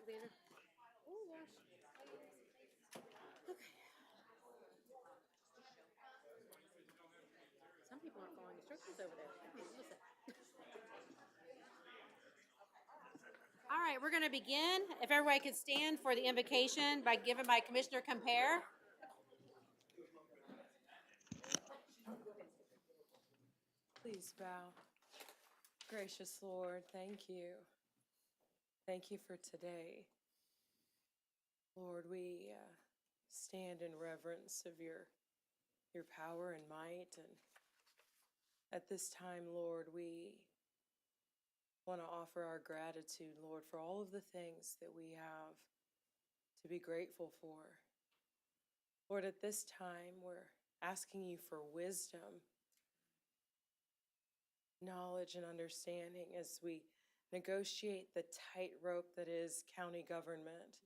Alexander. Oh gosh. Okay. Some people aren't following instructions over there. Listen. All right, we're going to begin. If everybody could stand for the invocation given by Commissioner Compare. Please bow. Gracious Lord, thank you. Thank you for today. Lord, we stand in reverence of your power and might. And at this time, Lord, we want to offer our gratitude, Lord, for all of the things that we have to be grateful for. Lord, at this time, we're asking you for wisdom, knowledge, and understanding as we negotiate the tightrope that is county government.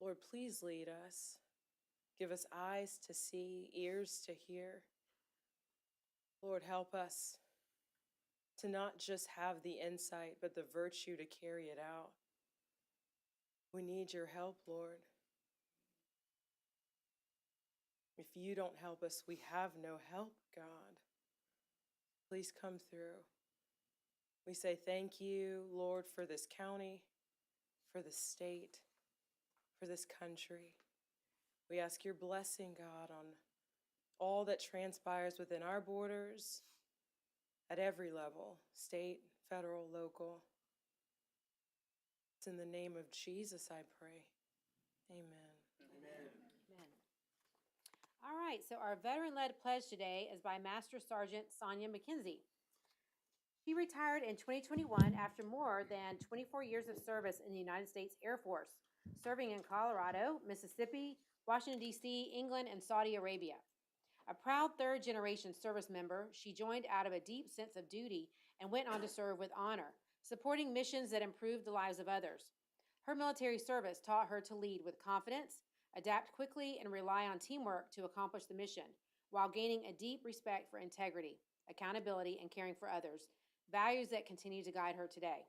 Lord, please lead us. Give us eyes to see, ears to hear. Lord, help us to not just have the insight, but the virtue to carry it out. We need your help, Lord. If you don't help us, we have no help, God. Please come through. We say thank you, Lord, for this county, for this state, for this country. We ask your blessing, God, on all that transpires within our borders at every level, state, federal, local. It's in the name of Jesus I pray. Amen. Amen. All right, so our veteran-led pledge today is by Master Sergeant Sonia McKenzie. She retired in 2021 after more than 24 years of service in the United States Air Force, serving in Colorado, Mississippi, Washington, D.C., England, and Saudi Arabia. A proud third-generation service member, she joined out of a deep sense of duty and went on to serve with honor, supporting missions that improved the lives of others. Her military service taught her to lead with confidence, adapt quickly, and rely on teamwork to accomplish the mission, while gaining a deep respect for integrity, accountability, and caring for others, values that continue to guide her today.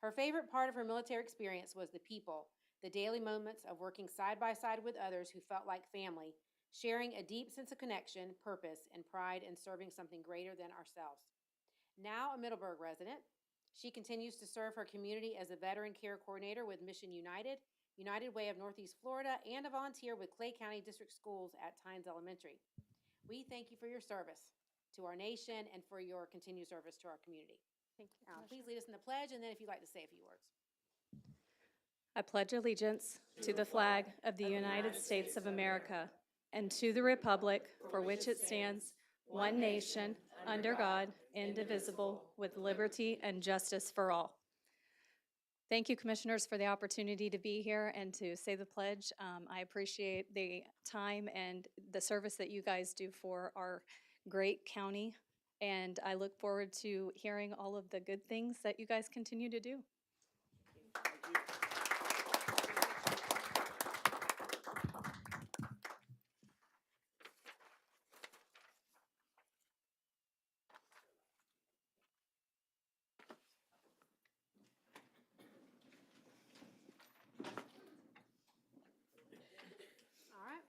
Her favorite part of her military experience was the people, the daily moments of working side by side with others who felt like family, sharing a deep sense of connection, purpose, and pride in serving something greater than ourselves. Now a Middleburg resident, she continues to serve her community as a veteran care coordinator with Mission United, United Way of Northeast Florida, and a volunteer with Clay County District Schools at Tynes Elementary. We thank you for your service to our nation and for your continued service to our community. Thank you, Please lead us in the pledge, and then if you'd like to say a few words. I pledge allegiance to the flag of the United States of America and to the republic for which it stands, one nation, under God, indivisible, with liberty and justice for all. Thank you, Commissioners, for the opportunity to be here and to say the pledge. I appreciate the time and the service that you guys do for our great county, and I look forward to hearing all of the good things that you guys continue to do. All right.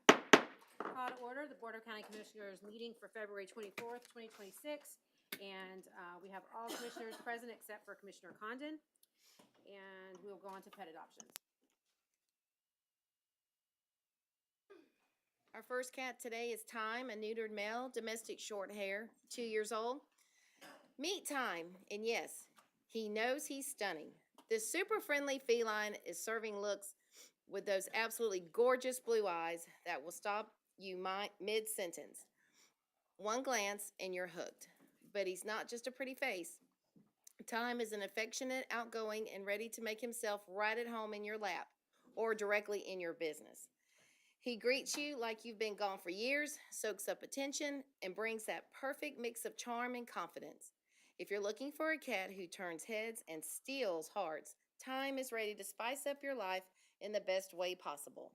Call to order the Board of County Commissioners meeting for February 24th, 2026. And we have all commissioners present except for Commissioner Condon. And we'll go on to pet adoptions. Our first cat today is Time, a neutered male, domestic short hair, 2 years old. Meet Time, and yes, he knows he's stunning. This super friendly feline is serving looks with those absolutely gorgeous blue eyes that will stop you mid-sentence. One glance and you're hooked. But he's not just a pretty face. Time is an affectionate, outgoing, and ready to make himself right at home in your lap or directly in your business. He greets you like you've been gone for years, soaks up attention, and brings that perfect mix of charm and confidence. If you're looking for a cat who turns heads and steals hearts, Time is ready to spice up your life in the best way possible.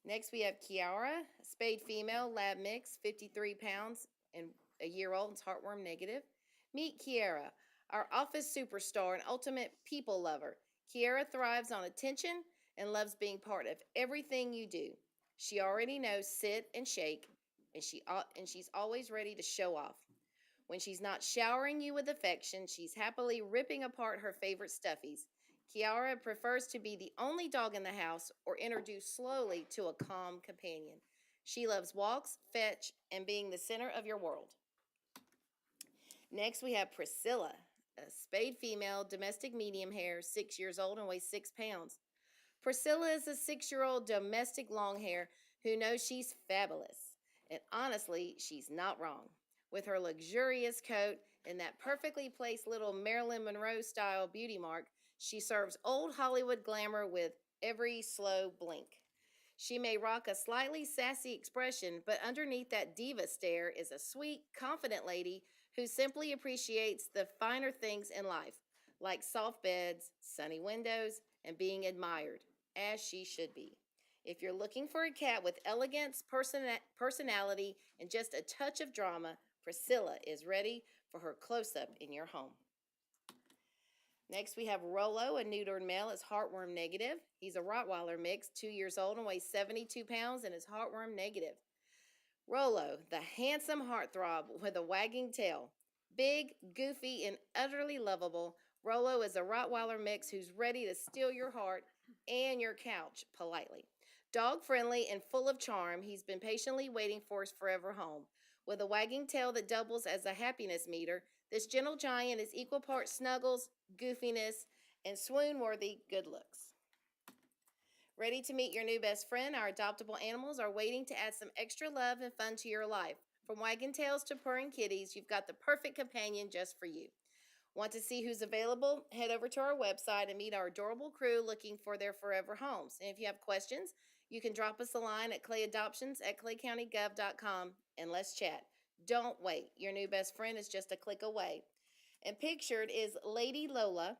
Next, we have Kiara, spayed female, lab mix, 53 pounds and a year old, and heartworm negative. Meet Kiara, our office superstar and ultimate people lover. Kiara thrives on attention and loves being part of everything you do. She already knows sit and shake, and she's always ready to show off. When she's not showering you with affection, she's happily ripping apart her favorite stuffies. Kiara prefers to be the only dog in the house or introduced slowly to a calm companion. She loves walks, fetch, and being the center of your world. Next, we have Priscilla, a spayed female, domestic medium hair, 6 years old and weighs 6 pounds. Priscilla is a 6-year-old domestic long hair who knows she's fabulous. And honestly, she's not wrong. With her luxurious coat and that perfectly placed little Marilyn Monroe style beauty mark, she serves old Hollywood glamour with every slow blink. She may rock a slightly sassy expression, but underneath that diva stare is a sweet, confident lady who simply appreciates the finer things in life, like soft beds, sunny windows, and being admired, as she should be. If you're looking for a cat with elegance, personality, and just a touch of drama, Priscilla is ready for her close-up in your home. Next, we have Rolo, a neutered male, is heartworm negative. He's a Rottweiler mix, 2 years old and weighs 72 pounds and is heartworm negative. Rolo, the handsome heartthrob with a wagging tail. Big, goofy, and utterly lovable, Rolo is a Rottweiler mix who's ready to steal your heart and your couch politely. Dog-friendly and full of charm, he's been patiently waiting for his forever home. With a wagging tail that doubles as a happiness meter, this gentle giant is equal parts snuggles, goofiness, and swoon-worthy good looks. Ready to meet your new best friend? Our adoptable animals are waiting to add some extra love and fun to your life. From wagging tails to purring kitties, you've got the perfect companion just for you. Want to see who's available? Head over to our website and meet our adorable crew looking for their forever homes. And if you have questions, you can drop us a line at clayadoptions@claycountygov.com and let's chat. Don't wait. Your new best friend is just a click away. And pictured is Lady Lola.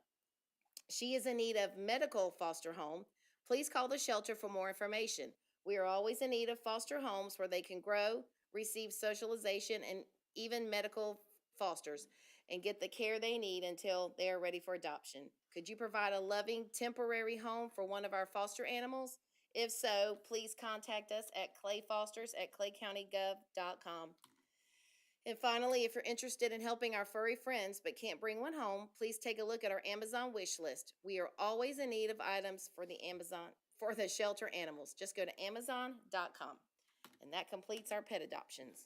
She is in need of medical foster home. Please call the shelter for more information. We are always in need of foster homes where they can grow, receive socialization, and even medical fosters and get the care they need until they are ready for adoption. Could you provide a loving, temporary home for one of our foster animals? If so, please contact us at clayfosters@claycountygov.com. And finally, if you're interested in helping our furry friends but can't bring one home, please take a look at our Amazon wish list. We are always in need of items for the shelter animals. Just go to amazon.com. And that completes our pet adoptions.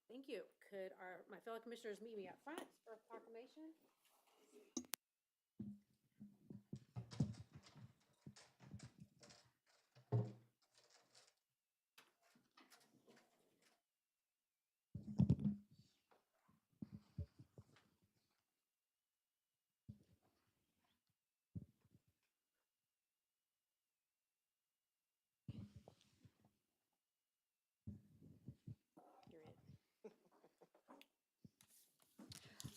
Thank you. Could my fellow commissioners meet me up front for a proclamation?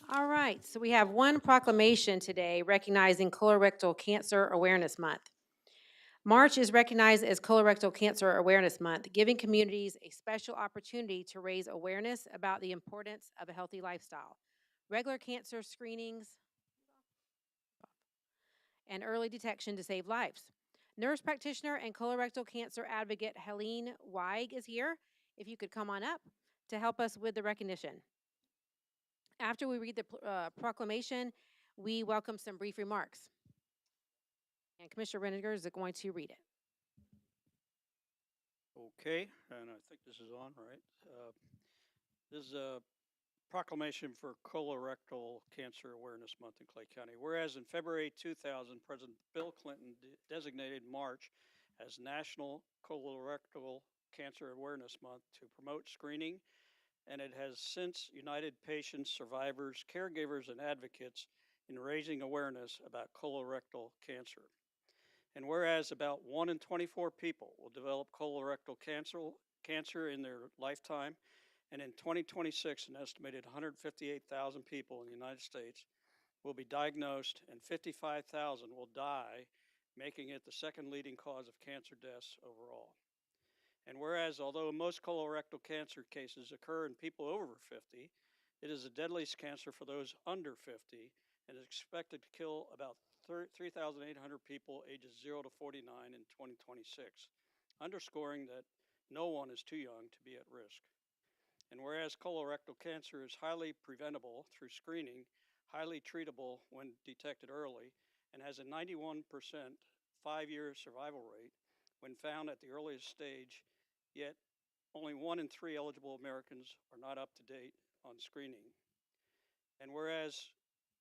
All right, so we have one proclamation today recognizing Colorectal Cancer Awareness Month. March is recognized as Colorectal Cancer Awareness Month, giving communities a special opportunity to raise awareness about the importance of a healthy lifestyle, regular cancer screenings, and early detection to save lives. Nurse practitioner and colorectal cancer advocate Helene Weig is here. If you could come on up to help us with the recognition. After we read the proclamation, we welcome some brief remarks. And Commissioner Reniger is going to read it. Okay, and I think this is on, right? This is a proclamation for Colorectal Cancer Awareness Month in Clay County. Whereas in February 2000, President Bill Clinton designated March as National Colorectal Cancer Awareness Month to promote screening, and it has since united patients, survivors, caregivers, and advocates in raising awareness about colorectal cancer. And whereas about 1 in 24 people will develop colorectal cancer in their lifetime, and in 2026, an estimated 158,000 people in the United States will be diagnosed, and 55,000 will die, making it the second leading cause of cancer deaths overall. And whereas, although most colorectal cancer cases occur in people over 50, it is the deadliest cancer for those under 50 and is expected to kill about 3,800 people ages 0 to 49 in 2026, underscoring that no one is too young to be at risk. And whereas colorectal cancer is highly preventable through screening, highly treatable when detected early, and has a 91% 5-year survival rate when found at the earliest stage, yet only 1 in 3 eligible Americans are not up to date on screening. And whereas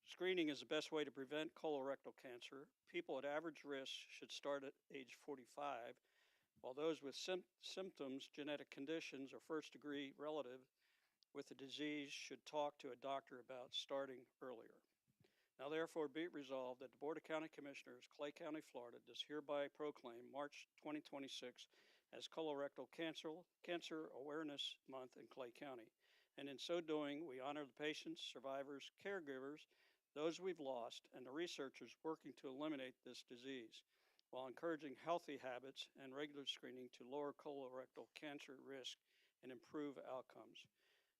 screening is the best way to prevent colorectal cancer, people at average risk should start at age 45, while those with symptoms, genetic conditions, or first-degree relative with the disease should talk to a doctor about starting earlier. Now therefore be it resolved that the Board of County Commissioners, Clay County, Florida, does hereby proclaim March 2026 as Colorectal Cancer Awareness Month in Clay County. And in so doing, we honor the patients, survivors, caregivers, those we've lost, and the researchers working to eliminate this disease, while encouraging healthy habits and regular screening to lower colorectal cancer risk and improve outcomes.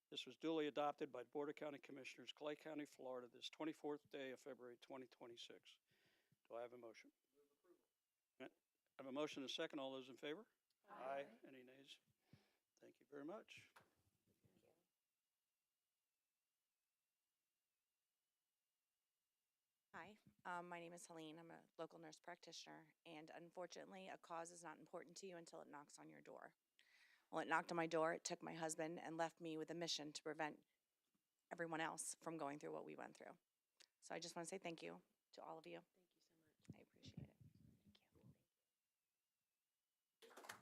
This was duly adopted by the Board of County Commissioners, Clay County, Florida, this 24th day of February 2026. Do I have a motion? I have a motion and a second. All those in favor? Aye. Any nays? Thank you very much. Hi, my name is Helene. I'm a local nurse practitioner, and unfortunately, a cause is not important to you until it knocks on your door. Well, it knocked on my door, it took my husband, and left me with a mission to prevent everyone else from going through what we went through. So I just want to say thank you to all of you. Thank you so much. I appreciate it.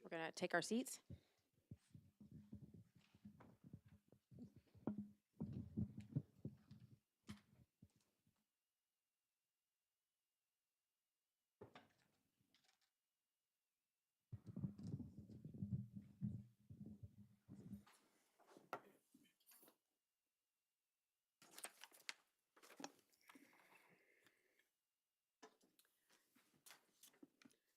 We're going to take our seats.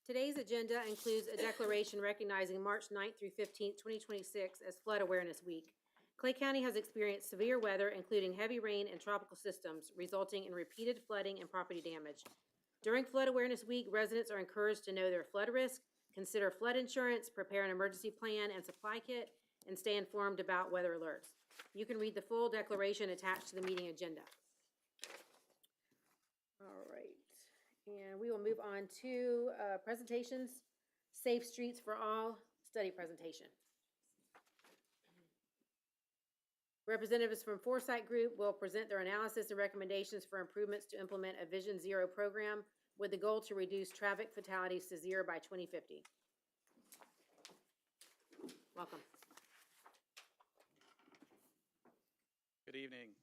Today's agenda includes a declaration recognizing March 9th through 15th, 2026 as Flood Awareness Week. Clay County has experienced severe weather, including heavy rain and tropical systems, resulting in repeated flooding and property damage. During Flood Awareness Week, residents are encouraged to know their flood risk, consider flood insurance, prepare an emergency plan and supply kit, and stay informed about weather alerts. You can read the full declaration attached to the meeting agenda. All right. And we will move on to presentations. Safe Streets for All study presentation. Representatives from Foresight Group will present their analysis and recommendations for improvements to implement a Vision Zero program with the goal to reduce traffic fatalities to 0 by 2050. Welcome. Good evening,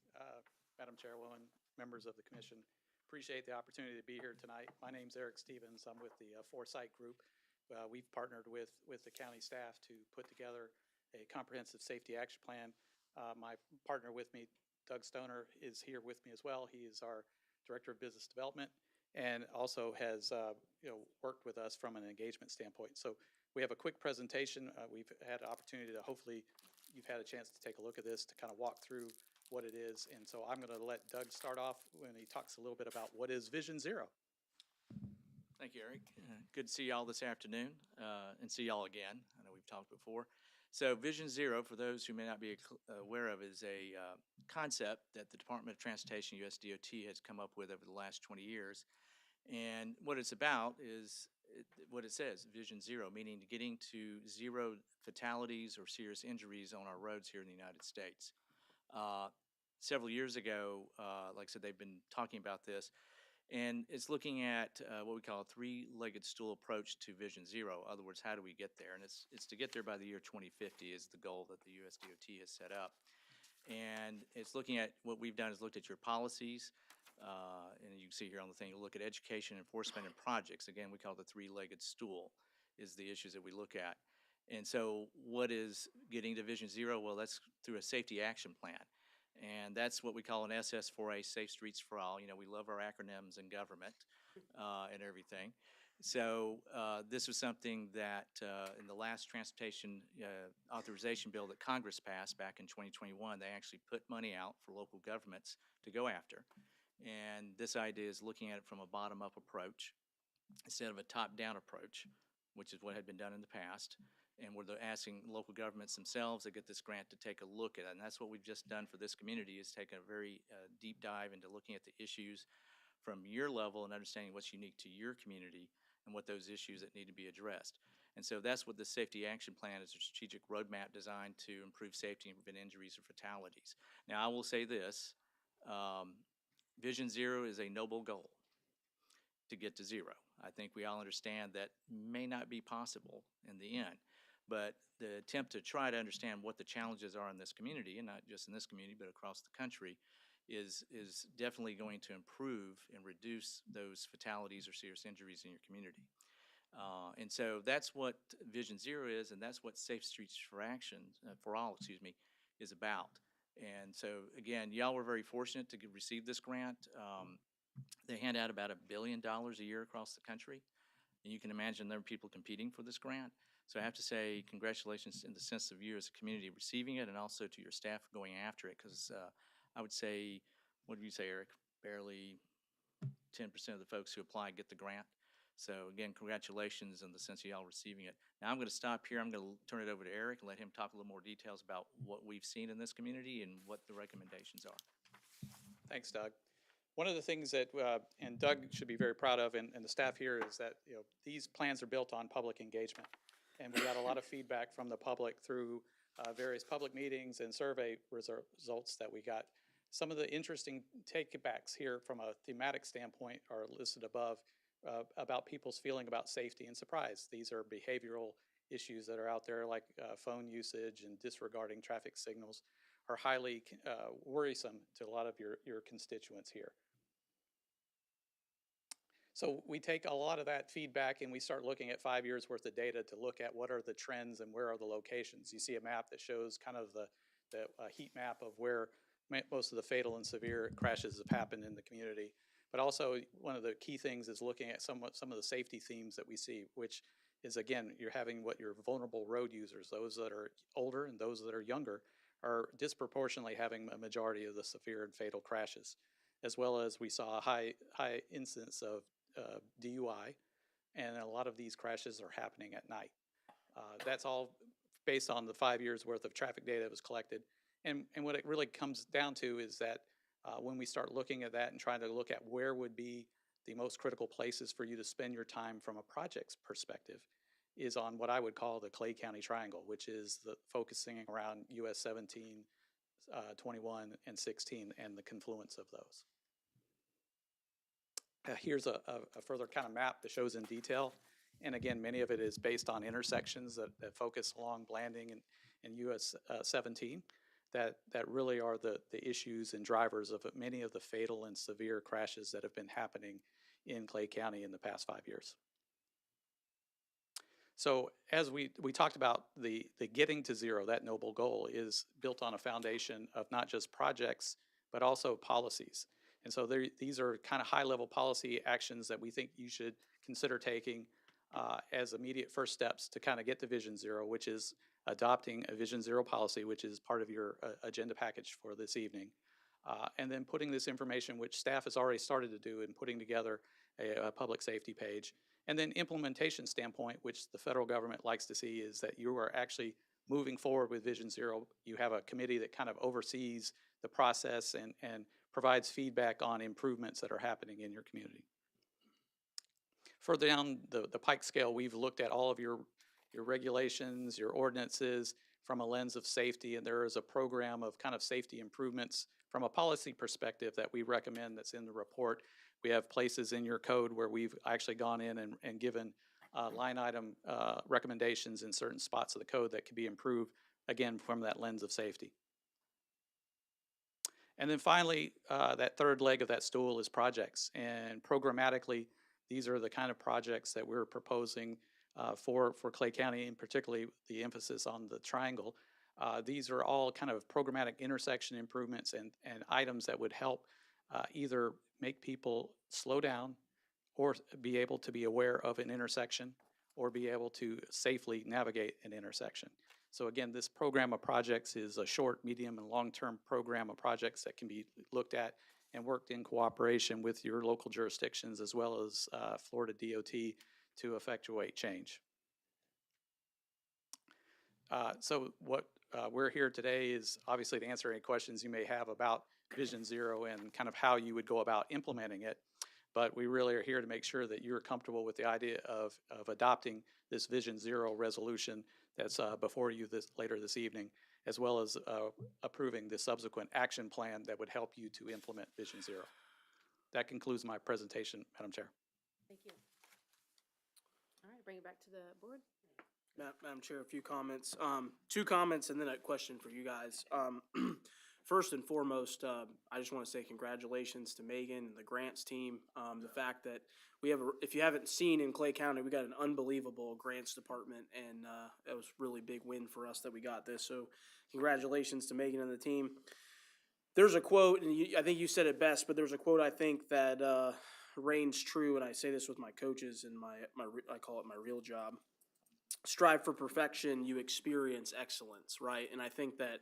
Madam Chairwoman, members of the Commission. Appreciate the opportunity to be here tonight. My name's Eric Stevens. I'm with the Foresight Group. We've partnered with the county staff to put together a comprehensive safety action plan. My partner with me, Doug Stoner, is here with me as well. He is our Director of Business Development and also has worked with us from an engagement standpoint. So we have a quick presentation. We've had an opportunity to, hopefully you've had a chance to take a look at this, to kind of walk through what it is. And so I'm going to let Doug start off when he talks a little bit about what is Vision Zero. Thank you, Eric. Good to see y'all this afternoon and see y'all again. I know we've talked before. So Vision Zero, for those who may not be aware of, is a concept that the Department of Transportation, USDOT, has come up with over the last 20 years. And what it's about is what it says, Vision Zero, meaning getting to 0 fatalities or serious injuries on our roads here in the United States. Several years ago, like I said, they've been talking about this, and it's looking at what we call a 3-legged stool approach to Vision Zero. In other words, how do we get there? And it's to get there by the year 2050 is the goal that the USDOT has set up. And it's looking at, what we've done is looked at your policies, and you can see here on the thing, look at education, enforcement, and projects. Again, we call it the 3-legged stool is the issues that we look at. And so what is getting to Vision Zero? Well, that's through a safety action plan. And that's what we call an SS4A, Safe Streets for All. You know, we love our acronyms in government and everything. So this was something that in the last transportation authorization bill that Congress passed back in 2021, they actually put money out for local governments to go after. And this idea is looking at it from a bottom-up approach instead of a top-down approach, which is what had been done in the past. And we're asking local governments themselves to get this grant to take a look at it. And that's what we've just done for this community, is take a very deep dive into looking at the issues from your level and understanding what's unique to your community and what those issues that need to be addressed. And so that's what the Safety Action Plan is, a strategic roadmap designed to improve safety and prevent injuries or fatalities. Now, I will say this, Vision Zero is a noble goal to get to zero. I think we all understand that may not be possible in the end. But the attempt to try to understand what the challenges are in this community, and not just in this community, but across the country, is definitely going to improve and reduce those fatalities or serious injuries in your community. And so that's what Vision Zero is, and that's what Safe Streets for Action, for All, is about. And so, again, y'all were very fortunate to receive this grant. They hand out about $1 billion a year across the country, and you can imagine there are people competing for this grant. So I have to say congratulations in the sense of you as a community receiving it, and also to your staff going after it, because I would say, what did you say, Eric? Barely 10% of the folks who apply get the grant. So again, congratulations in the sense of y'all receiving it. Now I'm going to stop here. I'm going to turn it over to Eric and let him talk a little more details about what we've seen in this community and what the recommendations are. Thanks, Doug. One of the things that, and Doug should be very proud of, and the staff here, is that these plans are built on public engagement. And we got a lot of feedback from the public through various public meetings and survey results that we got. Some of the interesting takebacks here from a thematic standpoint are listed above about people's feeling about safety and surprise. These are behavioral issues that are out there, like phone usage and disregarding traffic signals, are highly worrisome to a lot of your constituents here. So we take a lot of that feedback and we start looking at 5 years worth of data to look at what are the trends and where are the locations. You see a map that shows kind of the heat map of where most of the fatal and severe crashes have happened in the community. But also one of the key things is looking at some of the safety themes that we see, which is, again, you're having what your vulnerable road users, those that are older and those that are younger, are disproportionately having a majority of the severe and fatal crashes, as well as we saw a high incidence of DUI, and a lot of these crashes are happening at night. That's all based on the 5 years worth of traffic data that was collected. And what it really comes down to is that when we start looking at that and trying to look at where would be the most critical places for you to spend your time from a project's perspective, is on what I would call the Clay County Triangle, which is focusing around US 17, 21, and 16, and the confluence of those. Here's a further kind of map that shows in detail. And again, many of it is based on intersections that focus along Blanding and US 17 that really are the issues and drivers of many of the fatal and severe crashes that have been happening in Clay County in the past 5 years. So as we talked about, the getting to zero, that noble goal, is built on a foundation of not just projects, but also policies. And so these are kind of high-level policy actions that we think you should consider taking as immediate first steps to kind of get to Vision Zero, which is adopting a Vision Zero policy, which is part of your agenda package for this evening. And then putting this information, which staff has already started to do, and putting together a public safety page. And then implementation standpoint, which the federal government likes to see, is that you are actually moving forward with Vision Zero. You have a committee that kind of oversees the process and provides feedback on improvements that are happening in your community. Further down the Pike scale, we've looked at all of your regulations, your ordinances from a lens of safety, and there is a program of kind of safety improvements from a policy perspective that we recommend that's in the report. We have places in your code where we've actually gone in and given line item recommendations in certain spots of the code that could be improved, again, from that lens of safety. And then finally, that third leg of that stool is projects. And programmatically, these are the kind of projects that we're proposing for Clay County, and particularly the emphasis on the triangle. These are all kind of programmatic intersection improvements and items that would help either make people slow down or be able to be aware of an intersection or be able to safely navigate an intersection. So again, this program of projects is a short, medium, and long-term program of projects that can be looked at and worked in cooperation with your local jurisdictions as well as Florida DOT to effectuate change. So what we're here today is obviously to answer any questions you may have about Vision Zero and kind of how you would go about implementing it. But we really are here to make sure that you're comfortable with the idea of adopting this Vision Zero resolution that's before you later this evening, as well as approving the subsequent action plan that would help you to implement Vision Zero. That concludes my presentation, Madam Chair. Thank you. All right, bring it back to the board. Madam Chair, a few comments. Two comments and then a question for you guys. First and foremost, I just want to say congratulations to Megan and the grants team. The fact that we have, if you haven't seen in Clay County, we got an unbelievable grants department, and that was really big win for us that we got this. So congratulations to Megan and the team. There's a quote, and I think you said it best, but there's a quote I think that reigns true, and I say this with my coaches and I call it my real job. Strive for perfection, you experience excellence, right? And I think that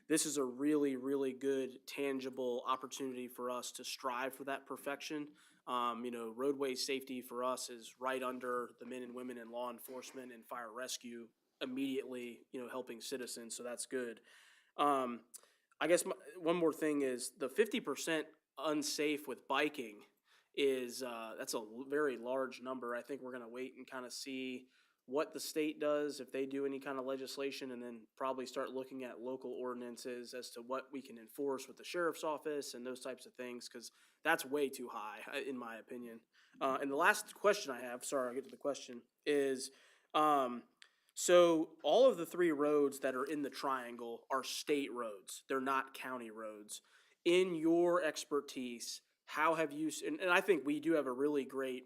this is a really, really good, tangible opportunity for us to strive for that perfection. Roadway safety for us is right under the men and women in law enforcement and fire rescue immediately, helping citizens. So that's good. I guess one more thing is the 50% unsafe with biking is that's a very large number. I think we're going to wait and kind of see what the state does, if they do any kind of legislation, and then probably start looking at local ordinances as to what we can enforce with the sheriff's office and those types of things, because that's way too high, in my opinion. And the last question I have, sorry, I'll get to the question, is so all of the three roads that are in the triangle are state roads. They're not county roads. In your expertise, how have you, and I think we do have a really great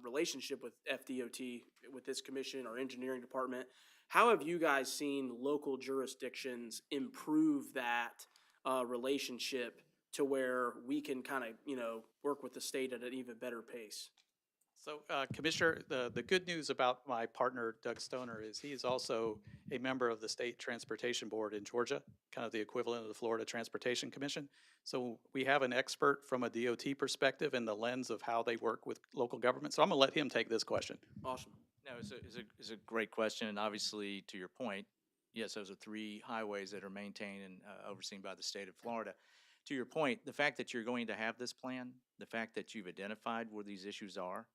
relationship with FDOT, with this commission, our engineering department. How have you guys seen local jurisdictions improve that relationship to where we can kind of, work with the state at an even better pace? So, Commissioner, the good news about my partner, Doug Stoner, is he is also a member of the State Transportation Board in Georgia, kind of the equivalent of the Florida Transportation Commission. So we have an expert from a DOT perspective and the lens of how they work with local government. So I'm going to let him take this question. Awesome. No, it's a great question, and obviously, to your point, yes, those are three highways that are maintained and overseen by the state of Florida. To your point, the fact that you're going to have this plan, the fact that you've identified where these issues are,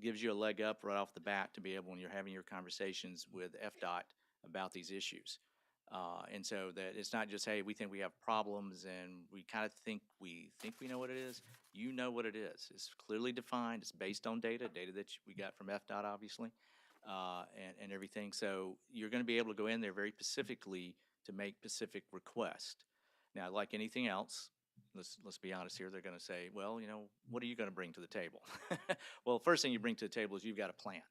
gives you a leg up right off the bat to be able, when you're having your conversations with FDOT about these issues. And so that it's not just, hey, we think we have problems and we kind of think we know what it is. You know what it is. It's clearly defined. It's based on data that we got from FDOT, obviously, and everything. So you're going to be able to go in there very specifically to make specific requests. Now, like anything else, let's be honest here, they're going to say, well, what are you going to bring to the table? Well, first thing you bring to the table is you've got a plan.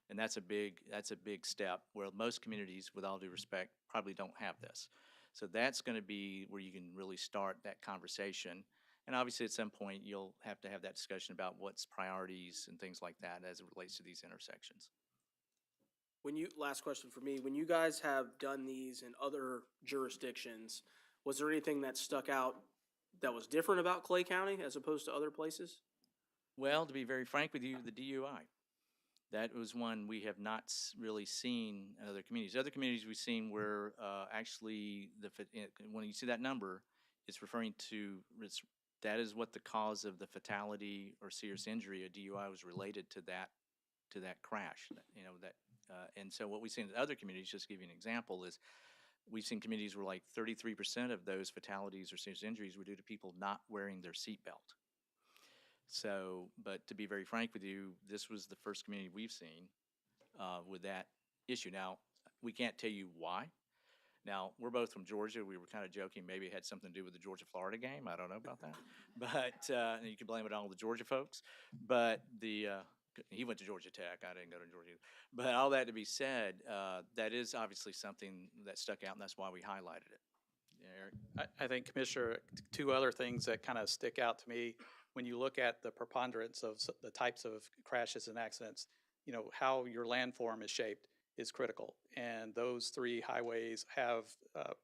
And that's a big step where most communities, with all due respect, probably don't have this. So that's going to be where you can really start that conversation. And obviously at some point you'll have to have that discussion about what's priorities and things like that as it relates to these intersections. Last question for me, when you guys have done these in other jurisdictions, was there anything that stuck out that was different about Clay County as opposed to other places? Well, to be very frank with you, the DUI. That was one we have not really seen in other communities. Other communities we've seen where actually, when you see that number, it's referring to, that is what the cause of the fatality or serious injury, a DUI, was related to that crash. And so what we've seen in other communities, just to give you an example, is we've seen communities where like 33% of those fatalities or serious injuries were due to people not wearing their seatbelt. So, but to be very frank with you, this was the first community we've seen with that issue. Now, we can't tell you why. Now, we're both from Georgia. We were kind of joking maybe it had something to do with the Georgia-Florida game. I don't know about that. But you can blame it on all the Georgia folks. But he went to Georgia Tech. I didn't go to Georgia. But all that to be said, that is obviously something that stuck out, and that's why we highlighted it. Yeah, Eric? I think, Commissioner, two other things that kind of stick out to me, when you look at the preponderance of the types of crashes and accidents, you know, how your landform is shaped is critical. And those three highways have,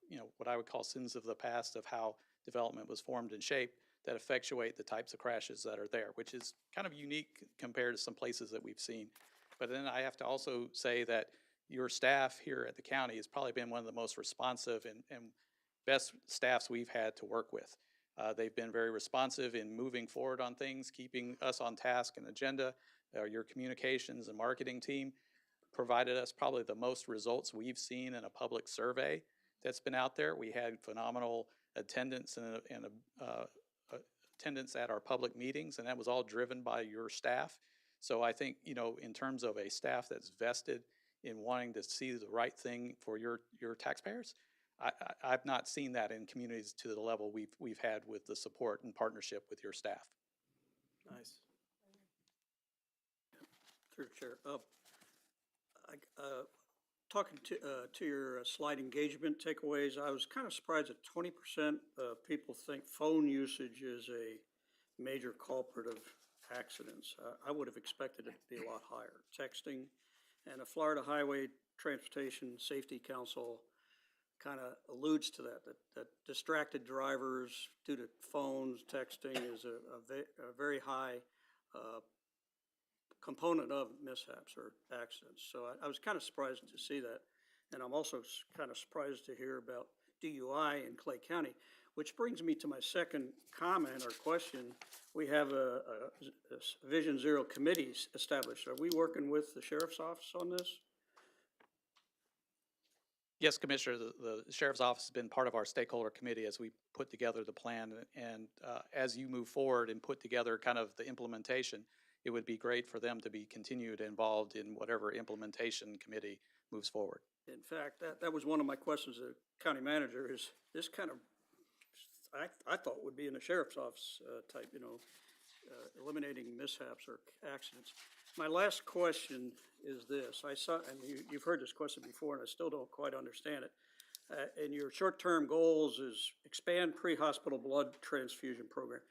you know, what I would call sins of the past of how development was formed and shaped that effectuate the types of crashes that are there, which is kind of unique compared to some places that we've seen. But then I have to also say that your staff here at the county has probably been one of the most responsive and best staffs we've had to work with. They've been very responsive in moving forward on things, keeping us on task and agenda. Your communications and marketing team provided us probably the most results we've seen in a public survey that's been out there. We had phenomenal attendance and attendance at our public meetings, and that was all driven by your staff. So I think, you know, in terms of a staff that's vested in wanting to see the right thing for your taxpayers, I've not seen that in communities to the level we've had with the support and partnership with your staff. Nice. Through the chair. Talking to your slide engagement takeaways, I was kind of surprised that 20% of people think phone usage is a major culprit of accidents. I would have expected it to be a lot higher. Texting, and the Florida Highway Transportation Safety Council kind of alludes to that distracted drivers due to phones, texting is a very high component of mishaps or accidents. So I was kind of surprised to see that. And I'm also kind of surprised to hear about DUI in Clay County, which brings me to my second comment or question. We have a Vision Zero committee established. Are we working with the sheriff's office on this? Yes, Commissioner, the Sheriff's Office has been part of our stakeholder committee as we put together the plan. And as you move forward and put together kind of the implementation, it would be great for them to be continued involved in whatever implementation committee moves forward. In fact, that was one of my questions to the county manager is this kind of, I thought would be in the sheriff's office type, you know, eliminating mishaps or accidents. My last question is this. I saw, and you've heard this question before, and I still don't quite understand it. And your short-term goals is expand pre-hospital blood transfusion program.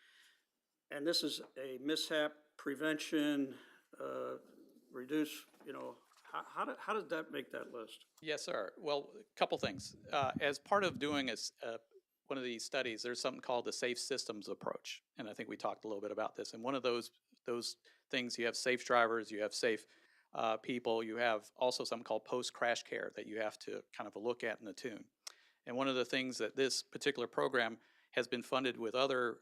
And this is a mishap prevention, reduce, you know, how does that make that list? Yes, sir. Well, a couple things. As part of doing one of these studies, there's something called the Safe Systems approach. And I think we talked a little bit about this. And one of those things, you have safe drivers, you have safe people, you have also something called post-crash care that you have to kind of look at and attune. And one of the things that this particular program has been funded with other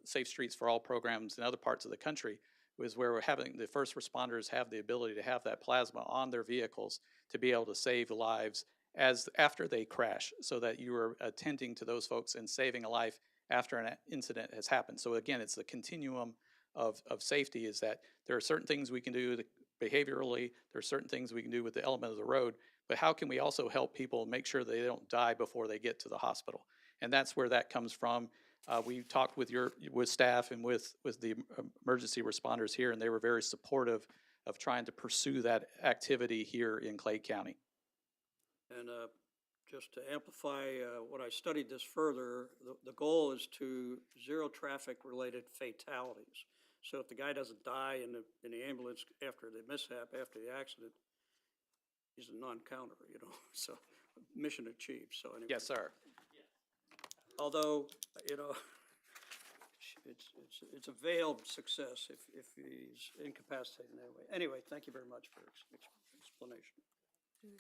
Safe Streets for All programs in other parts of the country, was where we're having the first responders have the ability to have that plasma on their vehicles to be able to save lives after they crash, so that you are attending to those folks and saving a life after an incident has happened. So again, it's the continuum of safety, is that there are certain things we can do behaviorally, there are certain things we can do with the element of the road, but how can we also help people make sure they don't die before they get to the hospital? And that's where that comes from. We talked with staff and with the emergency responders here, and they were very supportive of trying to pursue that activity here in Clay County. And just to amplify what I studied this further, the goal is to zero traffic-related fatalities. So if the guy doesn't die in the ambulance after the mishap, after the accident, he's a non-counter, you know. So mission achieved. So anyway. Yes, sir. Although, you know, it's a veiled success if he's incapacitated in any way. Anyway, thank you very much for explanation. Through the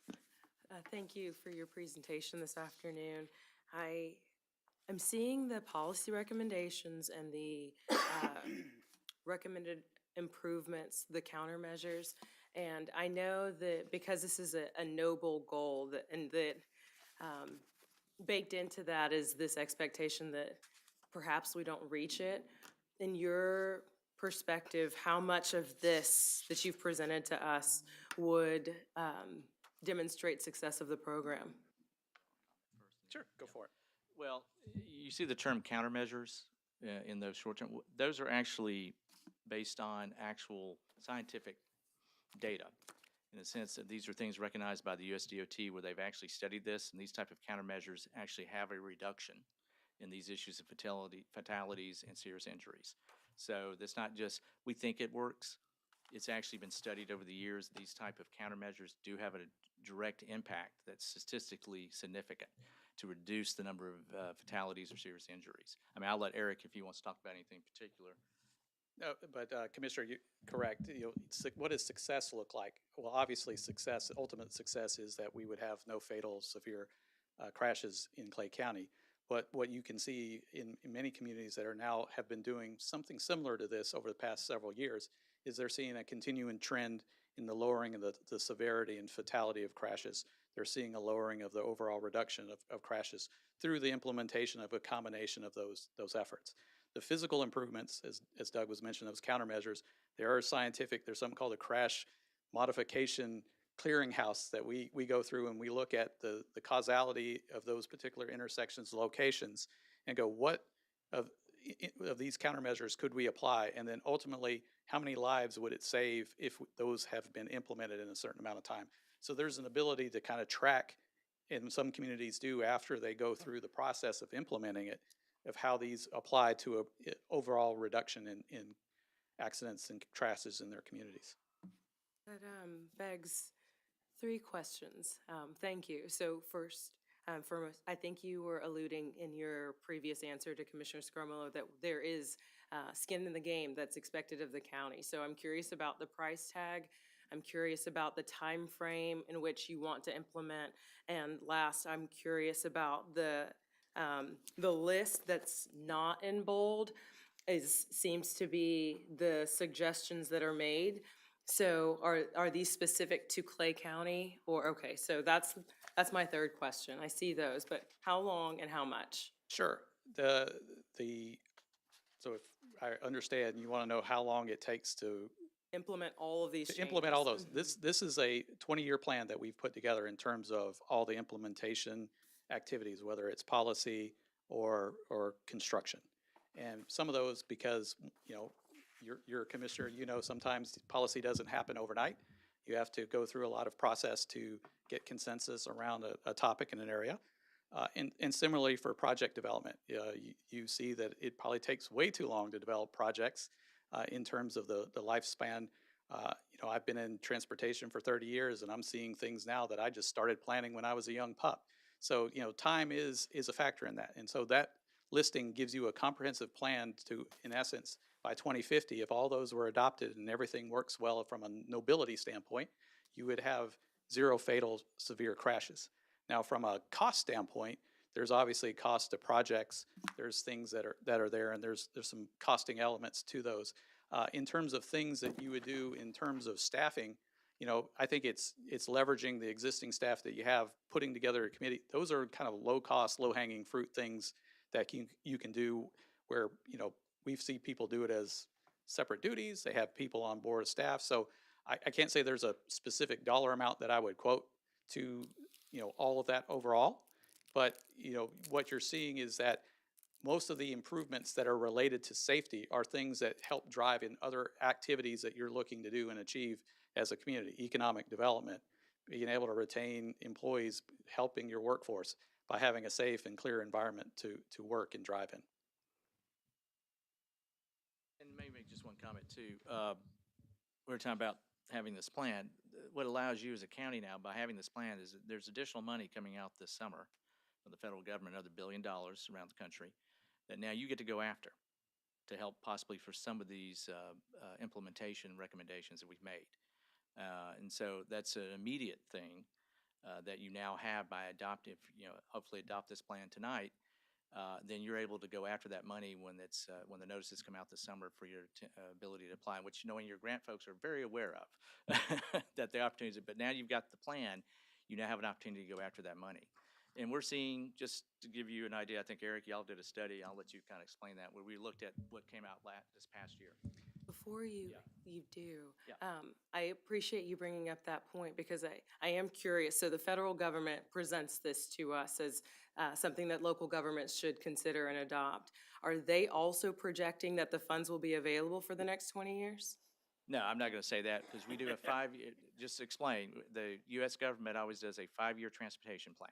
chair. Thank you for your presentation this afternoon. I am seeing the policy recommendations and the recommended improvements, the countermeasures, and I know that because this is a noble goal, and that baked into that is this expectation that perhaps we don't reach it. In your perspective, how much of this that you've presented to us would demonstrate success of the program? Sure, go for it. Well, you see the term countermeasures. in those short term. Those are actually based on actual scientific data, in the sense that these are things recognized by the USDOT where they've actually studied this, and these type of countermeasures actually have a reduction in these issues of fatalities and serious injuries. So that's not just, we think it works. It's actually been studied over the years. These type of countermeasures do have a direct impact that's statistically significant to reduce the number of fatalities or serious injuries. I mean, I'll let Eric, if he wants to talk about anything particular. No, but Commissioner, you correct. What does success look like? Well, obviously, ultimate success is that we would have no fatal, severe crashes in Clay County. But what you can see in many communities that have been doing something similar to this over the past several years is they're seeing a continuing trend in the lowering of the severity and fatality of crashes. They're seeing a lowering of the overall reduction of crashes through the implementation of a combination of those efforts. The physical improvements, as Doug was mentioning, those countermeasures, there are scientific, there's something called a crash modification clearinghouse that we go through, and we look at the causality of those particular intersections, locations, and go, what of these countermeasures could we apply? And then ultimately, how many lives would it save if those have been implemented in a certain amount of time? So there's an ability to kind of track, and some communities do after they go through the process of implementing it, of how these apply to a overall reduction in accidents and crashes in their communities. That begs 3 questions. Thank you. So first, I think you were alluding in your previous answer to Commissioner Scarmillo that there is skin in the game that's expected of the county. So I'm curious about the price tag. I'm curious about the time frame in which you want to implement. And last, I'm curious about the list that's not in bold seems to be the suggestions that are made. So are these specific to Clay County or, okay, so that's my third question. I see those, but how long and how much? Sure. So if I understand, you want to know how long it takes to Implement all of these changes. implement all those. This is a 20-year plan that we've put together in terms of all the implementation activities, whether it's policy or construction. And some of those, because, you know, you're a commissioner, you know, sometimes policy doesn't happen overnight. You have to go through a lot of process to get consensus around a topic in an area. And similarly for project development, you see that it probably takes way too long to develop projects in terms of the lifespan. You know, I've been in transportation for 30 years, and I'm seeing things now that I just started planning when I was a young pup. So, you know, time is a factor in that. And so that listing gives you a comprehensive plan to, in essence, by 2050, if all those were adopted and everything works well from a nobility standpoint, you would have 0 fatal severe crashes. Now, from a cost standpoint, there's obviously cost to projects. There's things that are there, and there's some costing elements to those. In terms of things that you would do in terms of staffing, you know, I think it's leveraging the existing staff that you have, putting together a committee. Those are kind of low cost, low hanging fruit things that you can do where, you know, we see people do it as separate duties. They have people on board staff. So I can't say there's a specific dollar amount that I would quote to, you know, all of that overall. But, you know, what you're seeing is that most of the improvements that are related to safety are things that help drive in other activities that you're looking to do and achieve as a community. Economic development, being able to retain employees, helping your workforce by having a safe and clear environment to work and drive in. And maybe make just one comment too. We were talking about having this plan. What allows you as a county now by having this plan is that there's additional money coming out this summer from the federal government, another $1 billion around the country, that now you get to go after to help possibly for some of these implementation recommendations that we've made. And so that's an immediate thing that you now have by adopting, you know, hopefully adopt this plan tonight. Then you're able to go after that money when the notices come out this summer for your ability to apply, which knowing your grant folks are very aware of that the opportunities. But now you've got the plan, you now have an opportunity to go after that money. And we're seeing, just to give you an idea, I think Eric, y'all did a study. I'll let you kind of explain that, where we looked at what came out this past year. before you do, Yeah. I appreciate you bringing up that point because I am curious. So the federal government presents this to us as something that local governments should consider and adopt. Are they also projecting that the funds will be available for the next 20 years? No, I'm not going to say that because we do a just to explain, the U.S. government always does a 5-year transportation plan.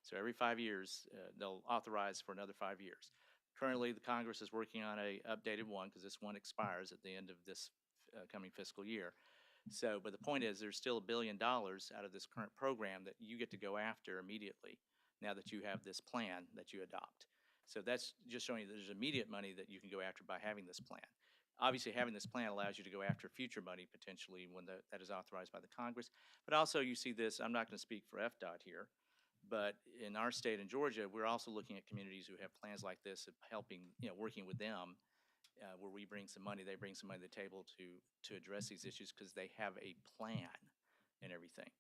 So every 5 years, they'll authorize for another 5 years. Currently, the Congress is working on a updated one because this one expires at the end of this coming fiscal year. So, but the point is, there's still $1 billion out of this current program that you get to go after immediately now that you have this plan that you adopt. So that's just showing you that there's immediate money that you can go after by having this plan. Obviously, having this plan allows you to go after future money potentially when that is authorized by the Congress. But also you see this, I'm not going to speak for FDOT here, but in our state in Georgia, we're also looking at communities who have plans like this of helping, working with them, where we bring some money, they bring some money to the table to address these issues because they have a plan and everything.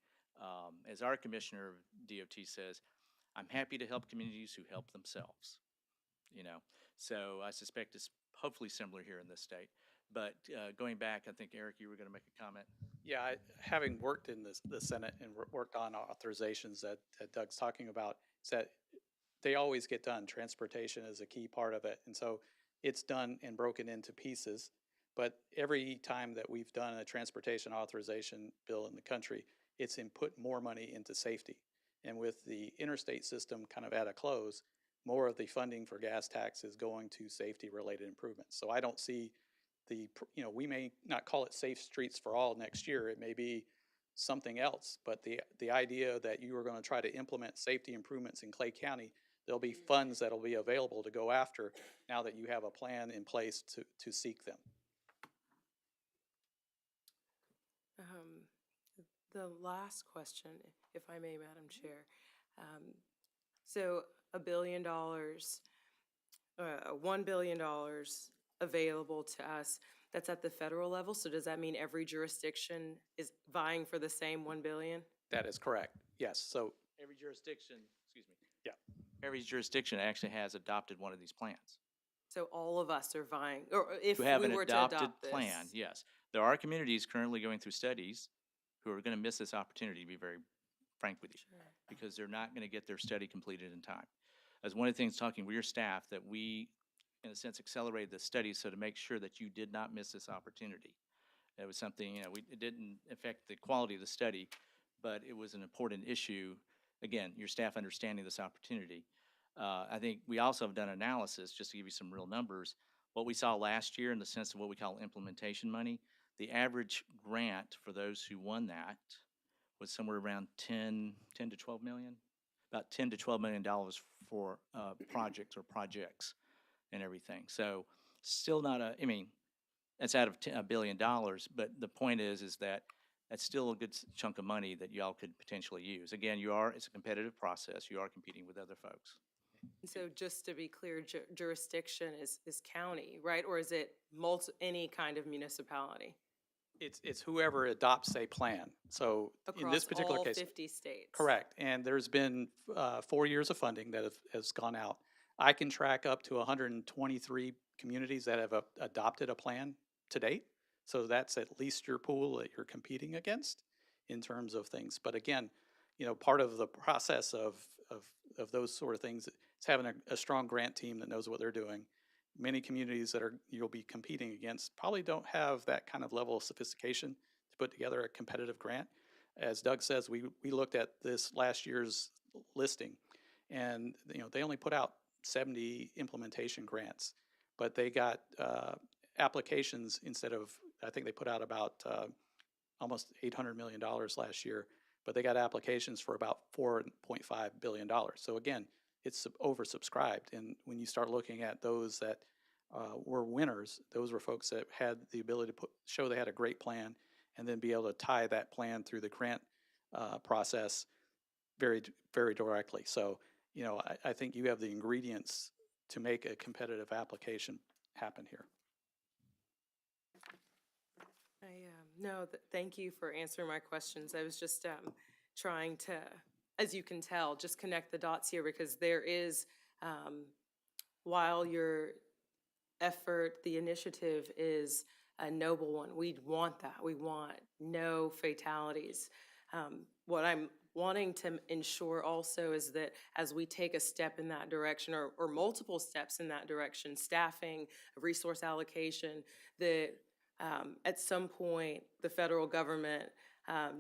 As our commissioner of DOT says, I'm happy to help communities who help themselves, So I suspect it's hopefully similar here in this state. But going back, I think, Eric, you were going to make a comment. Yeah, having worked in the Senate and worked on authorizations that Doug's talking about, is that they always get done. Transportation is a key part of it. And so it's done and broken into pieces. But every time that we've done a transportation authorization bill in the country, it's put more money into safety. And with the interstate system kind of at a close, more of the funding for gas tax is going to safety-related improvements. So I don't see we may not call it Safe Streets for All next year. It may be something else. But the idea that you are going to try to implement safety improvements in Clay County, there'll be funds that'll be available to go after now that you have a plan in place to seek them. The last question, if I may, Madam Chair. So $1 billion, $1 billion available to us, that's at the federal level. So does that mean every jurisdiction is vying for the same $1 billion? That is correct. Yes. So Every jurisdiction, excuse me. Yeah. Every jurisdiction actually has adopted one of these plans. So all of us are vying, or if Who have we an were to adopted adopt this. plan, yes. There are communities currently going through studies who are going to miss this opportunity, to be very frank with you, because they're not going to get their study completed in time. As one of the things talking with your staff, that we, in a sense, accelerated the study so to make sure that you did not miss this opportunity. It was something, it didn't affect the quality of the study, but it was an important issue. Again, your staff understanding this opportunity. I think we also have done analysis, just to give you some real numbers. What we saw last year in the sense of what we call implementation money, the average grant for those who won that was somewhere around 10 to 12 million, about 10 to 12 million dollars for projects or projects and everything. So still not that's out of $1 billion, but the point is that that's still a good chunk of money that y'all could potentially use. Again, it's a competitive process. You are competing with other folks. So just to be clear, jurisdiction is county, right? Or is it any kind of municipality? it's whoever adopts a plan. So in this particular Across all case. 50 states? Correct. And there's been 4 years of funding that has gone out. I can track up to 123 communities that have adopted a plan to date. So that's at least your pool that you're competing against in terms of things. But again, part of the process of those sort of things is having a strong grant team that knows what they're doing. Many communities that you'll be competing against probably don't have that kind of level of sophistication to put together a competitive grant. As Doug says, we looked at this last year's listing, and they only put out 70 implementation grants, but they got applications instead of, I think they put out about almost $800 million last year, but they got applications for about $4.5 billion. So again, it's oversubscribed. And when you start looking at those that were winners, those were folks that had the ability to show they had a great plan and then be able to tie that plan through the grant process very, very directly. So, I think you have the ingredients to make a competitive application happen here. Thank you for answering my questions. I was just trying to, as you can tell, just connect the dots here, because there is, while your effort, the initiative is a noble one. We want that. We want no fatalities. What I'm wanting to ensure also is that as we take a step in that direction, or multiple steps in that direction, staffing, resource allocation, that at some point the federal government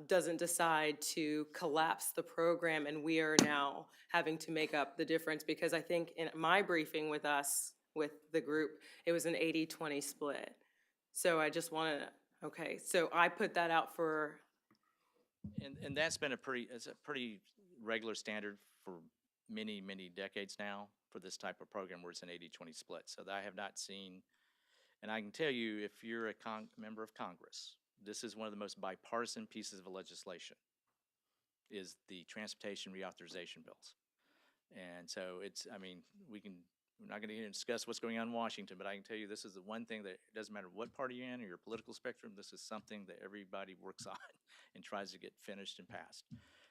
doesn't decide to collapse the program and we are now having to make up the difference. Because I think in my briefing with us, with the group, it was an 80-20 split. So I just want to, okay, so I put that out for, And that's been it's a pretty regular standard for many, many decades now for this type of program where it's an 80-20 split. So that I have not seen, and I can tell you, if you're a member of Congress, this is one of the most bipartisan pieces of legislation, is the transportation reauthorization bills. And so it's, I mean, we're not going to discuss what's going on in Washington, but I can tell you this is the one thing that it doesn't matter what party you're in or your political spectrum, this is something that everybody works on and tries to get finished and passed.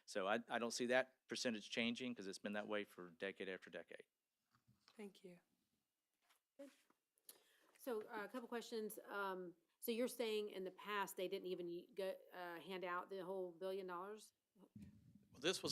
So I don't see that percentage changing because it's been that way for decade after decade. thank you. So a couple questions. So you're saying in the past, they didn't even hand out the whole $1 billion? This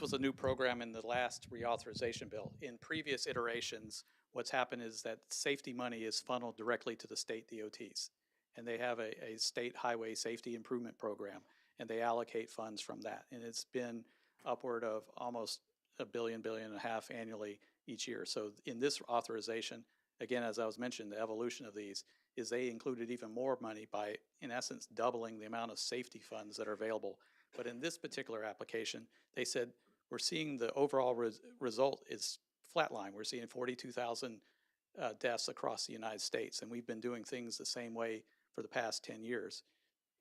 was a new program in the last reauthorization bill. In previous iterations, what's happened is that safety money is funneled directly to the state DOTs. And they have a state highway safety improvement program, and they allocate funds from that. And it's been upward of almost $1 billion, $1.5 billion annually each year. So in this authorization, again, as I was mentioning, the evolution of these is they included even more money by, in essence, doubling the amount of safety funds that are available. But in this particular application, they said, we're seeing the overall result is flatline. We're seeing 42,000 deaths across the United States, and we've been doing things the same way for the past 10 years.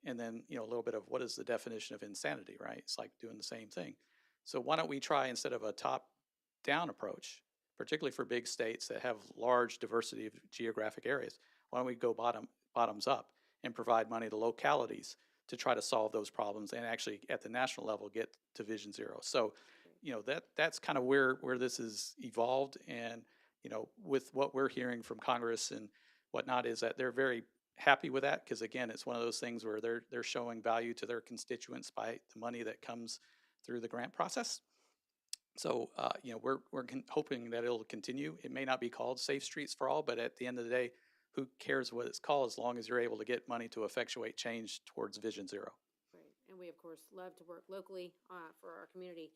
And then, a little bit of what is the definition of insanity, right? It's like doing the same thing. So why don't we try, instead of a top-down approach, particularly for big states that have large diversity of geographic areas, why don't we go bottoms up and provide money to localities to try to solve those problems and actually at the national level get to Vision Zero. So, that's kind of where this has evolved. And, with what we're hearing from Congress and whatnot is that they're very happy with that because, again, it's one of those things where they're showing value to their constituents by the money that comes through the grant process. So, we're hoping that it'll continue. It may not be called Safe Streets for All, but at the end of the day, who cares what it's called as long as you're able to get money to effectuate change towards Vision Zero. Right, and we, of course, love to work locally for our community.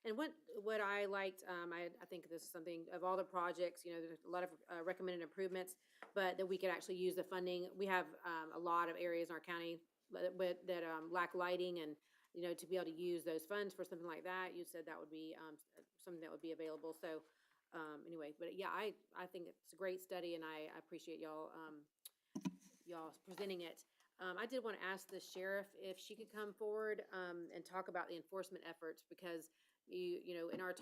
And what I liked, I think this is something, of all the projects, there's a lot of recommended improvements, but that we could actually use the funding. We have a lot of areas in our county that lack lighting, and, to be able to use those funds for something like that, you said that would be something that would be available. So anyway, but yeah, I think it's a great study, and I appreciate y'all presenting it. I did want to ask the sheriff if she could come forward and talk about the enforcement efforts, because in our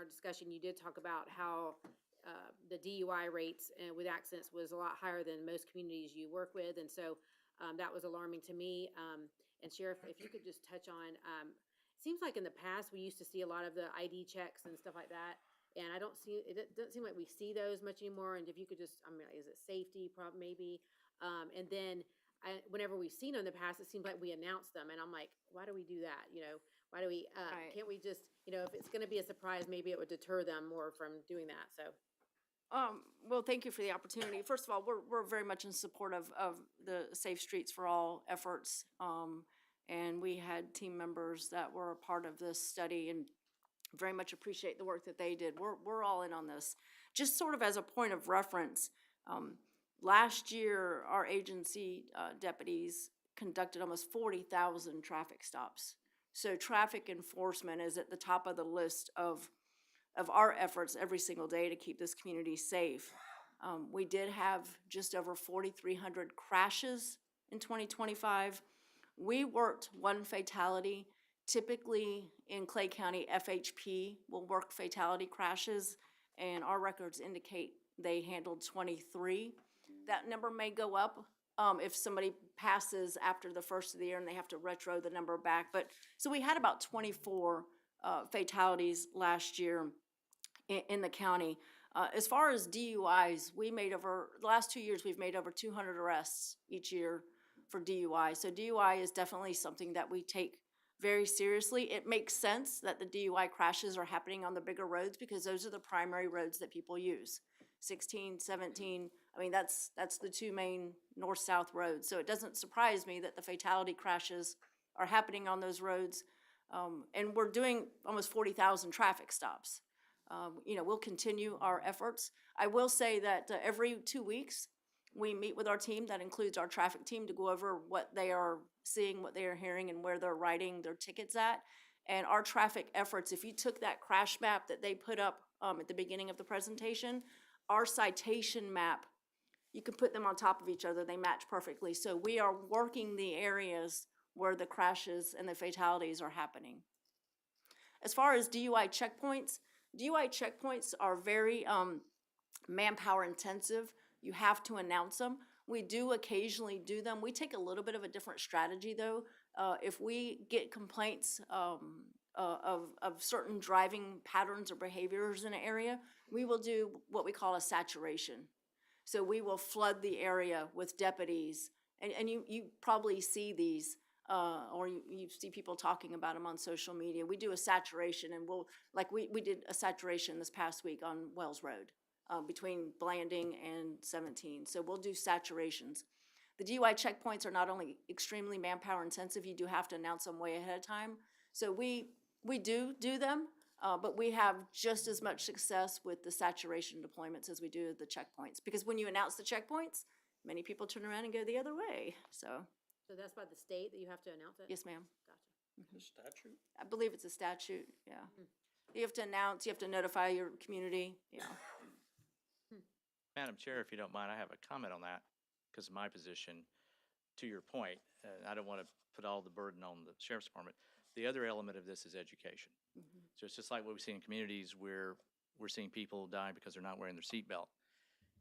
discussion, you did talk about how the DUI rates with accidents was a lot higher than most communities you work with, and so that was alarming to me. And Sheriff, if you could just touch on, it seems like in the past we used to see a lot of the ID checks and stuff like that. And it doesn't seem like we see those much anymore. And if you could just, is it safety problem maybe? And then whenever we've seen them in the past, it seems like we announce them. And I'm like, why do we do that? Why do we, Right. can't we just, if it's going to be a surprise, maybe it would deter them more from doing that. So. Well, thank you for the opportunity. First of all, we're very much in support of the Safe Streets for All efforts. And we had team members that were a part of this study and very much appreciate the work that they did. We're all in on this. Just sort of as a point of reference, last year our agency deputies conducted almost 40,000 traffic stops. So traffic enforcement is at the top of the list of our efforts every single day to keep this community safe. We did have just over 4,300 crashes in 2025. We worked one fatality. Typically in Clay County, FHP will work fatality crashes, and our records indicate they handled 23. That number may go up if somebody passes after the first of the year and they have to retro the number back. But so we had about 24 fatalities last year in the county. As far as DUIs, the last 2 years, we've made over 200 arrests each year for DUI. So DUI is definitely something that we take very seriously. It makes sense that the DUI crashes are happening on the bigger roads because those are the primary roads that people use. 16, 17, I mean, that's the two main north-south roads. So it doesn't surprise me that the fatality crashes are happening on those roads. And we're doing almost 40,000 traffic stops. We'll continue our efforts. I will say that every 2 weeks, we meet with our team, that includes our traffic team, to go over what they are seeing, what they are hearing, and where they're writing their tickets at. And our traffic efforts, if you took that crash map that they put up at the beginning of the presentation, our citation map, you can put them on top of each other, they match perfectly. So we are working the areas where the crashes and the fatalities are happening. As far as DUI checkpoints are very manpower intensive. You have to announce them. We do occasionally do them. We take a little bit of a different strategy though. If we get complaints of certain driving patterns or behaviors in an area, we will do what we call a saturation. So we will flood the area with deputies, and you probably see these, or you see people talking about them on social media. We do a saturation, and we did a saturation this past week on Wells Road, between Blanding and 17. So we'll do saturations. The DUI checkpoints are not only extremely manpower intensive, you do have to announce them way ahead of time. So we do them, but we have just as much success with the saturation deployments as we do the checkpoints. Because when you announce the checkpoints, many people turn around and go the other way, so. So that's by the state that you have to announce it? Yes, ma'am. Gotcha. The statute? I believe it's a statute, yeah. You have to announce, you have to notify your community, yeah. Madam Chair, if you don't mind, I have a comment on that because of my position. To your point, I don't want to put all the burden on the Sheriff's Department. The other element of this is education. So it's just like what we see in communities where we're seeing people die because they're not wearing their seatbelt.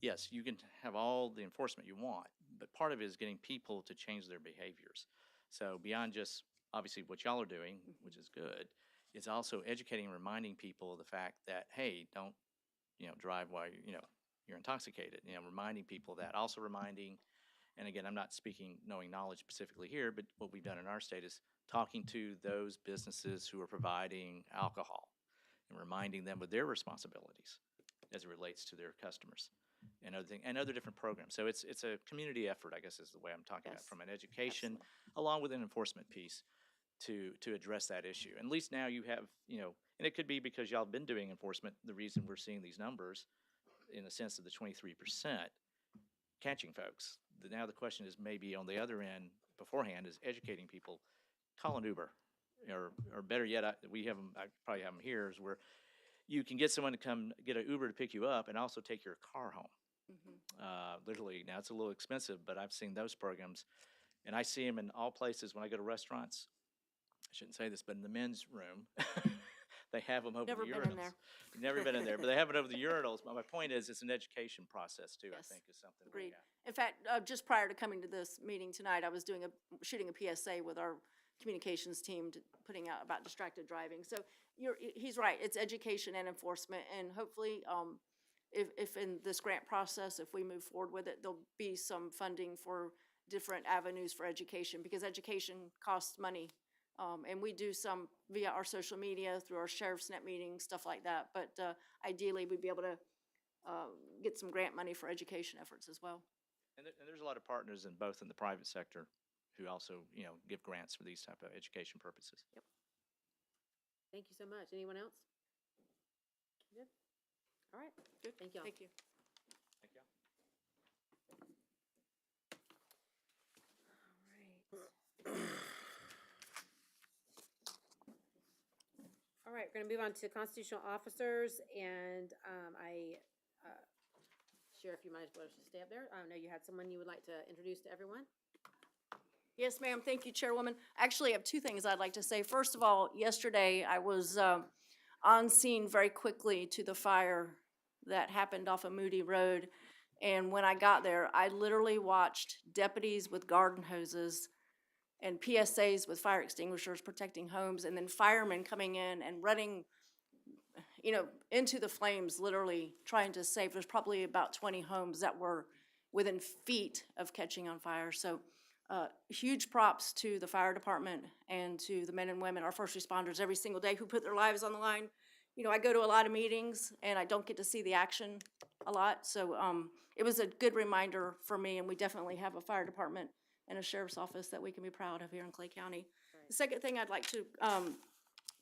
Yes, you can have all the enforcement you want, but part of it is getting people to change their behaviors. So beyond just obviously what y'all are doing, which is good, it's also educating and reminding people of the fact that, hey, don't, drive while you're intoxicated. Reminding people that. Also reminding, and again, I'm not speaking knowing knowledge specifically here, but what we've done in our state is talking to those businesses who are providing alcohol and reminding them of their responsibilities as it relates to their customers and other different programs. So it's a community effort, I guess is the way I'm talking about, Yes. from an education along with an enforcement piece to address that issue. And at least now you have, and it could be because y'all have been doing enforcement, the reason we're seeing these numbers in the sense of the 23% catching folks. Now the question is maybe on the other end beforehand is educating people. Call an Uber, or better yet, we have them. I probably have them here. Is where you can get someone to come get an Uber to pick you up and also take your car home. Literally, now it's a little expensive, but I've seen those programs, and I see them in all places when I go to restaurants. I shouldn't say this, but in the men's room, they have them over Never the been urinals. in there. Never been in there, but they have it over the urinals. But my point is, it's an education process too. Yes. I think is something. Agreed. In fact, just prior to coming to this meeting tonight, I was shooting a PSA with our communications team, putting out about distracted driving. So he's right, it's education and enforcement, and hopefully, if in this grant process, if we move forward with it, there'll be some funding for different avenues for education, because education costs money. And we do some via our social media, through our Sheriff's Net meetings, stuff like that. But ideally, we'd be able to get some grant money for education efforts as well. And there's a lot of partners in both in the private sector who also, give grants for these type of education purposes. Yep. Thank you so much. Anyone else? Good? All right. Good. Thank y'all. Thank you. Thank you. All right, we're gonna move on to constitutional officers, and Sheriff, you might as well just stay up there. I know you had someone you would like to introduce to everyone. Yes, ma'am. Thank you, Chairwoman. Actually, I have two things I'd like to say. First of all, yesterday I was on scene very quickly to the fire that happened off of Moody Road. And when I got there, I literally watched deputies with garden hoses and PSAs with fire extinguishers protecting homes, and then firemen coming in and running you know, into the flames, literally trying to save. There's probably about 20 homes that were within feet of catching on fire. So huge props to the fire department and to the men and women, our first responders, every single day who put their lives on the line. You know, I go to a lot of meetings and I don't get to see the action a lot. So it was a good reminder for me, and we definitely have a fire department and a sheriff's office that we can be proud of here in Clay County. The second thing I'd like to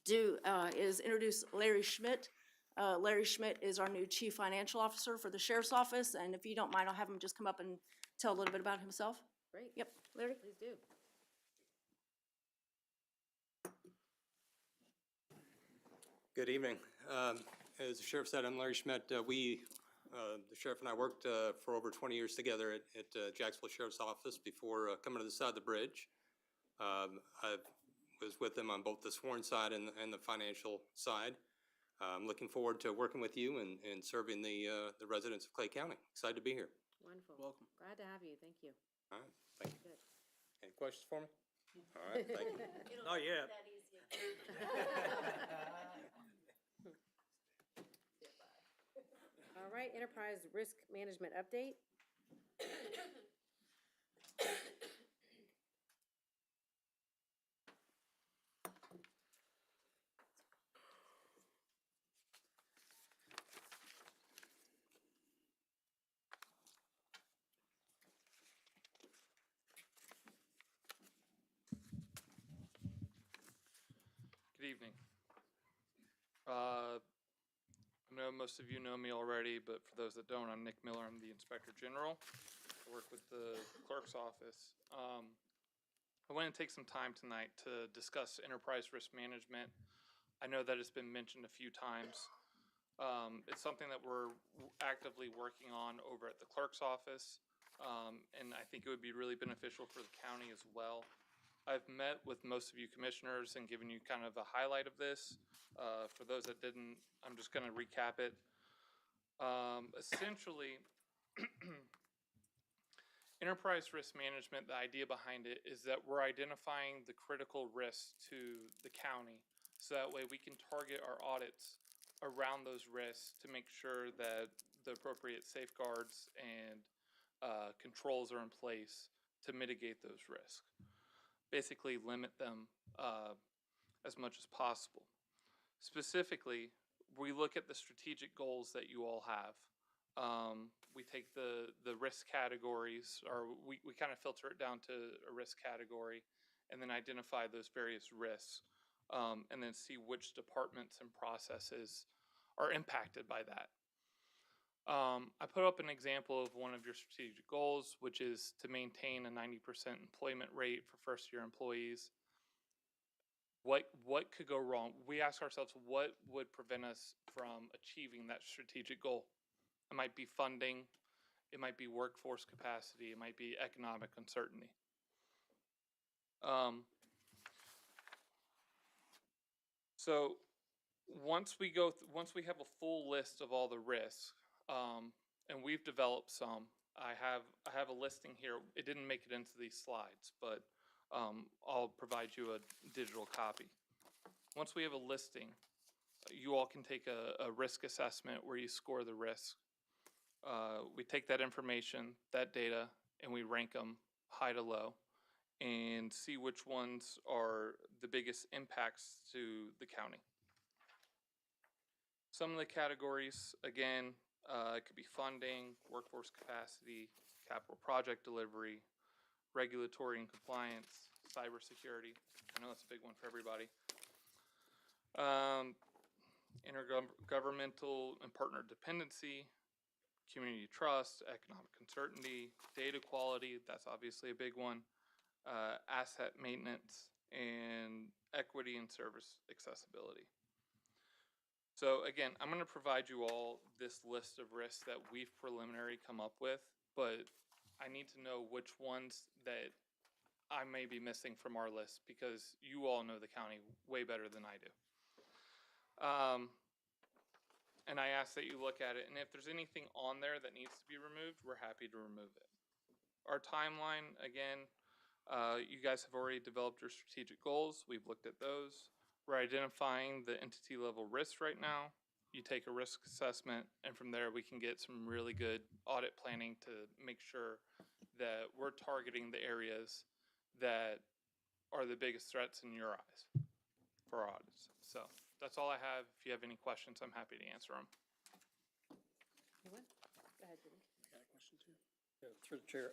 do is introduce Larry Schmidt. Larry Schmidt is our new Chief Financial Officer for the Sheriff's Office, and if you don't mind, I'll have him just come up and tell a little bit about himself. Great. Yep, Larry? Please do. Good evening. As the sheriff said, I'm Larry Schmidt. The sheriff and I worked for over 20 years together at Jacksonville Sheriff's Office before coming to the side of the bridge. I was with them on both the sworn side and the financial side. I'm looking forward to working with you and serving the residents of Clay County. Excited to be here. Wonderful. Welcome. Glad to have you. Thank you. All right, thank you. Good. Any questions for me? All right, thank you. Not yet. All right, enterprise risk management update. Good evening. I know most of you know me already, but for those that don't, I'm Nick Miller. I'm the Inspector General. I work with the clerk's office. I want to take some time tonight to discuss enterprise risk management. I know that it's been mentioned a few times. It's something that we're actively working on over at the clerk's office, and I think it would be really beneficial for the county as well. I've met with most of you commissioners and given you kind of a highlight of this. For those that didn't, I'm just going to recap it. Essentially, enterprise risk management, the idea behind it is that we're identifying the critical risks to the county, so that way we can target our audits around those risks to make sure that the appropriate safeguards and controls are in place to mitigate those risks. Basically limit them as much as possible. Specifically, we look at the strategic goals that you all have. We take the risk categories, or we kind of filter it down to a risk category, and then identify those various risks, and then see which departments and processes are impacted by that. I put up an example of one of your strategic goals, which is to maintain a 90% employment rate for first-year employees. What could go wrong? We ask ourselves, what would prevent us from achieving that strategic goal? It might be funding, it might be workforce capacity, it might be economic uncertainty. So once we have a full list of all the risks, and we've developed some. I have a listing here. It didn't make it into these slides, but I'll provide you a digital copy. Once we have a listing, you all can take a risk assessment where you score the risk. We take that information, that data, and we rank them high to low and see which ones are the biggest impacts to the county. Some of the categories, again, it could be funding, workforce capacity, capital project delivery, regulatory and compliance, cybersecurity. I know that's a big one for everybody. Intergovernmental and partner dependency, community trust, economic uncertainty, data quality, that's obviously a big one, asset maintenance, and equity and service accessibility. So again, I'm going to provide you all this list of risks that we've preliminary come up with, but I need to know which ones that I may be missing from our list, because you all know the county way better than I do. And I ask that you look at it, and if there's anything on there that needs to be removed, we're happy to remove it. Our timeline, again, you guys have already developed your strategic goals. We've looked at those. We're identifying the entity level risks right now. you take a risk assessment, and from there we can get some really good audit planning to make sure that we're targeting the areas that are the biggest threats in your eyes for our audits. So that's all I have. If you have any questions, I'm happy to answer them. Anyone? Go ahead, Jimmy. Got a question too? Yeah, through the chair,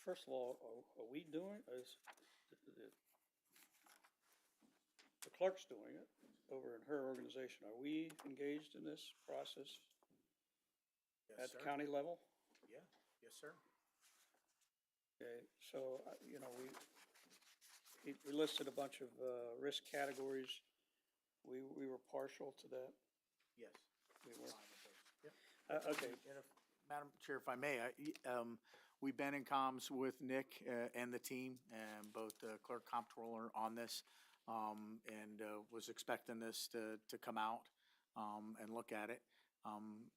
first of all, are we doing, the clerk's doing it over in her organization, are we engaged in this process at the county level? Yeah, yes, sir. Okay, so, you know, we listed a bunch of, risk categories. We were partial to that. Yes. We were. Fine with those. Yep. Okay, And Madam Chair, if I may, we've been in comms with Nick and the team, and both the clerk comptroller on this, and was expecting this to come out and look at it.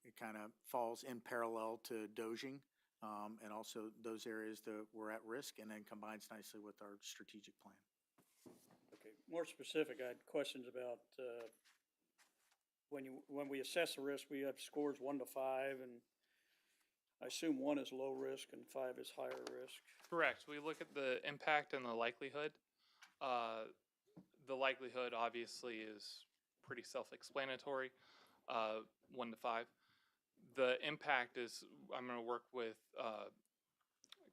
It kind of falls in parallel to Dojing, and also those areas that were at risk, and then combines nicely with our strategic plan. okay, more specific, I had questions about, when we assess the risk, we have scores 1 to 5, and I assume 1 is low risk and 5 is higher risk. Correct. We look at the impact and the likelihood. The likelihood obviously is pretty self-explanatory, 1 to 5. The impact is, I'm going to work with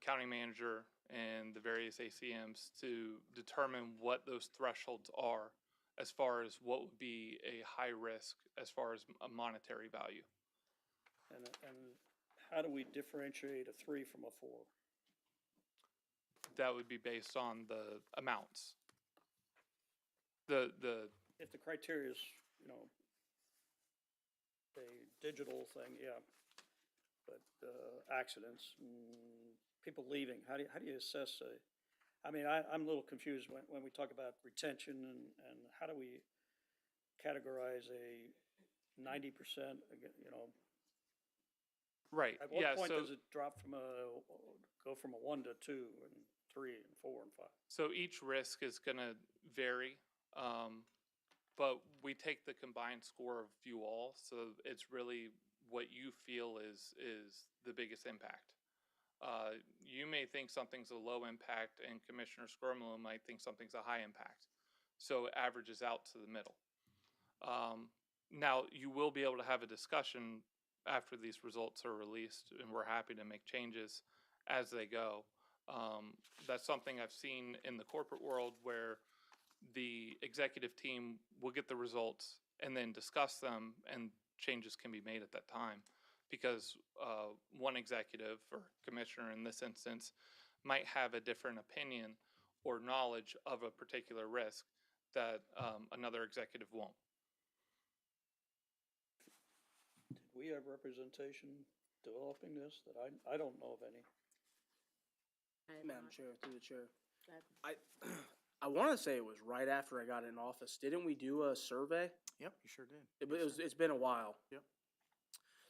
county manager and the various ACMs to determine what those thresholds are as far as what would be a high risk as far as a monetary value. And how do we differentiate a 3 from a 4? That would be based on the amounts. If the criteria is, you know, a digital thing, yeah, but accidents, people leaving, how do you assess I'm a little confused when we talk about retention and how do we categorize a 90%, you know? Right. At what Yeah. point So does it drop go from a 1 to 2 and 3 and 4 and 5? So each risk is going to vary, but we take the combined score of you all, so it's really what you feel is the biggest impact. You may think something's a low impact, and Commissioner Squirmelo might think something's a high impact. So it averages out to the middle. Now, you will be able to have a discussion after these results are released, and we're happy to make changes as they go. That's something I've seen in the corporate world where the executive team will get the results and then discuss them, and changes can be made at that time. Because one executive or commissioner in this instance might have a different opinion or knowledge of a particular risk that another executive won't. Did we have representation developing this that I don't know of any? Madam Chair, through the chair. Go ahead. I want to say it was right after I got in office. Didn't we do a survey? Yep, you sure did. It's been a while. Yep.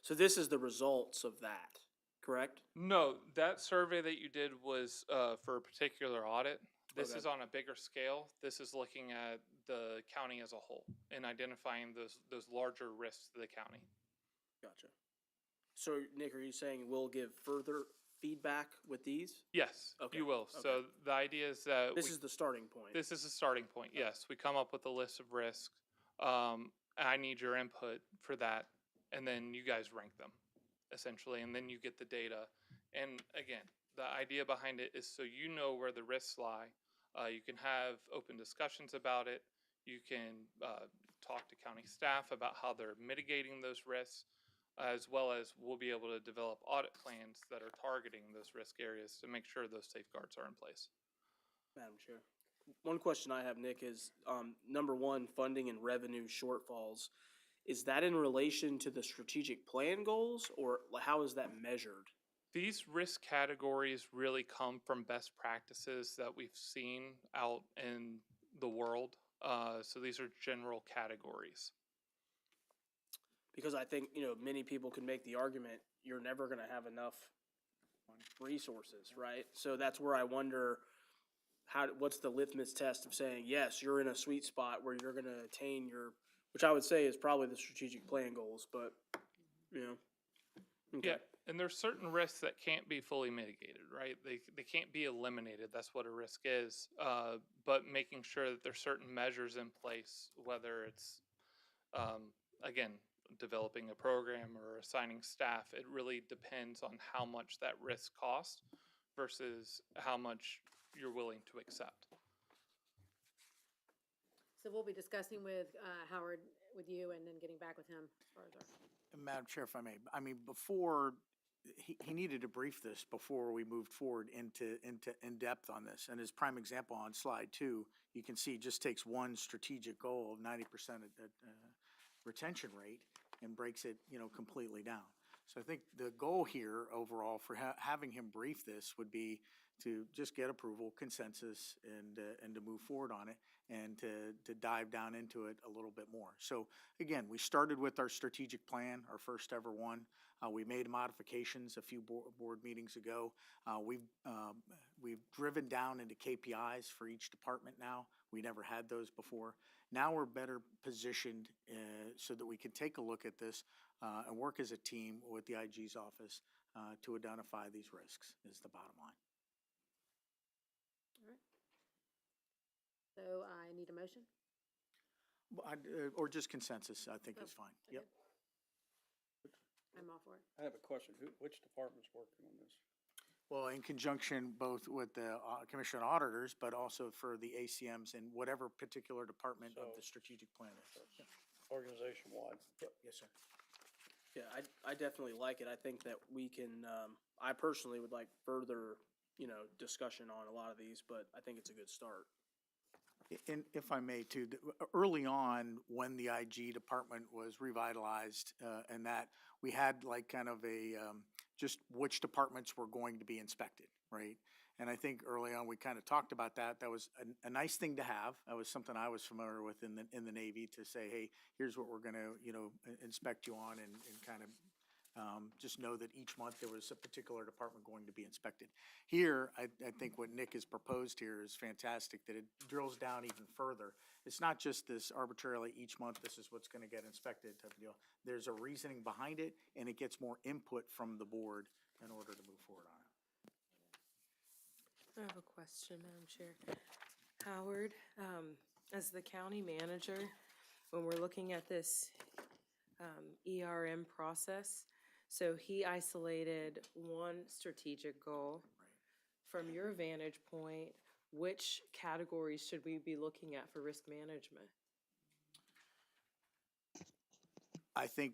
So this is the results of that, correct? No, that survey that you did was for a particular audit. This Okay. is on a bigger scale. This is looking at the county as a whole and identifying those larger risks to the county. Gotcha. So Nick, are you saying we'll give further feedback with these? Yes, Okay, you will. So okay. the idea is that This is the starting point. This is a starting point, yes. We come up with a list of risks. I need your input for that, and then you guys rank them, essentially, and then you get the data. And again, the idea behind it is so you know where the risks lie. You can have open discussions about it. You can talk to county staff about how they're mitigating those risks, as well as we'll be able to develop audit plans that are targeting those risk areas to make sure those safeguards are in place. Madam Chair. One question I have, Nick, is number one, funding and revenue shortfalls. Is that in relation to the strategic plan goals, or how is that measured? These risk categories really come from best practices that we've seen out in the world. So these are general categories. Because I think, many people can make the argument, you're never going to have enough resources, right? So that's where I wonder, what's the litmus test of saying, yes, you're in a sweet spot where you're going to attain your which I would say is probably the strategic plan goals, but, you know. Okay. Yeah, and there's certain risks that can't be fully mitigated, right? They can't be eliminated. That's what a risk is. But making sure that there's certain measures in place, whether it's again developing a program or assigning staff, it really depends on how much that risk costs versus how much you're willing to accept. So we'll be discussing with Howard, with you, and then getting back with him further. Madam Chair, if I may, I mean, before, he needed to brief this before we moved forward into in-depth on this. And as prime example on slide 2, you can see it just takes one strategic goal of 90% retention rate and breaks it, you know, completely down. So I think the goal here overall for having him brief this would be to just get approval, consensus, and to move forward on it, and to dive down into it a little bit more. So again, we started with our strategic plan, our first ever one. We made modifications a few board meetings ago. We've driven down into KPIs for each department now. We never had those before. Now we're better positioned so that we can take a look at this and work as a team with the IG's office to identify these risks, is the bottom line. So I need a motion? Or just consensus, I think is fine. Yep. I'm all for it. I have a question. Which department's working on this? Well, in conjunction both with the Commission on Auditors, but also for the ACMs in whatever particular department of the strategic plan is. Yeah. Organization-wide? Yep. Yes, sir. Yeah, I definitely like it. I think that we can, I personally would like further, you know, discussion on a lot of these, but I think it's a good start. And if I may too, early on when the IG department was revitalized and that we had like kind of a, just which departments were going to be inspected, right? And I think early on we kind of talked about that. That was a nice thing to have. That was something I was familiar with in the Navy to say, hey, here's what we're going to, you know, inspect you on and kind of just know that each month there was a particular department going to be inspected. Here, I think what Nick has proposed here is fantastic, that it drills down even further. It's not just this arbitrarily each month, this is what's going to get inspected type of deal. There's a reasoning behind it, and it gets more input from the board in order to move forward on it. I have a question, Madam Chair. Howard, as the county manager, when we're looking at this ERM process, so he isolated one strategic goal. From your vantage point, which categories should we be looking at for risk management? I think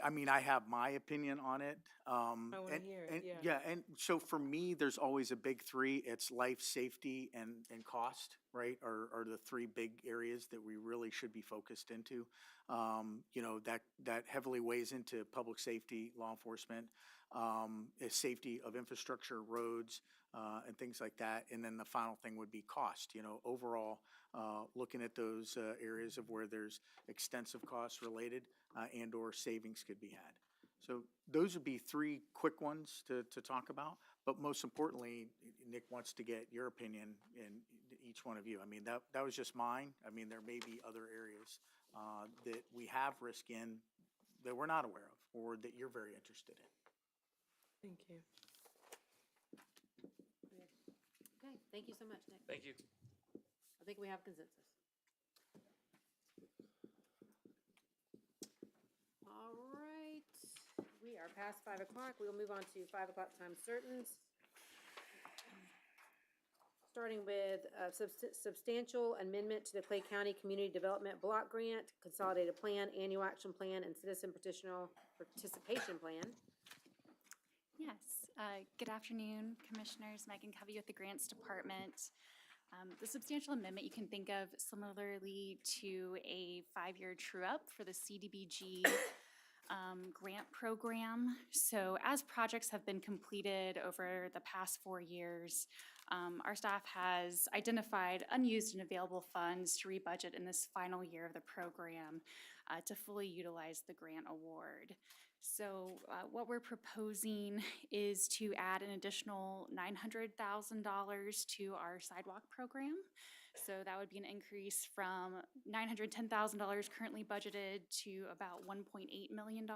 I mean, I have my opinion on it. I want to hear it, yeah. Yeah, and so for me, there's always a big three. It's life, safety, and cost, right? Are the three big areas that we really should be focused into. You know, that heavily weighs into public safety, law enforcement, safety of infrastructure, roads, and things like that. And then the final thing would be cost. You know, overall, looking at those areas of where there's extensive costs related and or savings could be had. So those would be three quick ones to talk about. But most importantly, Nick wants to get your opinion in each one of you. I mean, that was just mine. I mean, there may be other areas that we have risk in that we're not aware of or that you're very interested in. Thank you. Okay, thank you so much, Nick. Thank you. I think we have consensus. All right, we are past 5 o'clock. We will move on to 5 o'clock time certains. Starting with a substantial amendment to the Clay County Community Development Block Grant, Consolidated Plan, Annual Action Plan, and Citizen Participation Plan. Yes, good afternoon, Commissioners. Megan Covey with the Grants Department. The substantial amendment you can think of similarly to a 5-year true-up for the CDBG grant program. So as projects have been completed over the past 4 years, our staff has identified unused and available funds to rebudget in this final year of the program to fully utilize the grant award. So what we're proposing is to add an additional $900,000 to our sidewalk program So that would be an increase from $910,000 currently budgeted to about $1.8 million.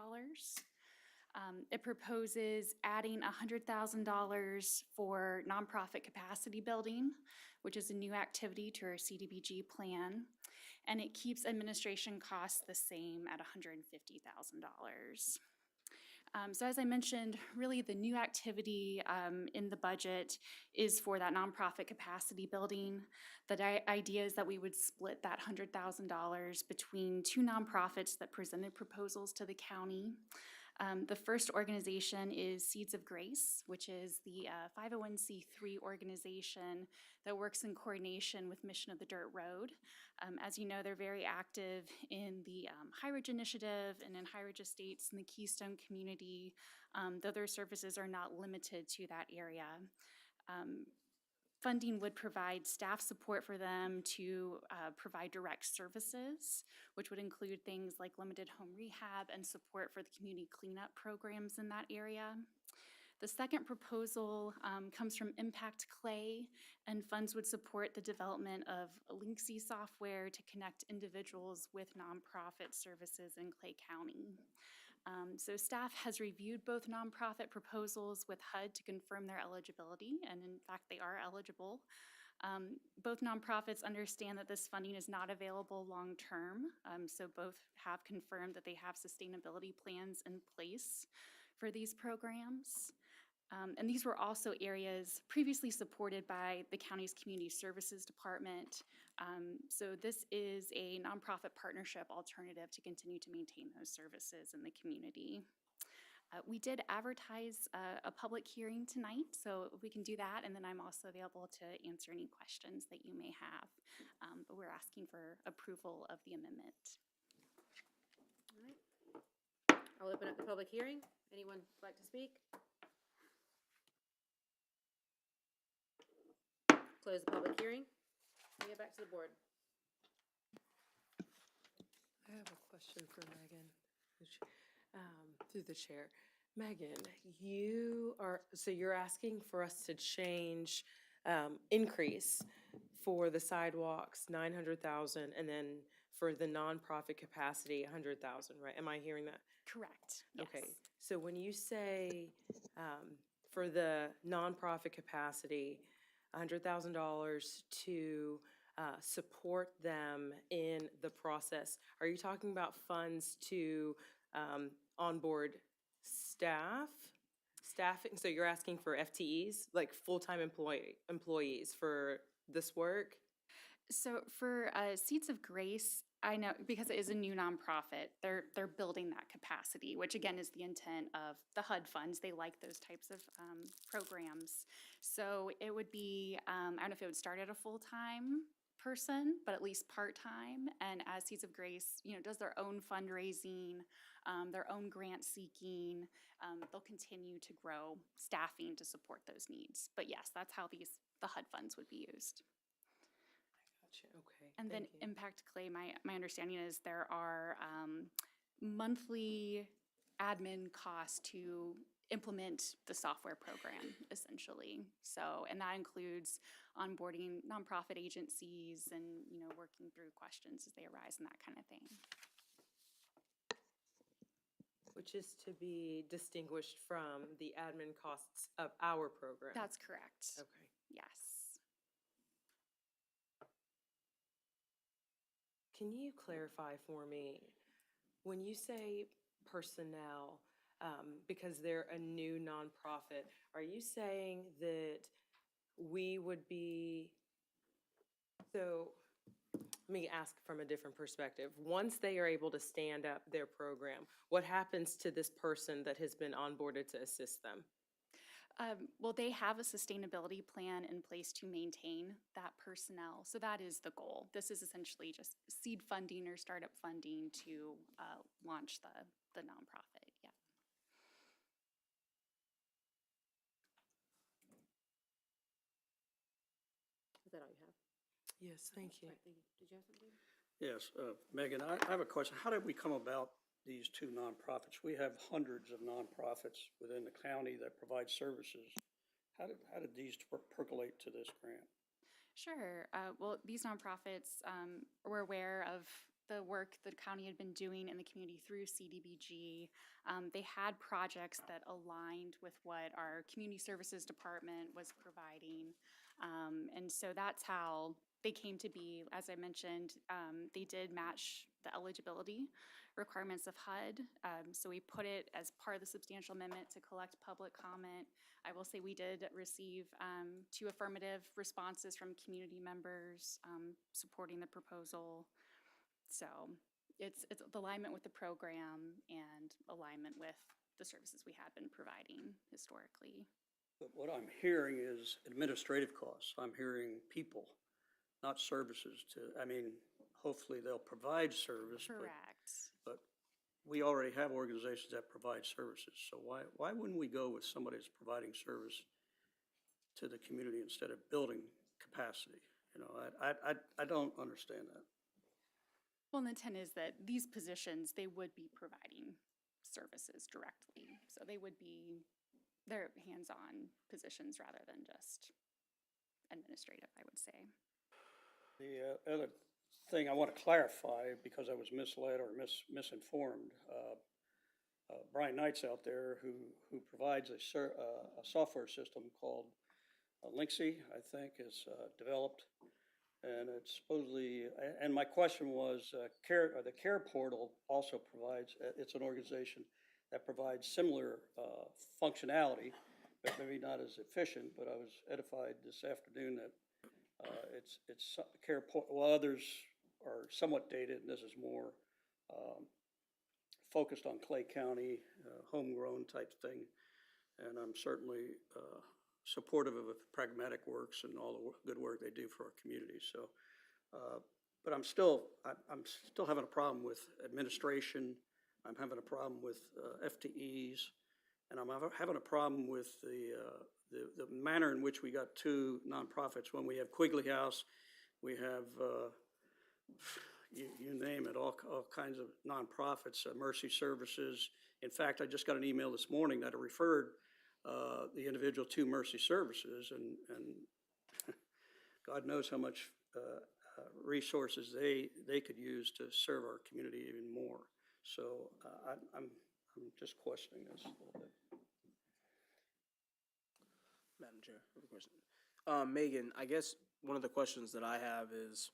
It proposes adding $100,000 for nonprofit capacity building, which is a new activity to our CDBG plan, and it keeps administration costs the same at $150,000. So as I mentioned, really the new activity in the budget is for that nonprofit capacity building. The idea is that we would split that $100,000 between two nonprofits that presented proposals to the county. The first organization is Seeds of Grace, which is the 501c3 organization that works in coordination with Mission of the Dirt Road. As you know, they're very active in the High Ridge Initiative and in High Ridge Estates in the Keystone community, though their services are not limited to that area. Funding would provide staff support for them to provide direct services, which would include things like limited home rehab and support for the community cleanup programs in that area. The second proposal comes from Impact Clay, and funds would support the development of Linksy software to connect individuals with nonprofit services in Clay County. So staff has reviewed both nonprofit proposals with HUD to confirm their eligibility, and in fact, they are eligible. Both nonprofits understand that this funding is not available long-term, so both have confirmed that they have sustainability plans in place for these programs. And these were also areas previously supported by the county's Community Services Department. So this is a nonprofit partnership alternative to continue to maintain those services in the community. We did advertise a public hearing tonight, so we can do that, and then I'm also available to answer any questions that you may have. But we're asking for approval of the amendment. All right. I'll open up the public hearing. Anyone would like to speak? Close the public hearing. Bring it back to the board. I have a question for Megan, through the chair. Megan, you're asking for us to change, increase for the sidewalks, 900,000, and then for the nonprofit capacity, 100,000, right? Am I hearing that? Correct. Okay, Yes. so when you say, for the nonprofit capacity, $100,000 to support them in the process, are you talking about funds to onboard staffing? So you're asking for FTEs, like full-time employees for this work? So for Seeds of Grace, I know because it is a new nonprofit, they're building that capacity, which again is the intent of the HUD funds. They like those types of programs. So it would be, I don't know if it would start at a full-time person, but at least part-time. And as Seeds of Grace, does their own fundraising, their own grant seeking, they'll continue to grow staffing to support those needs. But yes, that's how the HUD funds would be used. Gotcha, okay. And then thank you. Impact Clay, my understanding is there are monthly admin costs to implement the software program, essentially. So, and that includes onboarding nonprofit agencies and, working through questions as they arise and that kind of thing. Which is to be distinguished from the admin costs of our program? That's correct. Okay. Yes. Can you clarify for me, when you say personnel, because they're a new nonprofit, are you saying that we would be, so let me ask from a different perspective. Once they are able to stand up their program, what happens to this person that has been onboarded to assist them? Well, they have a sustainability plan in place to maintain that personnel. So that is the goal. This is essentially just seed funding or startup funding to launch the nonprofit. Yeah. Is that all you have? Yes, thank you. Right, thank you. Did you have something? Yes, Megan, I have a question. How did we come about these two nonprofits? We have hundreds of nonprofits within the county that provide services. How did these percolate to this grant? Sure. Well, these nonprofits were aware of the work the county had been doing in the community through CDBG. They had projects that aligned with what our community services department was providing. And so that's how they came to be. As I mentioned, they did match the eligibility requirements of HUD. So we put it as part of the substantial amendment to collect public comment. I will say we did receive 2 affirmative responses from community members supporting the proposal. So it's the alignment with the program and alignment with the services we had been providing historically. But what I'm hearing is administrative costs. I'm hearing people, not services hopefully they'll provide service. Correct. But we already have organizations that provide services, so why wouldn't we go with somebody that's providing service to the community instead of building capacity? You know, I don't understand that. Well, the intent is that these positions, they would be providing services directly. So they would be, they're hands-on positions rather than just administrative, I would say. The other thing I want to clarify, because I was misled or misinformed, Brian Knight's out there who provides a software system called Linksy, I think, is developed. And it's supposedly, and my question was, the CARE portal also provides, it's an organization that provides similar functionality, but maybe not as efficient, but I was edified this afternoon that it's CARE portal, while others are somewhat dated, and this is more focused on Clay County, homegrown type thing. And I'm certainly supportive of Pragmatic Works and all the good work they do for our community. So, but I'm still having a problem with administration. I'm having a problem with FTEs, and I'm having a problem with the manner in which we got 2 nonprofits. When we have Quigley House, we have you name it, all kinds of nonprofits, Mercy Services. In fact, I just got an email this morning that I referred the individual to Mercy Services, and God knows how much resources they could use to serve our community even more. So I'm just questioning this a little bit. Madam Chair, I have a question. Megan, I guess one of the questions that I have is,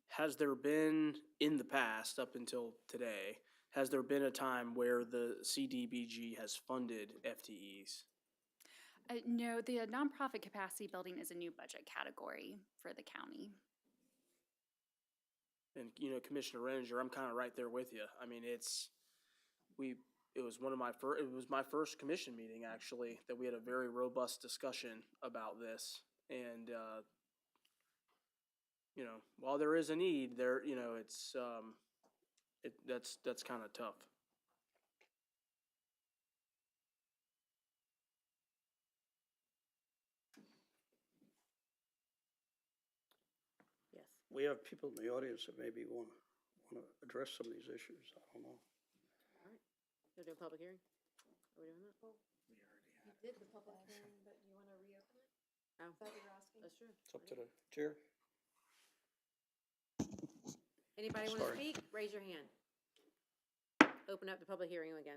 has there been, in the past, up until today, has there been a time where the CDBG has funded FTEs? No, the nonprofit capacity building is a new budget category for the county. And, you know, Commissioner Renninger, I'm kind of right there with you. I mean, it was my first commission meeting, actually, that we had a very robust discussion about this. And, you know, while there is a need there, you know, that's kind of tough. Yes. We have people in the audience that maybe want to address some of these issues. I don't know. All right. You'll do a public hearing? Are we doing that? We already had. You did the public hearing, but you want to reopen it? Oh. Is that what you're asking? That's true. It's up to the chair. Anybody want to Sorry. speak? Raise your hand. Open up the public hearing again.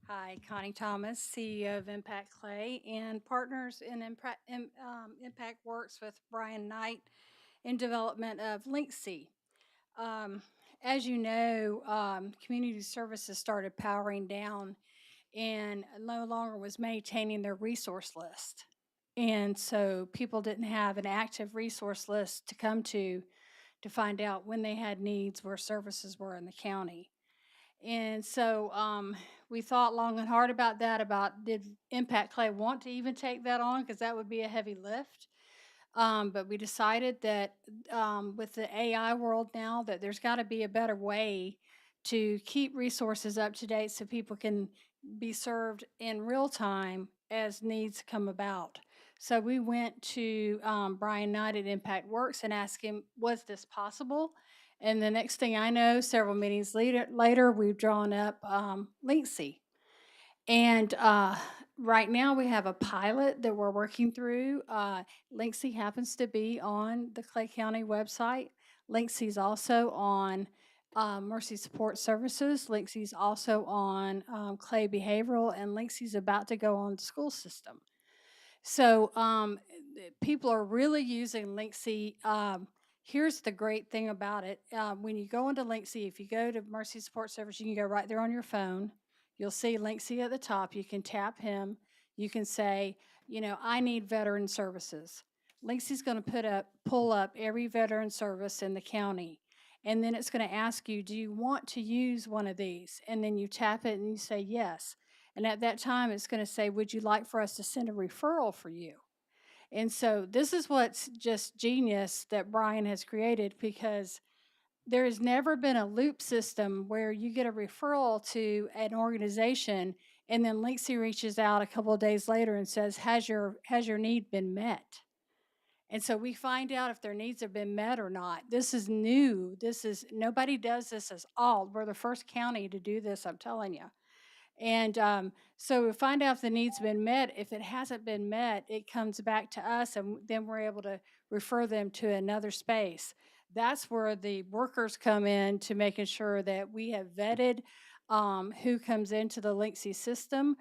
Hi, Connie Thomas, CEO of Impact Clay, and partners in Impact Works with Brian Knight in development of Linksy. As you know, community services started powering down and no longer was maintaining their resource list. And so people didn't have an active resource list to come to find out when they had needs, where services were in the county. And so we thought long and hard about that, about did Impact Clay want to even take that on, because that would be a heavy lift. But we decided that with the AI world now, that there's got to be a better way to keep resources up to date so people can be served in real time as needs come about. So we went to Brian Knight at Impact Works and asked him, was this possible? And the next thing I know, several meetings later, we've drawn up Linksy. And right now, we have a pilot that we're working through. Linksy happens to be on the Clay County website. Linksy's also on Mercy Support Services. Linksy's also on Clay Behavioral, and Linksy's about to go on the school system. So people are really using Linksy. Here's the great thing about it. When you go into Linksy, if you go to Mercy Support Service, you can go right there on your phone. You'll see Linksy at the top. You can tap him. You can say, I need veteran services. Linksy's going to pull up every veteran service in the county. And then it's going to ask you, do you want to use one of these? And then you tap it and you say yes. And at that time, it's going to say, would you like for us to send a referral for you? And so this is what's just genius that Brian has created, because there has never been a loop system where you get a referral to an organization and then Linksy reaches out a couple of days later and says, has your need been met? And so we find out if their needs have been met or not. This is new. Nobody does this as all. We're the first county to do this, I'm telling you. And so we find out if the need's been met. If it hasn't been met, it comes back to us, and then we're able to refer them to another space. That's where the workers come in, to making sure that we have vetted who comes into the Linksy system.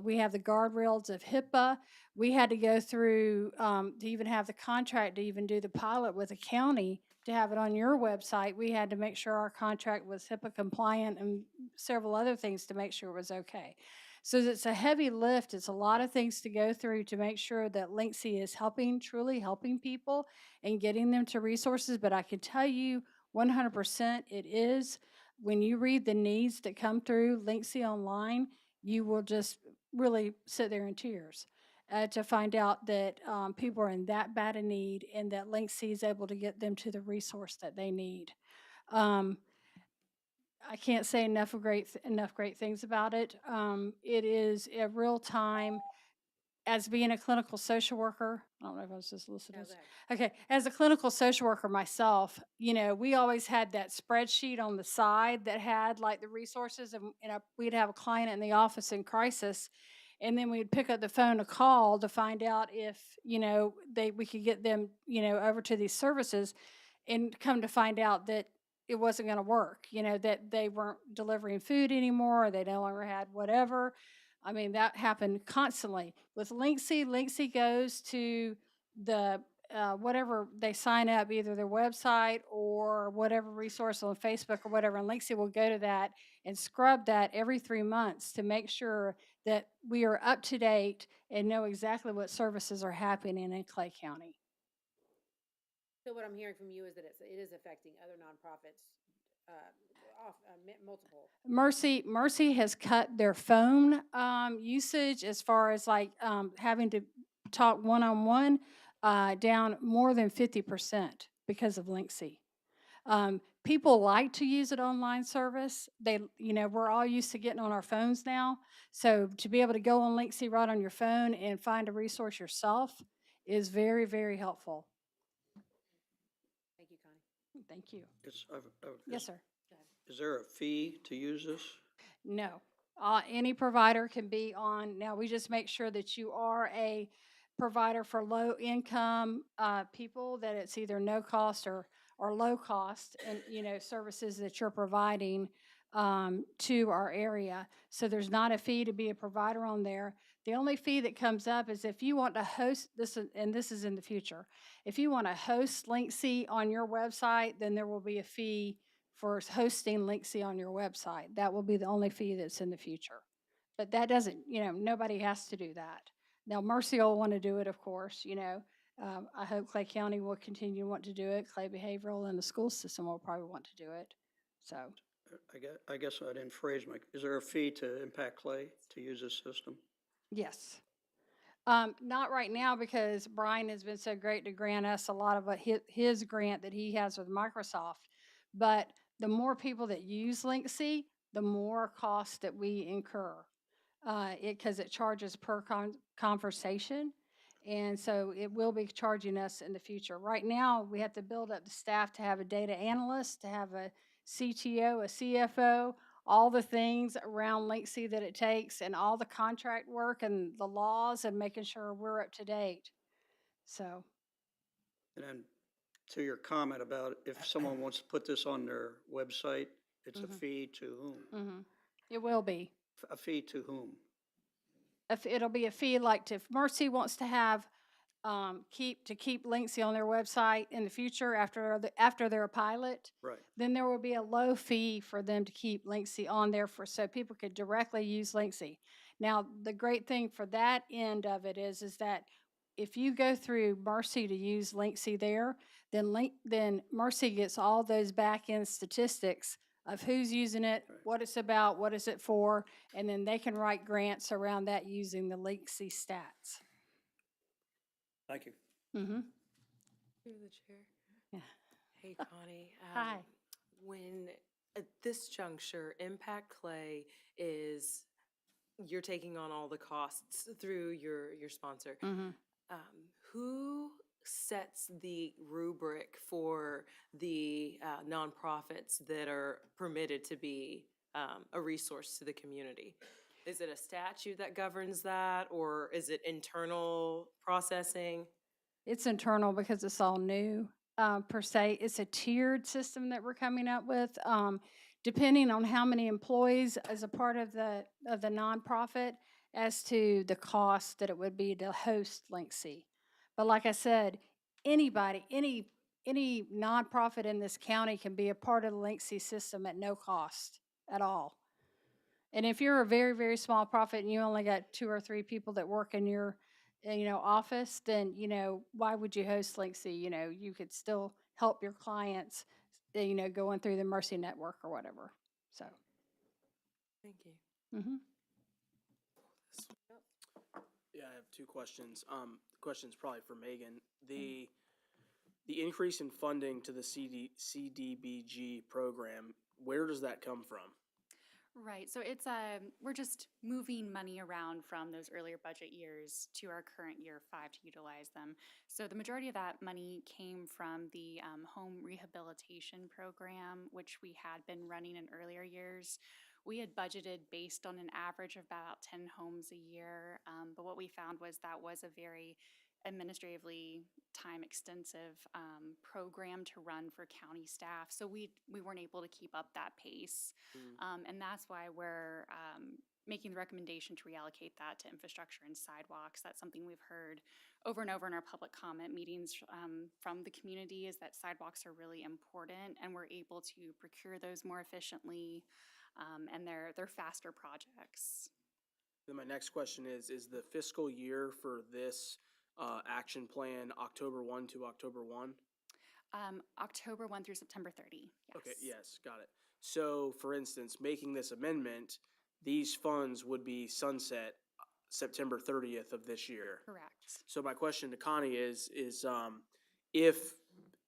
We have the guardrails of HIPAA. We had to go through to even have the contract to even do the pilot with the county. To have it on your website, we had to make sure our contract was HIPAA compliant and several other things to make sure it was okay. So it's a heavy lift. It's a lot of things to go through to make sure that Linksy is truly helping people and getting them to resources. But I can tell you 100% it is. When you read the needs that come through Linksy online, you will just really sit there in tears. To find out that people are in that bad a need, and that Linksy is able to get them to the resource that they need. I can't say enough great things about it. It is a real time. As being a clinical social worker, I don't know if I was just listening. Okay, as a clinical social worker myself, we always had that spreadsheet on the side that had like the resources, and we'd have a client in the office in crisis. And then we'd pick up the phone to call to find out if, we could get them, over to these services, and come to find out that it wasn't going to work, that they weren't delivering food anymore, or they no longer had whatever. I mean, that happened constantly. With Linksy, Linksy goes to the whatever they sign up, either their website or whatever resource on Facebook or whatever, and Linksy will go to that and scrub that every 3 months to make sure that we are up to date and know exactly what services are happening in Clay County. So what I'm hearing from you is that it is affecting other nonprofits, multiple. Mercy has cut their phone usage, as far as like having to talk one-on-one, down more than 50% because of Linksy. People like to use an online service. We're all used to getting on our phones now. So to be able to go on Linksy right on your phone and find a resource yourself is very, very helpful. Thank you, Connie. Thank you. Yes, sir. Is there a fee to use this? No. Any provider can be on. Now, we just make sure that you are a provider for low-income people, that it's either no cost or low cost, and services that you're providing to our area. So there's not a fee to be a provider on there. The only fee that comes up is if you want to host this, and this is in the future. If you want to host Linksy on your website, then there will be a fee for hosting Linksy on your website. That will be the only fee that's in the future. But that doesn't, nobody has to do that. Now, Mercy will want to do it, of course, I hope Clay County will continue to want to do it. Clay Behavioral and the school system will probably want to do it. So, I guess I didn't phrase is there a fee to Impact Clay to use this system? yes. Not right now, because Brian has been so great to grant us a lot of his grant that he has with Microsoft. But the more people that use Linksy, the more cost that we incur, because it charges per conversation. And so it will be charging us in the future. Right now, we have to build up the staff to have a data analyst, to have a CTO, a CFO, all the things around Linksea that it takes, and all the contract work and the laws and making sure we're up to date. So, And then to your comment about if someone wants to put this on their website, it's a fee to whom? it will be. A fee to whom? If it'll be a fee, like if Mercy wants to have, keep Linksea on their website in the future after they're a pilot, Right. then there will be a low fee for them to keep Linksea on there so people could directly use Linksea. Now, the great thing for that end of it is that if you go through Mercy to use Linksea there, then Mercy gets all those back-end statistics of who's using it, what it's about, what is it for, and then they can write grants around that using the Linksea stats. Thank you. Through the chair. Yeah. Hey, Connie. Hi. When, at this juncture, Impact Clay is, you're taking on all the costs through your sponsor. Who sets the rubric for the nonprofits that are permitted to be a resource to the community? Is it a statute that governs that, or is it internal processing? It's internal because it's all new, per se. It's a tiered system that we're coming up with, depending on how many employees as a part of the nonprofit as to the cost that it would be to host Linksea. But like I said, anybody, any nonprofit in this county can be a part of the Linksea system at no cost at all. And if you're a very, very small profit and you only got 2 or 3 people that work in your, office, then, why would you host Linksea? You could still help your clients, going through the Mercy Network or whatever. So. Thank you. Yeah, I have 2 questions. Question's probably for Megan. The increase in funding to the CDBG program, where does that come from? Right, so it's, we're just moving money around from those earlier budget years to our current year 5 to utilize them. So the majority of that money came from the home rehabilitation program, which we had been running in earlier years. We had budgeted based on an average of about 10 homes a year, but what we found was that was a very administratively time-extensive program to run for county staff, so we weren't able to keep up that pace. And that's why we're making the recommendation to reallocate that to infrastructure and sidewalks. That's something we've heard over and over in our public comment meetings from the community, is that sidewalks are really important, and we're able to procure those more efficiently, and they're faster projects. Then my next question is the fiscal year for this action plan October 1 to October 1? October 1 through September 30, yes. Okay, yes, got it. So, for instance, making this amendment, these funds would be sunset September 30th of this year. Correct. So my question to Connie is if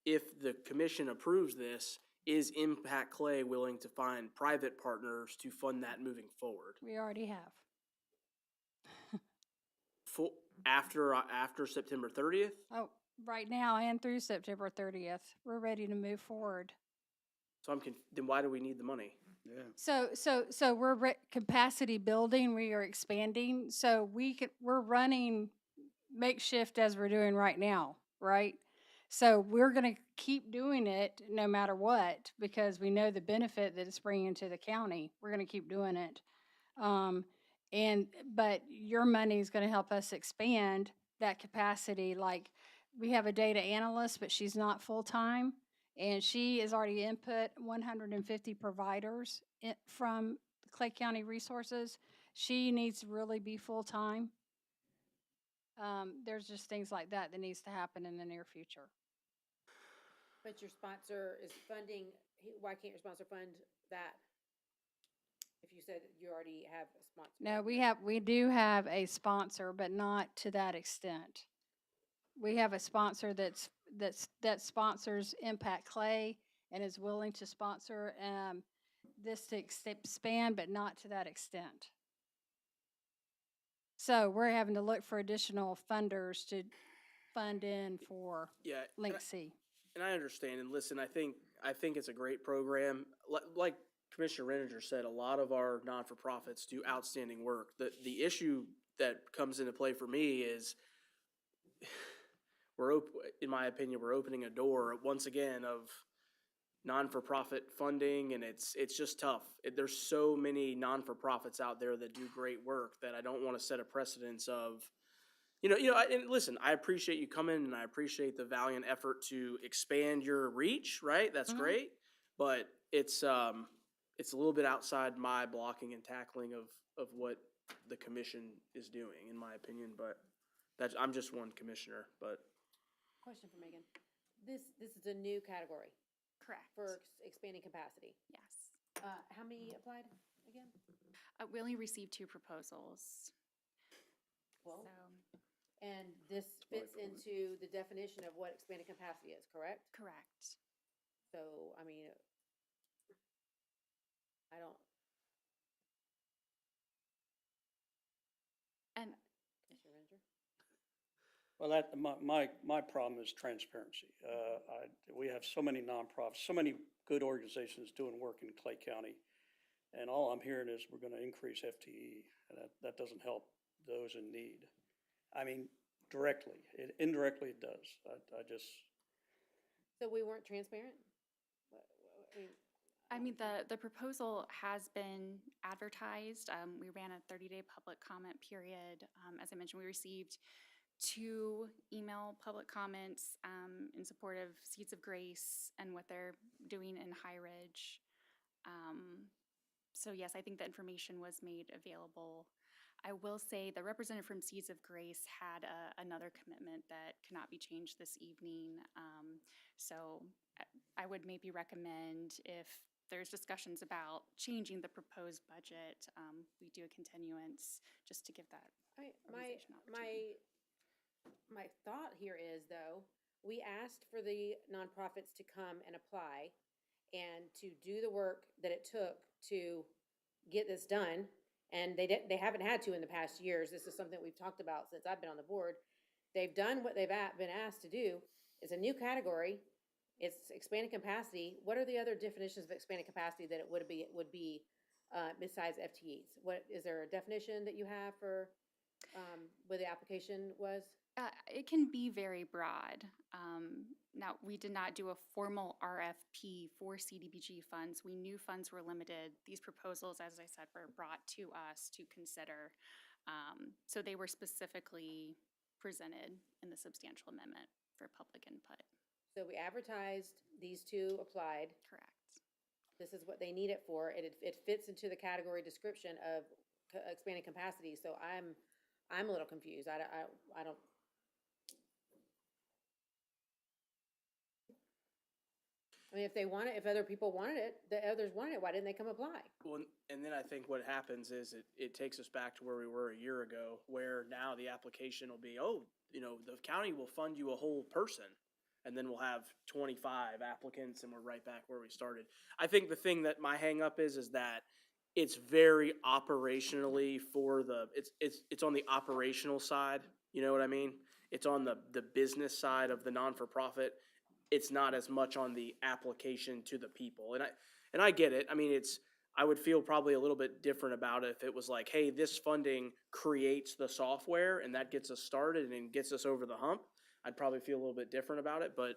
the commission approves this, is Impact Clay willing to find private partners to fund that moving forward? We already have. After September 30th? Oh, right now and through September 30th, we're ready to move forward. So then why do we need the money? Yeah. So we're capacity building, we are expanding, so we're running makeshift as we're doing right now, right? So we're gonna keep doing it no matter what, because we know the benefit that it's bringing to the county. We're gonna keep doing it. But your money is gonna help us expand that capacity. Like, we have a data analyst, but she's not full-time. And she has already input 150 providers from Clay County Resources. She needs to really be full-time. There's just things like that needs to happen in the near future. But your sponsor is funding, why can't your sponsor fund that? If you said you already have a sponsor. No, we do have a sponsor, but not to that extent. We have a sponsor that sponsors Impact Clay and is willing to sponsor this to expand, but not to that extent. So we're having to look for additional funders to fund in for Yeah. Link C. And I understand, and listen, I think it's a great program. Like Commissioner Renninger said, a lot of our non-for-profits do outstanding work. The issue that comes into play for me is in my opinion, we're opening a door once again of non-for-profit funding, and it's just tough. There's so many non-for-profits out there that do great work that I don't want to set a precedence of, and listen, I appreciate you coming and I appreciate the valiant effort to expand your reach, right? That's great. But it's a little bit outside my blocking and tackling of what the commission is doing, in my opinion, but I'm just one commissioner, but. Question for Megan. This is a new category Correct. for expanding capacity. Yes. How many applied again? We only received 2 proposals. Well, So, and this fits into the definition of what expanded capacity is, correct? correct. So, I mean, I don't, And Commissioner Renninger? Well, my problem is transparency. We have so many nonprofits, so many good organizations doing work in Clay County. And all I'm hearing is we're gonna increase FTE, and that doesn't help those in need. I mean, directly, indirectly it does. I just, So we weren't transparent? I mean, the proposal has been advertised. We ran a 30-day public comment period. As I mentioned, we received 2 email public comments in support of Seeds of Grace and what they're doing in High Ridge. So yes, I think the information was made available. I will say the representative from Seeds of Grace had another commitment that cannot be changed this evening. So I would maybe recommend if there's discussions about changing the proposed budget, we do a continuance just to give that organization opportunity. My thought here is, though, we asked for the nonprofits to come and apply and to do the work that it took to get this done. And they haven't had to in the past years. This is something we've talked about since I've been on the board. They've done what they've been asked to do. It's a new category. It's expanded capacity. What are the other definitions of expanded capacity that it would be besides FTEs? What is there a definition that you have for where the application was? It can be very broad. Now, we did not do a formal RFP for CDBG funds. We knew funds were limited. These proposals, as I said, were brought to us to consider. So they were specifically presented in the substantial amendment for public input. So we advertised, these 2 applied. Correct. This is what they need it for. It fits into the category description of expanded capacity. So I'm a little confused. I don't. I mean, if other people wanted it, the others wanted it, why didn't they come apply? Well, and then I think what happens is it takes us back to where we were a year ago, where now the application will be, the county will fund you a whole person. And then we'll have 25 applicants and we're right back where we started. I think the thing that my hang up is that it's very operationally it's on the operational side. You know what I mean? It's on the business side of the non-for-profit. It's not as much on the application to the people. And I get it. I mean, I would feel probably a little bit different about it if it was like, hey, this funding creates the software and that gets us started and gets us over the hump. I'd probably feel a little bit different about it. But,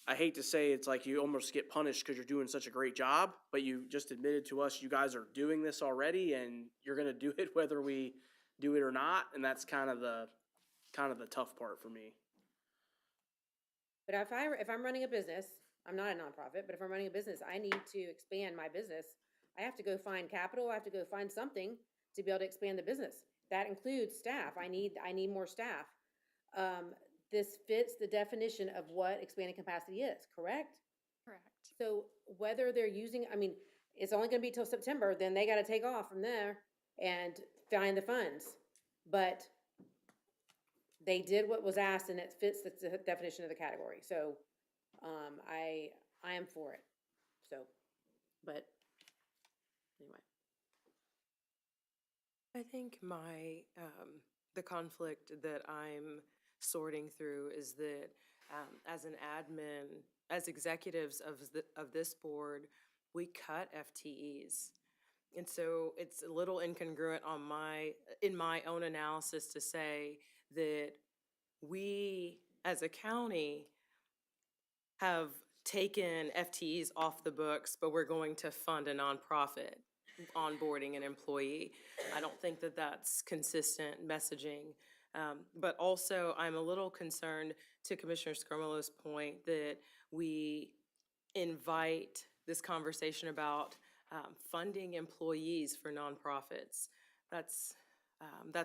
I hate to say it's like you almost get punished because you're doing such a great job, but you just admitted to us you guys are doing this already and you're going to do it whether we do it or not. And that's kind of the tough part for me. But if I'm running a business, I'm not a nonprofit, but if I'm running a business, I need to expand my business. I have to go find capital. I have to go find something to be able to expand the business. That includes staff. I need more staff. This fits the definition of what expanded capacity is, correct? Correct. So whether they're using, I mean, it's only gonna be till September, then they gotta take off from there and find the funds. But they did what was asked and it fits the definition of the category. So, I am for it. So, but anyway. I think the conflict that I'm sorting through is that as an admin, as executives of this board, we cut FTEs. And so it's a little incongruent in my own analysis to say that we, as a county, have taken FTEs off the books, but we're going to fund a nonprofit onboarding an employee. I don't think that that's consistent messaging. But also, I'm a little concerned, to Commissioner Scarmolo's point, that we invite this conversation about funding employees for nonprofits. That's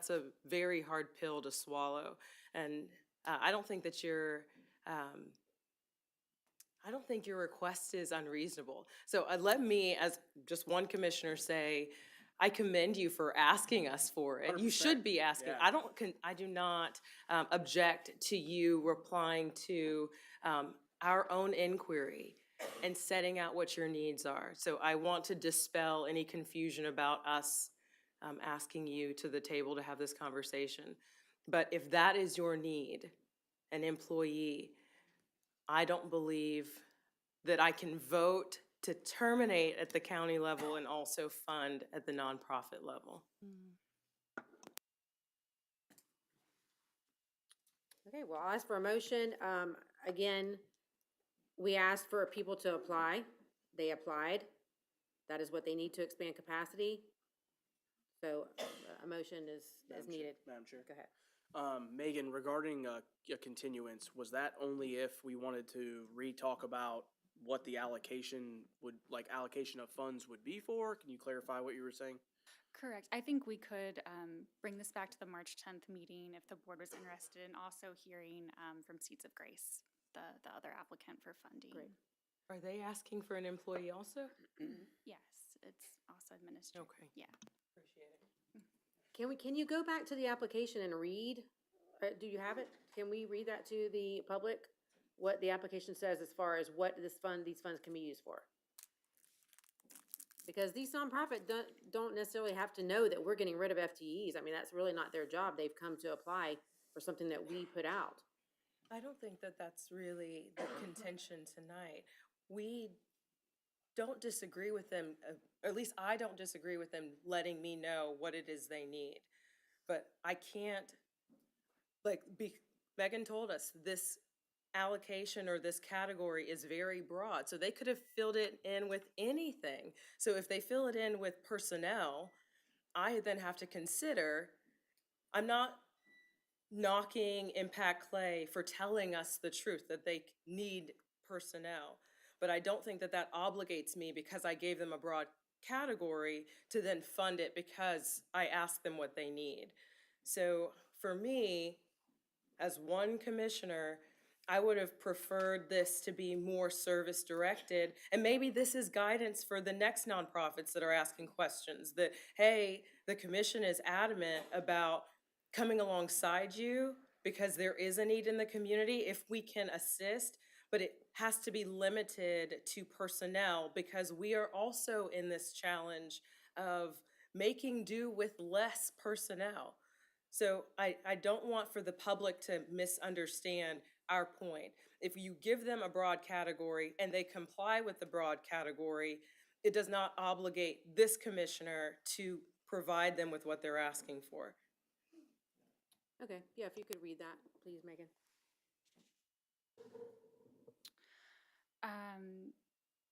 a very hard pill to swallow. And I don't think that I don't think your request is unreasonable. So let me, as just one commissioner, say, I commend you for asking us for it. You 100%. should be asking. Yeah. I do not object to you replying to our own inquiry and setting out what your needs are. So I want to dispel any confusion about us asking you to the table to have this conversation. But if that is your need, an employee, I don't believe that I can vote to terminate at the county level and also fund at the nonprofit level. Okay, well, I'll ask for a motion. Again, we asked for people to apply. They applied. That is what they need to expand capacity. So a motion is needed. Madam Chair. Go ahead. Megan, regarding a continuance, was that only if we wanted to re-talk about what the allocation of funds would be for? Can you clarify what you were saying? Correct. I think we could bring this back to the March 10th meeting if the board was interested in also hearing from Seeds of Grace, the other applicant for funding. Great. Are they asking for an employee also? Yes, it's also administered. Okay. Yeah. Appreciate it. Can you go back to the application and read? Do you have it? Can we read that to the public? What the application says as far as what these funds can be used for? Because these nonprofits don't necessarily have to know that we're getting rid of FTEs. I mean, that's really not their job. They've come to apply for something that we put out. I don't think that that's really the contention tonight. We don't disagree with them, or at least I don't disagree with them letting me know what it is they need. But I can't, Megan told us this allocation or this category is very broad. So they could have filled it in with anything. So if they fill it in with personnel, I then have to consider, I'm not knocking Impact Clay for telling us the truth that they need personnel. But I don't think that that obligates me because I gave them a broad category to then fund it because I asked them what they need. So for me, as one commissioner, I would have preferred this to be more service directed. And maybe this is guidance for the next nonprofits that are asking questions that, hey, the commission is adamant about coming alongside you because there is a need in the community if we can assist, but it has to be limited to personnel because we are also in this challenge of making do with less personnel. So I don't want for the public to misunderstand our point. If you give them a broad category and they comply with the broad category, it does not obligate this commissioner to provide them with what they're asking for. Okay, yeah, if you could read that, please, Megan.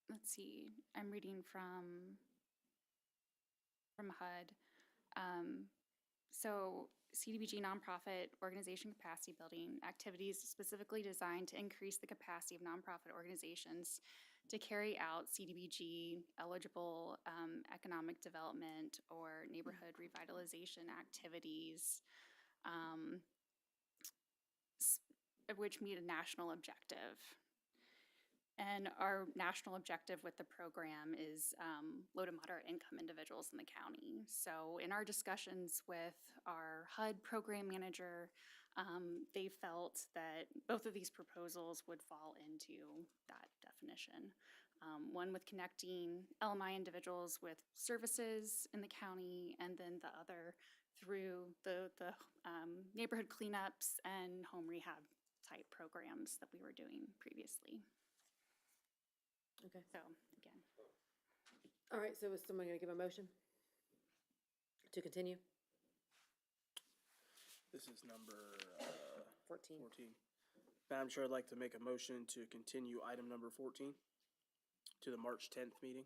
Let's see, I'm reading from HUD. So CDBG nonprofit organization capacity building activities specifically designed to increase the capacity of nonprofit organizations to carry out CDBG eligible economic development or neighborhood revitalization activities, which meet a national objective. And our national objective with the program is low to moderate income individuals in the county. So in our discussions with our HUD program manager, they felt that both of these proposals would fall into that definition. one with connecting LMI individuals with services in the county, and then the other through the neighborhood cleanups and home rehab type programs that we were doing previously. Okay. So, again. All right, so is someone gonna give a motion to continue? This is number 14. 14. Madam Chair, I'd like to make a motion to continue item number 14 to the March 10th meeting.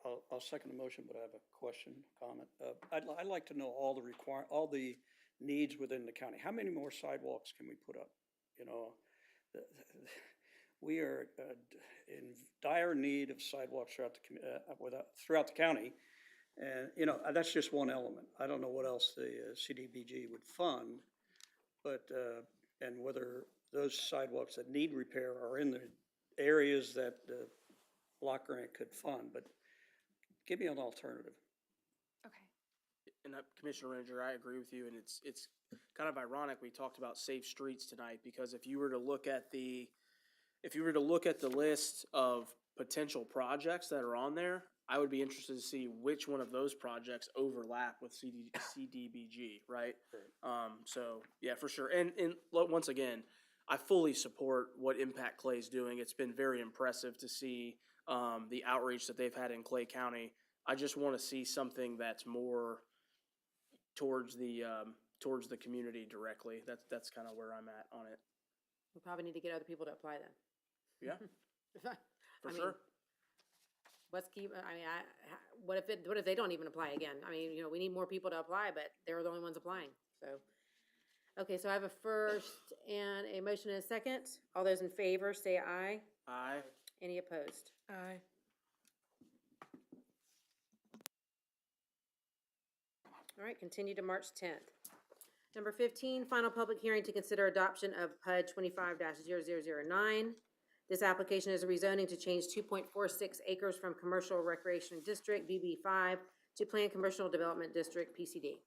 I'll second the motion, but I have a question, comment. I'd like to know all the needs within the county. How many more sidewalks can we put up? You know, we are in dire need of sidewalks throughout the county. And, you know, that's just one element. I don't know what else the CDBG would fund, but, and whether those sidewalks that need repair are in the areas that the block grant could fund, but give me an alternative. Okay. And Commissioner Ranger, I agree with you, and it's kind of ironic we talked about safe streets tonight, because if you were to look at the list of potential projects that are on there, I would be interested to see which one of those projects overlap with CDBG, right? So, yeah, for sure. And once again, I fully support what Impact Clay is doing. It's been very impressive to see the outreach that they've had in Clay County. I just want to see something that's more towards the community directly. That's kind of where I'm at on it. We probably need to get other people to apply then. Yeah, for I mean, sure. What if they don't even apply again? I mean, you know, we need more people to apply, but they're the only ones applying, so. Okay, so I have a first and a motion and a second. All those in favor, say aye. Aye. Any opposed? Aye. All right, continue to March 10th. Number 15, final public hearing to consider adoption of PUD 25-0009. This application is a rezoning to change 2.46 acres from Commercial Recreation District, BB5, to Planned Commercial Development District, PCD.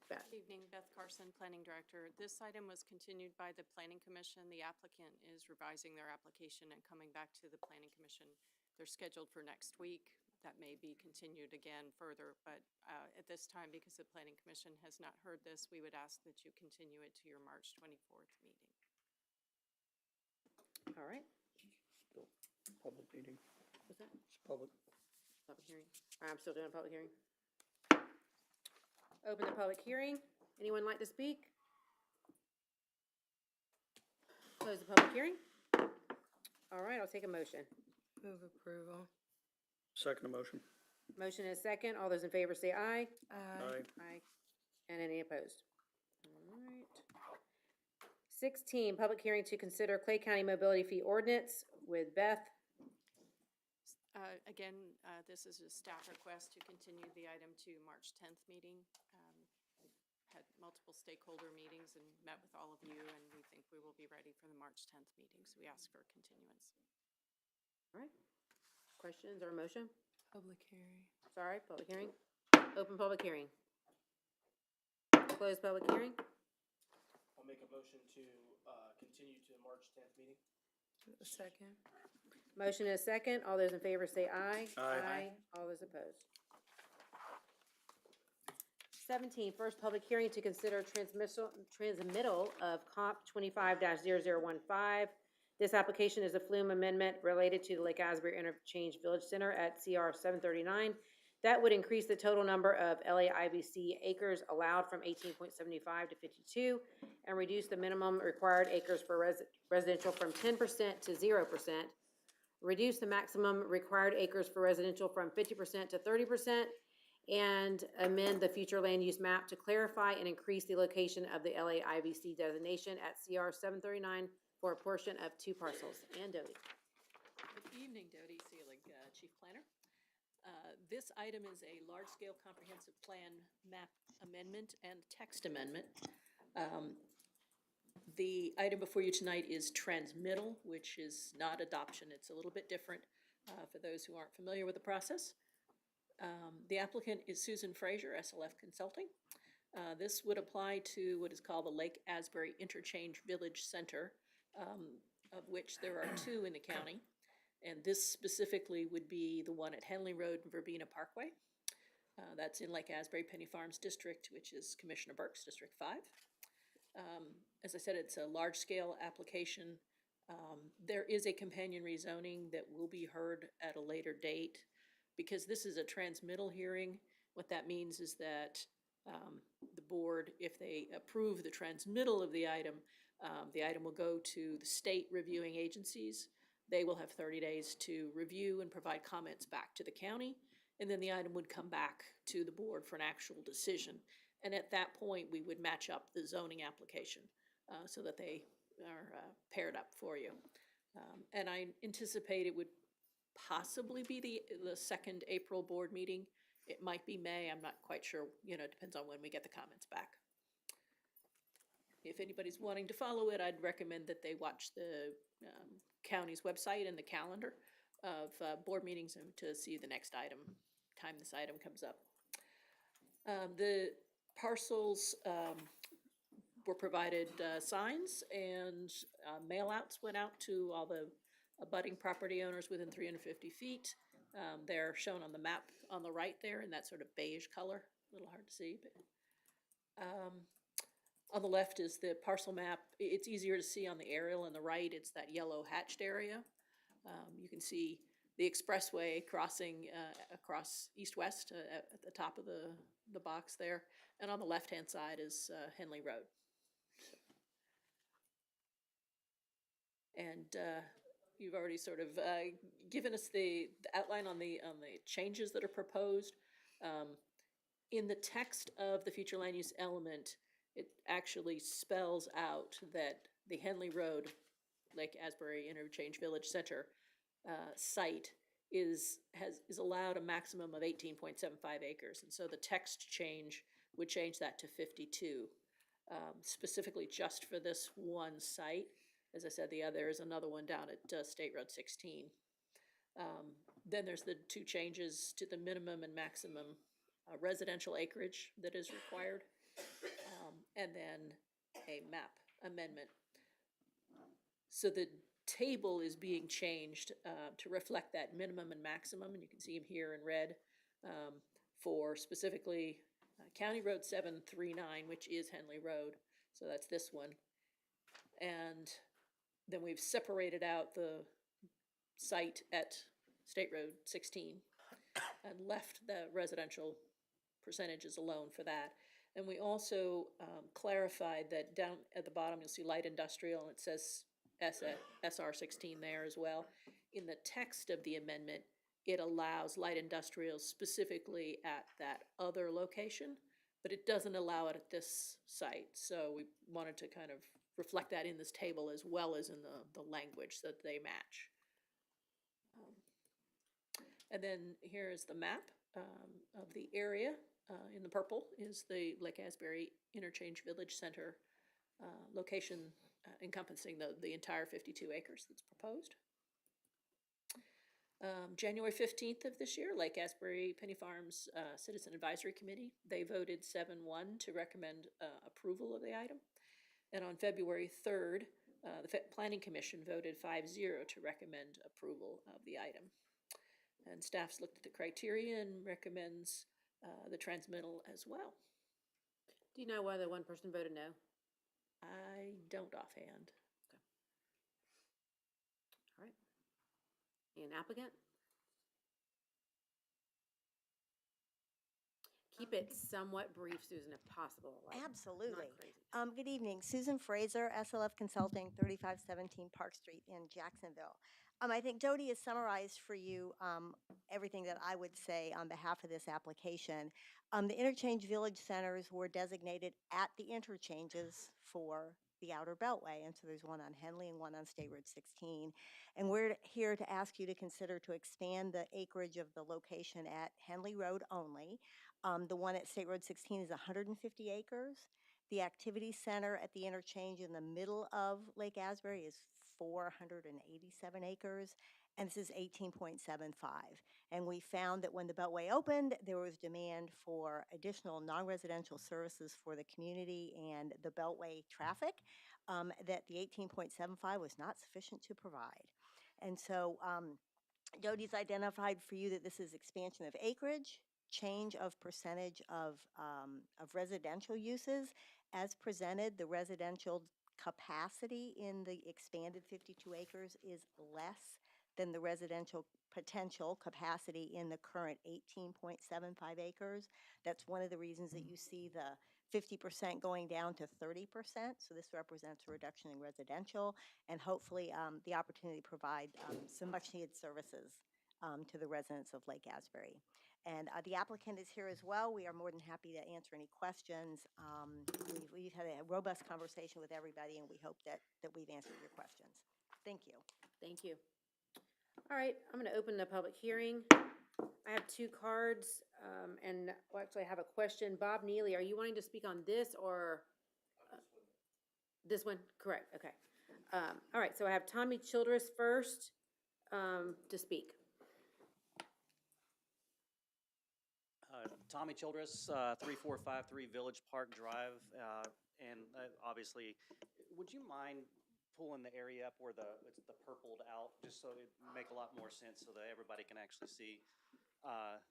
Beth. Good evening, Beth Carson, Planning Director. This item was continued by the Planning Commission. The applicant is revising their application and coming back to the Planning Commission. They're scheduled for next week. That may be continued again further, but at this time, because the Planning Commission has not heard this, we would ask that you continue it to your March 24th meeting. All right. Still public meeting. What's that? It's public. Public hearing. All right, I'm still doing a public hearing. Open the public hearing. Anyone like to speak? Close the public hearing. All right, I'll take a motion. Move approval. Second the motion. Motion is second. All those in favor say aye. Aye. Aye. And any opposed? All right. 16, public hearing to consider Clay County Mobility Fee Ordinance with Beth. Again, this is a staff request to continue the item to March 10th meeting. Had multiple stakeholder meetings and met with all of you, and we think we will be ready for the March 10th meeting, so we ask for continuance. All right. Questions or motion? Public hearing. Sorry, public hearing. Open public hearing. Close public hearing. I'll make a motion to continue to the March 10th meeting. A second. Motion is second. All those in favor say aye. Aye. All those opposed. 17, first public hearing to consider transmittal of Comp 25-0015. This application is a flume amendment related to the Lake Asbury Interchange Village Center at CR 739. That would increase the total number of LAIBC acres allowed from 18.75 to 52 and reduce the minimum required acres for residential from 10% to 0%. Reduce the maximum required acres for residential from 50% to 30%, and amend the future land use map to clarify and increase the location of the LAIBC designation at CR 739 for a portion of 2 parcels. And Dodie. Good evening, Dodie Seelig, Chief Planner. This item is a large-scale comprehensive plan map amendment and text amendment. The item before you tonight is transmittal, which is not adoption. It's a little bit different for those who aren't familiar with the process. The applicant is Susan Frazier, SLF Consulting. This would apply to what is called the Lake Asbury Interchange Village Center, of which there are 2 in the county. And this specifically would be the one at Henley Road and Verbena Parkway. That's in Lake Asbury Penny Farms District, which is Commissioner Burke's District 5. As I said, it's a large-scale application. There is a companion rezoning that will be heard at a later date. Because this is a transmittal hearing, what that means is that the board, if they approve the transmittal of the item will go to the state reviewing agencies. They will have 30 days to review and provide comments back to the county, and then the item would come back to the board for an actual decision. And at that point, we would match up the zoning application so that they are paired up for you. And I anticipate it would possibly be the second April board meeting. It might be May, I'm not quite sure, it depends on when we get the comments back. If anybody's wanting to follow it, I'd recommend that they watch the county's website and the calendar of board meetings and to see the next time this item comes up. The parcels were provided signs, and mail-outs went out to all the abutting property owners within 350 feet. They're shown on the map on the right there in that sort of beige color, a little hard to see. But, on the left is the parcel map. It's easier to see on the aerial. On the right, it's that yellow hatched area. You can see the expressway crossing across east-west at the top of the box there. And on the left-hand side is Henley Road. And you've already sort of given us the outline on the changes that are proposed. In the text of the future land use element, it actually spells out that the Henley Road, Lake Asbury Interchange Village Center site is allowed a maximum of 18.75 acres. And so the text change would change that to 52, specifically just for this one site. As I said, there is another one down at State Road 16. Then there's the two changes to the minimum and maximum residential acreage that is required, and then a map amendment. So the table is being changed to reflect that minimum and maximum, and you can see them here in red for specifically County Road 739, which is Henley Road. So that's this one. And then we've separated out the site at State Road 16 and left the residential percentages alone for that. And we also clarified that down at the bottom, you'll see light industrial, and it says SR 16 there as well. In the text of the amendment, it allows light industrial specifically at that other location, but it doesn't allow it at this site. So we wanted to kind of reflect that in this table as well as in the language so that they match. And then here is the map of the area. In the purple is the Lake Asbury Interchange Village Center location encompassing the entire 52 acres that's proposed. January 15th of this year, Lake Asbury Penny Farms Citizen Advisory Committee, they voted 7-1 to recommend approval of the item. And on February 3rd, the Planning Commission voted 5-0 to recommend approval of the item. And staff's looked at the criteria and recommends the transmittal as well. Do you know whether one person voted no? I don't offhand. All right. And applicant? Keep it somewhat brief, Susan, if possible. like, Absolutely. not crazy. Good evening. Susan Fraser, SLF Consulting, 3517 Park Street in Jacksonville. I think Jody has summarized for you everything that I would say on behalf of this application. The interchange village centers were designated at the interchanges for the Outer Beltway, and so there's one on Henley and one on State Road 16. And we're here to ask you to consider to expand the acreage of the location at Henley Road only. The one at State Road 16 is 150 acres. The activity center at the interchange in the middle of Lake Asbury is 487 acres, and this is 18.75. And we found that when the Beltway opened, there was demand for additional non-residential services for the community and the Beltway traffic, that the 18.75 was not sufficient to provide. And so Doty's identified for you that this is expansion of acreage, change of percentage of residential uses. As presented, the residential capacity in the expanded 52 acres is less than the residential potential capacity in the current 18.75 acres. That's one of the reasons that you see the 50% going down to 30%. So this represents a reduction in residential and hopefully the opportunity to provide some much needed services to the residents of Lake Asbury. And the applicant is here as well. We are more than happy to answer any questions. We've had a robust conversation with everybody, and we hope that we've answered your questions. Thank you. Thank you. All right, I'm going to open the public hearing. I have two cards, and well, actually I have a question. Bob Neely, are you wanting to speak on this or this one? Correct, okay. All right, so I have Tommy Childress first to speak. Tommy Childress, 3453 Village Park Drive, and obviously, would you mind pulling the area up where it's the purpled out, just so it make a lot more sense so that everybody can actually see?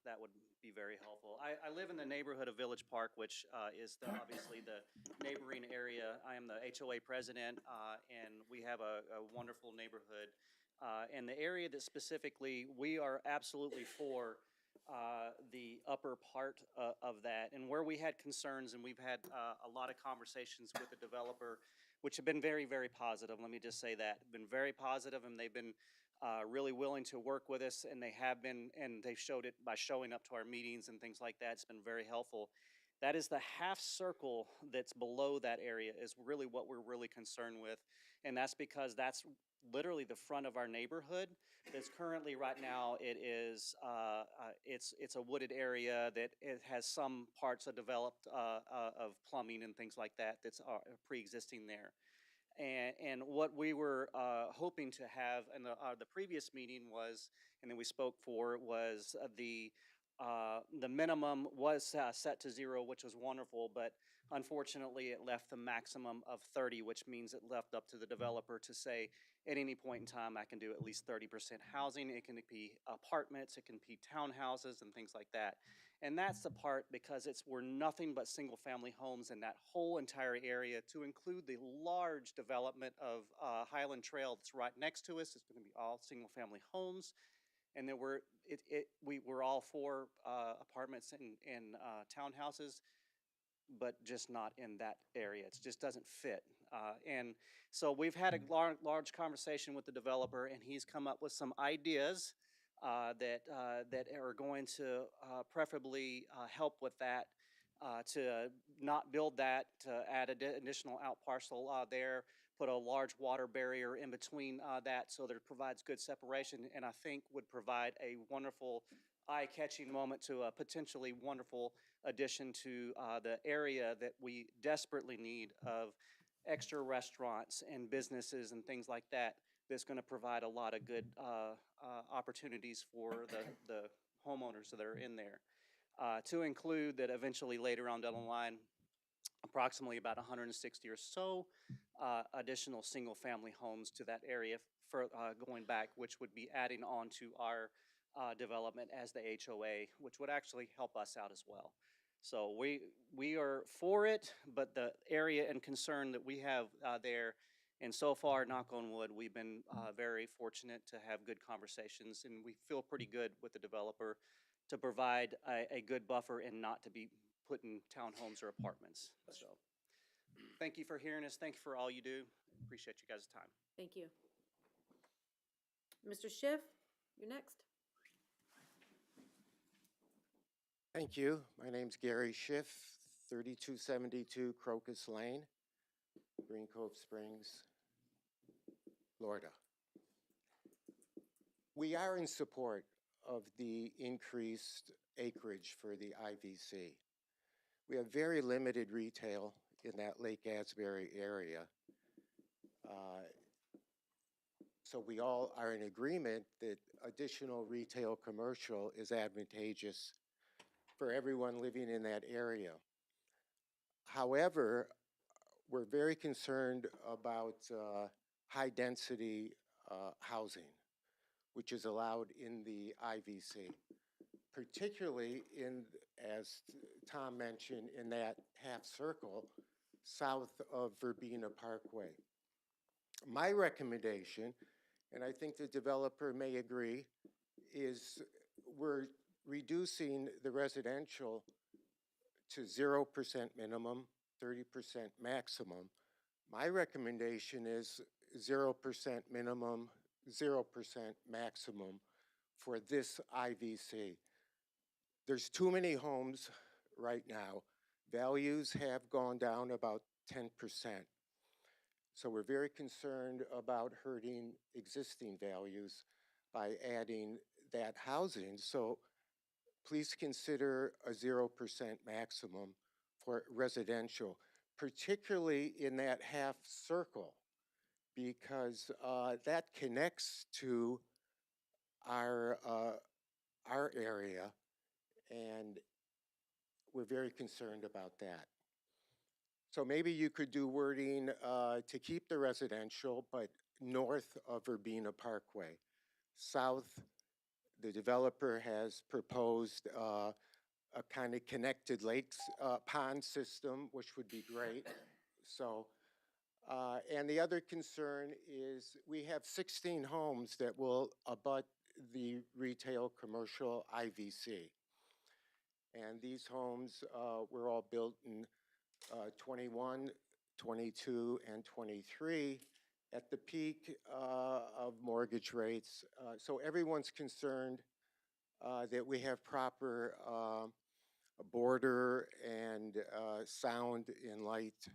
That would be very helpful. I live in the neighborhood of Village Park, which is obviously the neighboring area. I am the HOA president, and we have a wonderful neighborhood. And the area that specifically we are absolutely for the upper part of that, and where we had concerns, and we've had a lot of conversations with the developer, which have been very, very positive. Let me just say that. Been very positive, and they've been really willing to work with us, and they have been, and they've showed it by showing up to our meetings and things like that. It's been very helpful. That is the half circle that's below that area is really what we're really concerned with, and that's because that's literally the front of our neighborhood. That's currently right now it's a wooded area that it has some parts of developed of plumbing and things like that that's pre-existing there. And what we were hoping to have in the previous meeting was, and then we spoke for, was the minimum was set to 0, which was wonderful, but unfortunately it left the maximum of 30, which means it left up to the developer to say, at any point in time, I can do at least 30% housing. It can be apartments, it can be townhouses and things like that. And that's the part because we're nothing but single family homes in that whole entire area, to include the large development of Highland Trail that's right next to us. It's going to be all single family homes. And then we're all for apartments and townhouses, but just not in that area. It just doesn't fit. And so we've had a large conversation with the developer, and he's come up with some ideas that are going to preferably help with that, to not build that, to add additional out parcel there, put a large water barrier in between that so that it provides good separation, and I think would provide a wonderful eye-catching moment to a potentially wonderful addition to the area that we desperately need of extra restaurants and businesses and things like that. That's going to provide a lot of good opportunities for the homeowners that are in there. To include that eventually later on down the line, approximately about 160 or so additional single-family homes to that area for going back, which would be adding on to our development as the HOA, which would actually help us out as well. So we are for it, but the area and concern that we have there, and so far, knock on wood, we've been very fortunate to have good conversations, and we feel pretty good with the developer to provide a good buffer and not to be putting townhomes or apartments. So thank you for hearing us. Thank you for all you do. Appreciate you guys' time. Thank you. Mr. Schiff, you're next. Thank you. My name's Gary Schiff, 3272 Crocus Lane, Green Cove Springs, Florida. We are in support of the increased acreage for the IVC. We have very limited retail in that Lake Asbury area. So we all are in agreement that additional retail commercial is advantageous for everyone living in that area. However, we're very concerned about high density housing. which is allowed in the IVC, particularly in, as Tom mentioned, in that half circle south of Verbena Parkway. My recommendation, and I think the developer may agree, is we're reducing the residential to 0% minimum, 30% maximum. My recommendation is 0% minimum, 0% maximum for this IVC. There's too many homes right now. Values have gone down about 10%. So we're very concerned about hurting existing values by adding that housing. So please consider a 0% maximum for residential, particularly in that half circle, because that connects to our area, and we're very concerned about that. So maybe you could do wording to keep the residential, but north of Verbena Parkway. South, the developer has proposed a kind of connected lakes pond system, which would be great. So, and the other concern is we have 16 homes that will abut the retail commercial IVC. And these homes were all built in 21, 22, and 23 at the peak of mortgage rates. So everyone's concerned that we have proper border and sound and light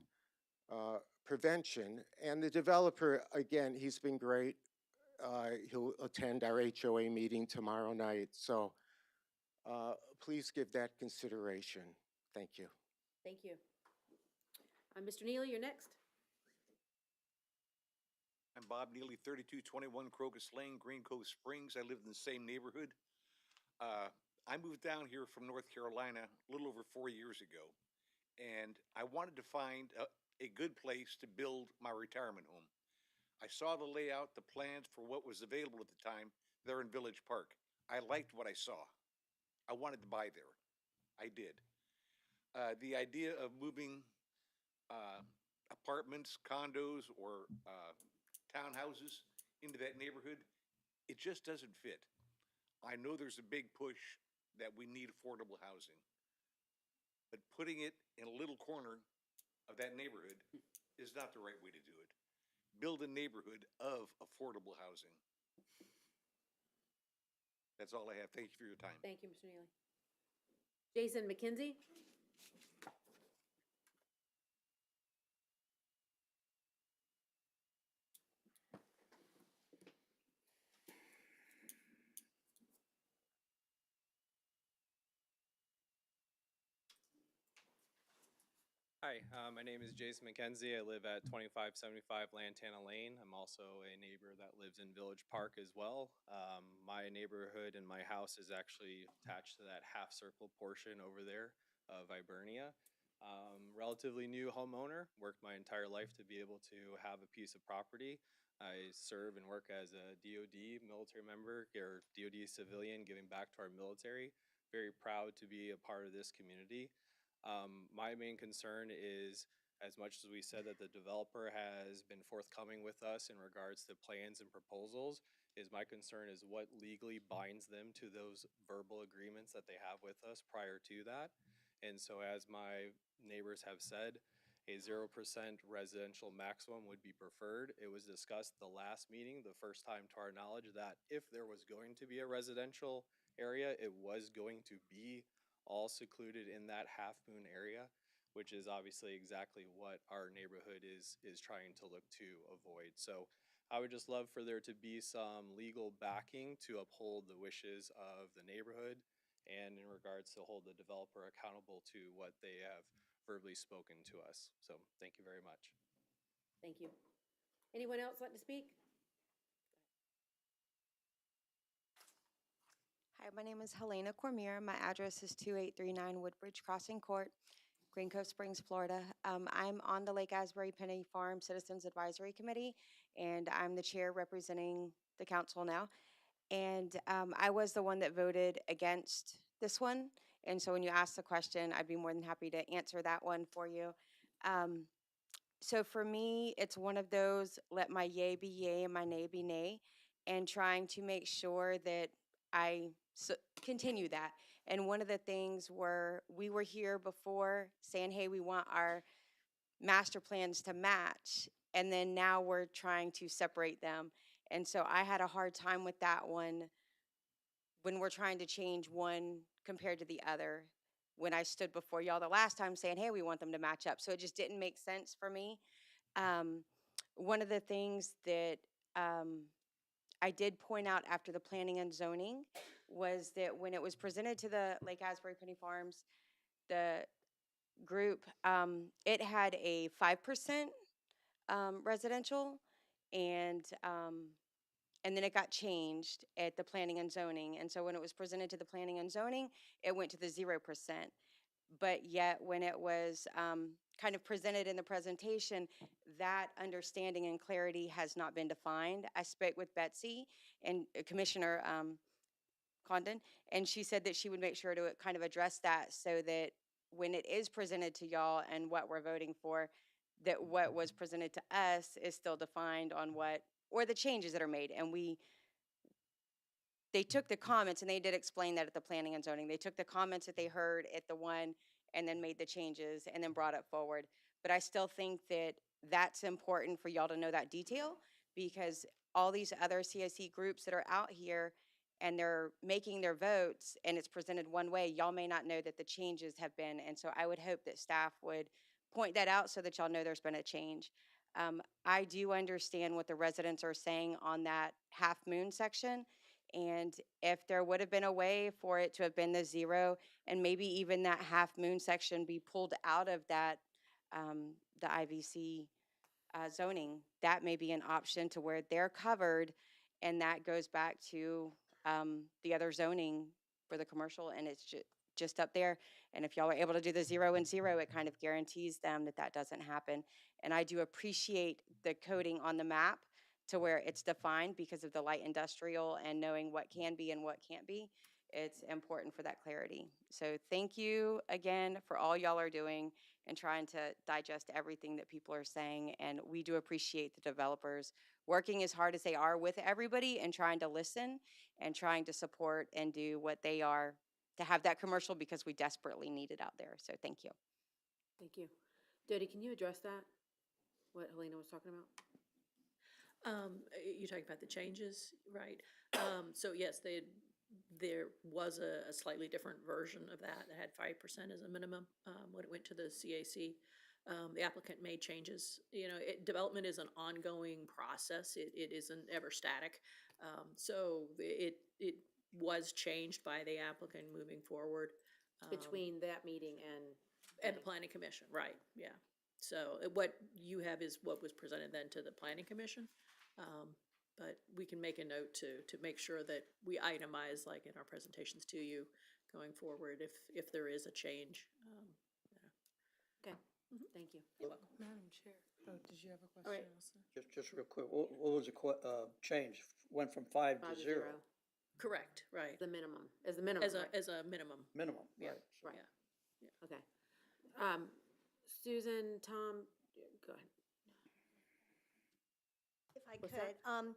prevention. And the developer, again, he's been great. He'll attend our HOA meeting tomorrow night. So please give that consideration. Thank you. Thank you. Mr. Neely, you're next. I'm Bob Neely, 3221 Crocus Lane, Green Cove Springs. I live in the same neighborhood. I moved down here from North Carolina a little over 4 years ago, and I wanted to find a good place to build my retirement home. I saw the layout, the plans for what was available at the time there in Village Park. I liked what I saw. I wanted to buy there. I did. The idea of moving apartments, condos, or townhouses into that neighborhood, it just doesn't fit. I know there's a big push that we need affordable housing, but putting it in a little corner of that neighborhood is not the right way to do it. Build a neighborhood of affordable housing. That's all I have. Thank you for your time. Thank you, Mr. Neely. Jason McKenzie? Hi, my name is Jason McKenzie. I live at 2575 Lantana Lane. I'm also a neighbor that lives in Village Park as well. My neighborhood and my house is actually attached to that half circle portion over there of Hibernia. Relatively new homeowner, worked my entire life to be able to have a piece of property. I serve and work as a DoD military member, or DoD civilian, giving back to our military. Very proud to be a part of this community. My main concern is, as much as we said that the developer has been forthcoming with us in regards to plans and proposals, is my concern is what legally binds them to those verbal agreements that they have with us prior to that. And so as my neighbors have said, a 0% residential maximum would be preferred. It was discussed the last meeting, the first time to our knowledge, that if there was going to be a residential area, it was going to be all secluded in that half moon area, which is obviously exactly what our neighborhood is trying to look to avoid. So I would just love for there to be some legal backing to uphold the wishes of the neighborhood, and in regards to hold the developer accountable to what they have verbally spoken to us. So thank you very much. Thank you. Anyone else like to speak? Hi, my name is Helena Cormier. My address is 2839 Woodbridge Crossing Court, Green Cove Springs, Florida. I'm on the Lake Asbury Penny Farm Citizens Advisory Committee, and I'm the chair representing the council now. And I was the one that voted against this one. And so when you ask the question, I'd be more than happy to answer that one for you. Um, so for me, it's one of those let my yay be yay and my nay be nay, and trying to make sure that I continue that. And one of the things were we were here before saying, hey, we want our master plans to match, and then now we're trying to separate them. And so I had a hard time with that one when we're trying to change one compared to the other. When I stood before y'all the last time saying, hey, we want them to match up. So it just didn't make sense for me. One of the things that I did point out after the planning and zoning was that when it was presented to the Lake Asbury Penny Farms, the group, it had a 5% residential, and then it got changed at the planning and zoning. And so when it was presented to the planning and zoning, it went to the 0%. But yet when it was kind of presented in the presentation, that understanding and clarity has not been defined. I spoke with Betsy and Commissioner Condon, and she said that she would make sure to kind of address that so that when it is presented to y'all and what we're voting for, that what was presented to us is still defined on what, or the changes that are made. And they took the comments, and they did explain that at the planning and zoning. They took the comments that they heard at the one and then made the changes and then brought it forward. But I still think that that's important for y'all to know that detail, because all these other CIC groups that are out here and they're making their votes and it's presented one way, y'all may not know that the changes have been. And so I would hope that staff would point that out so that y'all know there's been a change. I do understand what the residents are saying on that half moon section. And if there would have been a way for it to have been the 0, and maybe even that half moon section be pulled out of that, the IVC zoning, that may be an option to where they're covered, and that goes back to the other zoning for the commercial, and it's just up there. And if y'all are able to do the 0 and 0, it kind of guarantees them that that doesn't happen. And I do appreciate the coding on the map to where it's defined because of the light industrial and knowing what can be and what can't be. It's important for that clarity. So thank you again for all y'all are doing and trying to digest everything that people are saying. And we do appreciate the developers working as hard as they are with everybody and trying to listen and trying to support and do what they are to have that commercial, because we desperately need it out there. So thank you. Thank you. Dodie, can you address that? What Helena was talking about? You're talking about the changes, right? So yes, there was a slightly different version of that that had 5% as a minimum when it went to the CAC. The applicant made changes. You know, development is an ongoing process. It isn't ever static. So it was changed by the applicant moving forward. Between that meeting and the planning commission, right, yeah. So what you have is what was presented then to the planning commission. But we can make a note to make sure that we itemize, like in our presentations to you going forward, if there is a change. Okay, thank you. You're welcome. Madam Chair, did you have a All right. question also? Just real quick, what was the change? Went from 5 to 0? Correct, right. The minimum, as the minimum, right? As a minimum. Minimum, Yeah. right. So- Right. Yeah. Okay. Susan, Tom, go ahead. If I What's could, that? um,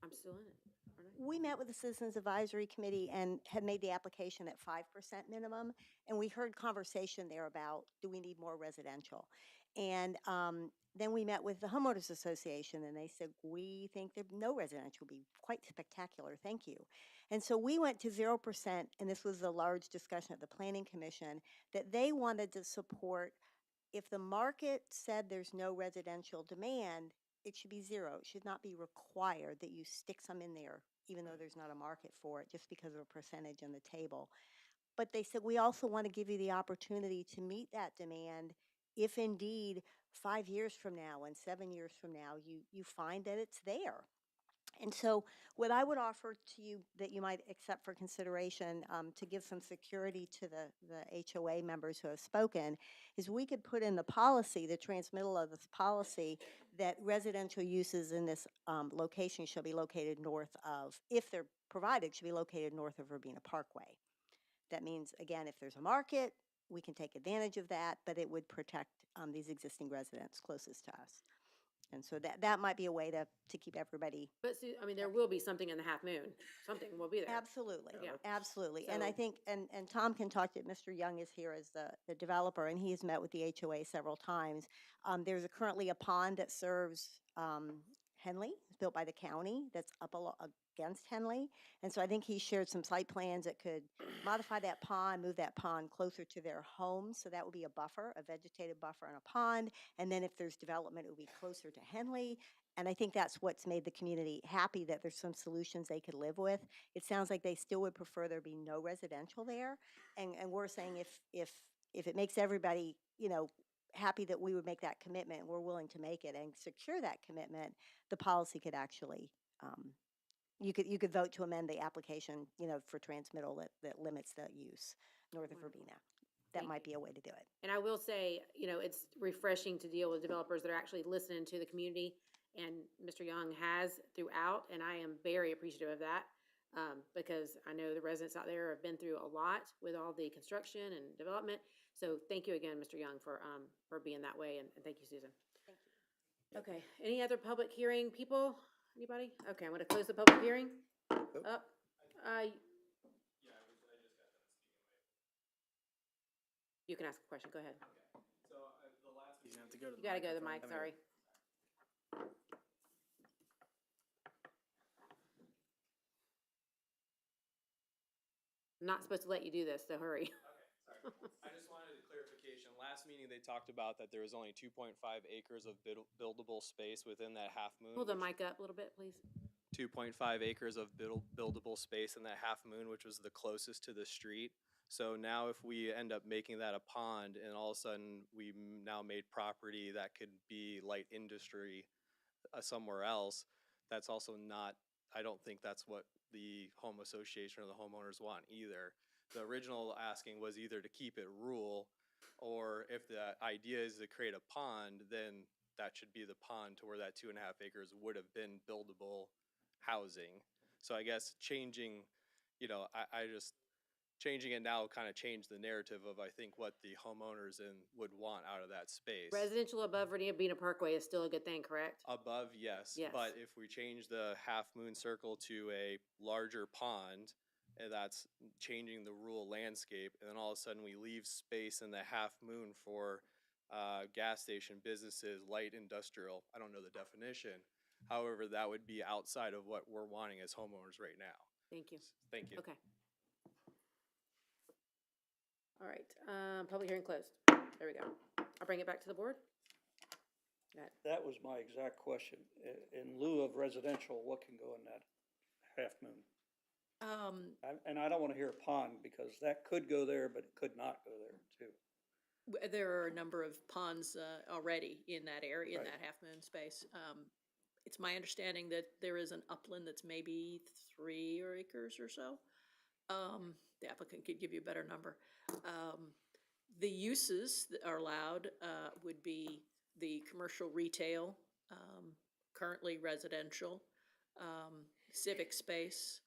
I'm still in it, aren't I? we met with the Citizens Advisory Committee and had made the application at 5% minimum. And we heard conversation there about, do we need more residential? And then we met with the Homeowners Association, and they said, we think that no residential would be quite spectacular, thank you. And so we went to 0%, and this was a large discussion at the Planning Commission, that they wanted to support, if the market said there's no residential demand, it should be 0. It should not be required that you stick some in there, even though there's not a market for it, just because of a percentage on the table. But they said, we also want to give you the opportunity to meet that demand if indeed 5 years from now and 7 years from now, you find that it's there. And so what I would offer to you that you might accept for consideration to give some security to the HOA members who have spoken is we could put in the policy, the transmittal of this policy, that residential uses in this location shall be located north of, if they're provided, should be located north of Verbena Parkway. That means, again, if there's a market, we can take advantage of that, but it would protect these existing residents closest to us. And so that might be a way to keep everybody. But I mean, there will be something in the Half Moon. Something will be there. Absolutely, Yeah. absolutely. And I So- think, and Tom can talk to, Mr. Young is here as the developer, and he has met with the HOA several times. There's currently a pond that serves Henley, it's built by the county, that's up against Henley. And so I think he shared some site plans that could modify that pond, move that pond closer to their home. So that would be a buffer, a vegetated buffer and a pond. And then if there's development, it would be closer to Henley. And I think that's what's made the community happy, that there's some solutions they could live with. It sounds like they still would prefer there be no residential there. And we're saying if it makes everybody, happy that we would make that commitment, we're willing to make it and secure that commitment, the policy could actually, you could vote to amend the application, for transmittal that limits the use north of Verbena. That might be a way to do it. And I will say, it's refreshing to deal with developers that are actually listening to the community, and Mr. Young has throughout, and I am very appreciative of that, because I know the residents out there have been through a lot with all the construction and development. So thank you again, Mr. Young, for being that way, and thank you, Susan. Thank you. Okay, any other public hearing people? Anybody? Okay, I'm gonna close the public hearing. You can ask a question, go ahead. You gotta go to the mic, sorry. I'm not supposed to let you do this, so hurry. I just wanted a clarification. Last meeting, they talked about that there was only 2.5 acres of buildable space within that half moon. Pull the mic up a little bit, please. 2.5 acres of buildable space in that half moon, which was the closest to the street. So now if we end up making that a pond and all of a sudden we now made property that could be light industry somewhere else, that's also not, I don't think that's what the home association or the homeowners want either. The original asking was either to keep it rural, or if the idea is to create a pond, then that should be the pond to where that 2.5 acres would have been buildable housing. So I guess changing, changing it now kind of changed the narrative of, I think, what the homeowners would want out of that space. Residential above Verbena Parkway is still a good thing, correct? Above, yes. Yes. But if we change the half moon circle to a larger pond, and that's changing the rural landscape, and then all of a sudden we leave space in the half moon for gas station businesses, light industrial, I don't know the definition. However, that would be outside of what we're wanting as homeowners right now. Thank you. Thank you. Okay. All right, public hearing closed. There we go. I'll bring it back to the board. Go ahead. That was my exact question. In lieu of residential, what can go in that half moon? And I don't want to hear pond, because that could go there, but it could not go there too. There are a number of ponds already in that area, in Right. that half moon space. It's my understanding that there is an upland that's maybe 3 acres or so. The applicant could give you a better number. The uses that are allowed would be the commercial retail, currently residential, civic space.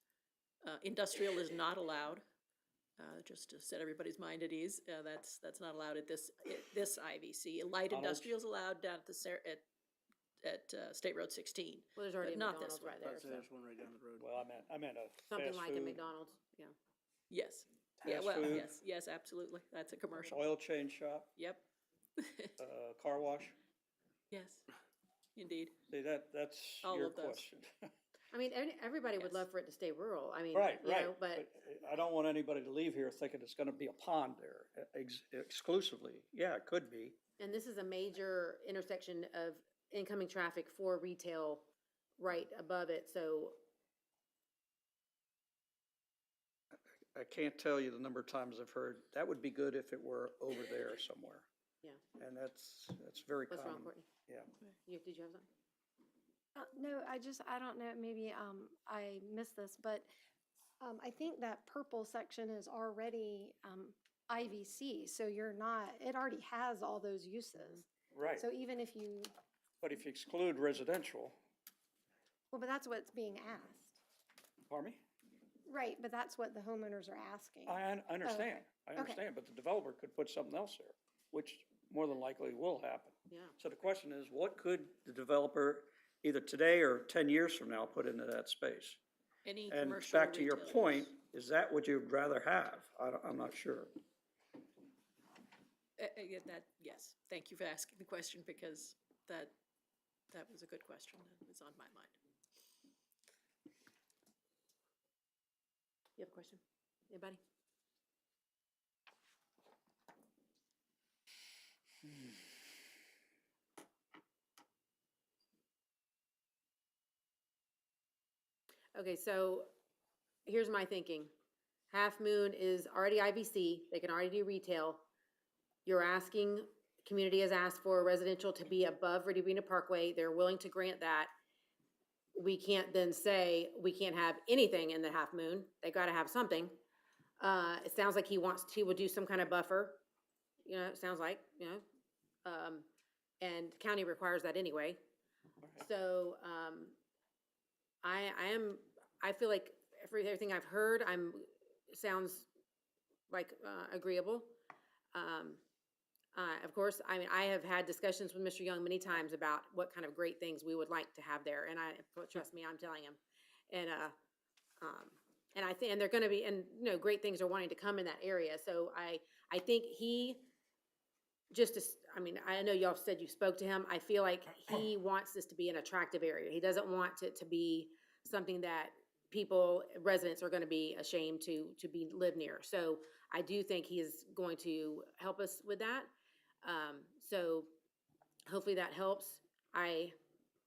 Industrial is not allowed. Just to set everybody's mind at ease, that's not allowed at this IVC. Light industrial is allowed down at State Road 16. Well, there's already a but not this McDonald's right there. I'd say so. there's one right down the road. Well, I meant a Something fast like a food, McDonald's, yeah. Yes. Yeah, Fast well, food. yes, absolutely. That's a commercial. oil change shop, Yep. car wash. Yes, indeed. See, that's All your of those. question. I mean, everybody would Yes. love for it to stay rural. I mean, Right, you right. know, but I don't want anybody to leave here thinking it's gonna be a pond there exclusively. Yeah, it could be. and this is a major intersection of incoming traffic for retail right above it, so I can't tell you the number of times I've heard, that would be good if it were over there somewhere. yeah. And that's very What's wrong, common. Courtney? Yeah. Did you have something? No, I don't know, maybe, I missed this, but, I think that purple section is already, IVC, so you're not, it already has all those uses. Right. So even if you, But if you exclude residential, well, but that's what's being asked. pardon me? Right, but that's what the homeowners are asking. I understand, I Okay. understand, but the developer could put something else there, which more than likely will happen. Yeah. So the question is, what could the developer, either today or 10 years from now, put into that space? Any And commercial back to your retail point, use. is that what you'd rather have? I'm not sure. Yeah, that, yes, thank you for asking the question, because that was a good question, that was on my mind. You have a question? Anybody? Okay, so here's my thinking. Half Moon is already IBC, they can already do retail. You're asking, community has asked for residential to be above Riverina Parkway, they're willing to grant that. We can't then say, we can't have anything in the Half Moon, they gotta have something. It sounds like he will do some kind of buffer, you know, it sounds like, you know. And county requires that anyway. So, I feel like everything I've heard, sounds like, agreeable. Of course, I mean, I have had discussions with Mr. Young many times about what kind of great things we would like to have there, and trust me, I'm telling him. And I think, and they're gonna be, and, you know, great things are wanting to come in that area, so I think he, I mean, I know y'all said you spoke to him, I feel like he wants this to be an attractive area. He doesn't want it to be something that residents are gonna be ashamed to live near. So I do think he is going to help us with that. So hopefully that helps. I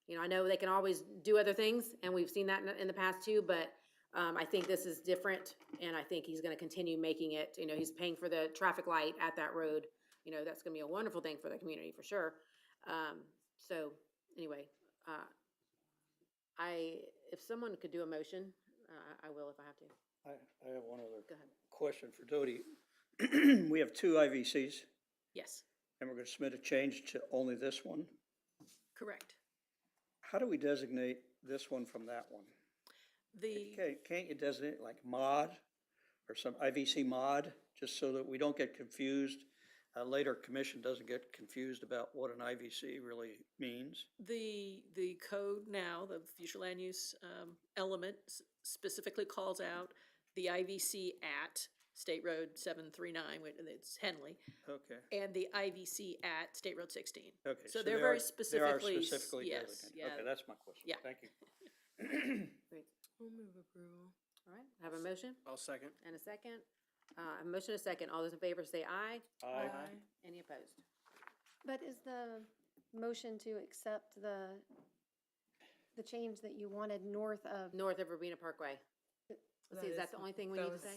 know they can always do other things, and we've seen that in the past too, but I think this is different, and I think he's gonna continue making it, you know, he's paying for the traffic light at that road. You know, that's gonna be a wonderful thing for the community, for sure. So, anyway, if someone could do a motion, I will if I have to. I have one other Go ahead. question for Dodie. We have two IVCs, Yes, and we're gonna submit a change to only this one. correct. How do we designate this one from that one? The, Can't you designate like mod or some IVC mod, just so that we don't get confused? Later, commission doesn't get confused about what an IVC really means. the code now, the future land use element specifically calls out the IVC at State Road 739, it's Henley, Okay. and the IVC at State Road 16. Okay. So they're very specifically, They are specifically yes, designated. yeah. Okay, that's my question. Yeah. Thank you. Great. We'll move approval. All right, have a motion I'll second. and a second. A motion and a second. All those in favor say aye. Aye. Any opposed? But is the motion to accept the change that you wanted north of? North of Urbana Parkway. Let's see, is that the only thing we need to say?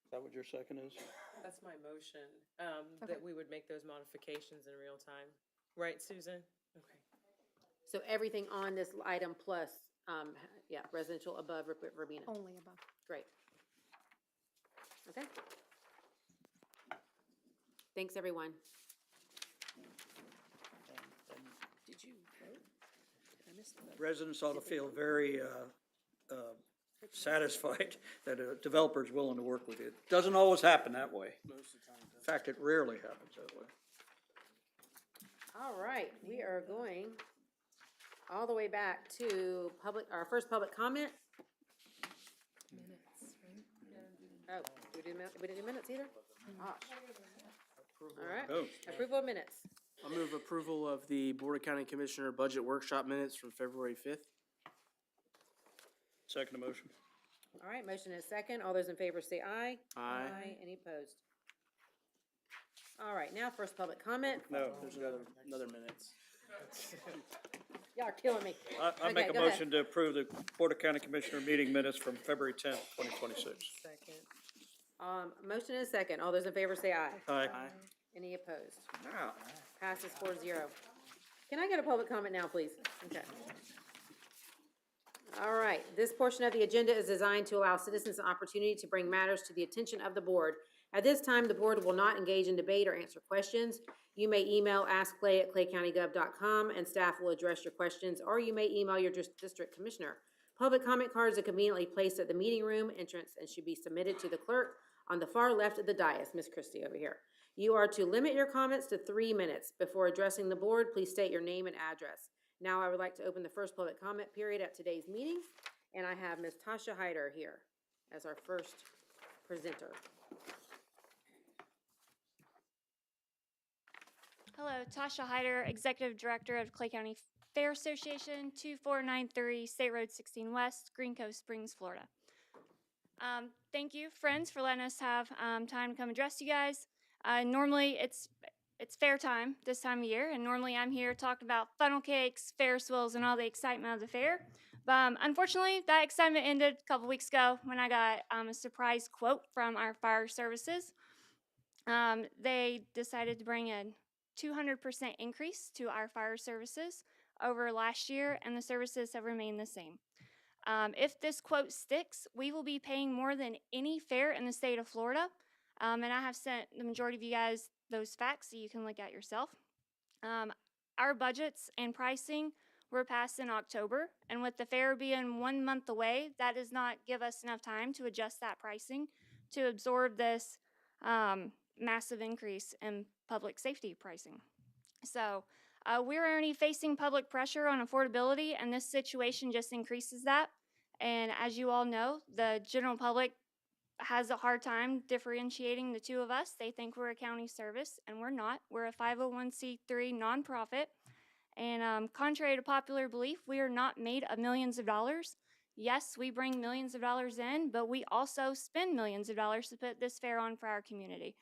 Is that what your second is? That's my motion, Okay. that we would make those modifications in real time. Right, Susan? Okay. So everything on this item plus, yeah, residential above Urbana. Only above. Great. Okay. Thanks, everyone. Did you vote? Did I miss the vote? Residents ought to feel very satisfied that a developer's willing to work with you. It doesn't always happen that way. In fact, it rarely happens that way. All right, we are going all the way back to our first public comment. Minutes, right? Oh, we didn't do minutes either? Gosh. All right, Oh. approval of minutes. I'll move approval of the Board of County Commissioner Budget Workshop minutes from February 5th. Second motion. All right, motion is second. All those in favor say aye. Aye. Any opposed? All right, now first public comment. No. There's another minutes. Y'all are killing me. I make Okay, a go ahead. motion to approve the Board of County Commissioner meeting minutes from February 10th, 2026. Second. Motion is second. All those in favor say aye. Aye. Any opposed? Now, Passes 4-0. Can I get a public comment now, please? Okay. All right, this portion of the agenda is designed to allow citizens an opportunity to bring matters to the attention of the board. At this time, the board will not engage in debate or answer questions. You may email askclay@claycountygov.com and staff will address your questions, or you may email your district commissioner. Public comment cards are conveniently placed at the meeting room entrance and should be submitted to the clerk on the far left of the dais, Ms. Christie over here. You are to limit your comments to 3 minutes. Before addressing the board, please state your name and address. Now I would like to open the first public comment period at today's meeting, and I have Ms. Tasha Hyder here as our first presenter. Hello, Tasha Hyder, Executive Director of Clay County Fair Association, 2493 State Road 16 West, Green Cove Springs, Florida. Thank you, friends, for letting us have time to come address you guys. Normally, it's fair time this time of year, and normally I'm here to talk about funnel cakes, Ferris wheels, and all the excitement of the fair. But unfortunately, that excitement ended a couple weeks ago when I got a surprise quote from our fire services. They decided to bring a 200% increase to our fire services over last year, and the services have remained the same. If this quote sticks, we will be paying more than any fair in the state of Florida. And I have sent the majority of you guys those facts so you can look at yourself. Our budgets and pricing were passed in October, and with the fair being 1 month away, that does not give us enough time to adjust that pricing to absorb this massive increase in public safety pricing. So we're already facing public pressure on affordability, and this situation just increases that. And as you all know, the general public has a hard time differentiating the two of us. They think we're a county service, and we're not. We're a 501c3 nonprofit. And contrary to popular belief, we are not made of millions of dollars. Yes, we bring millions of dollars in, but we also spend millions of dollars to put this fair on for our community.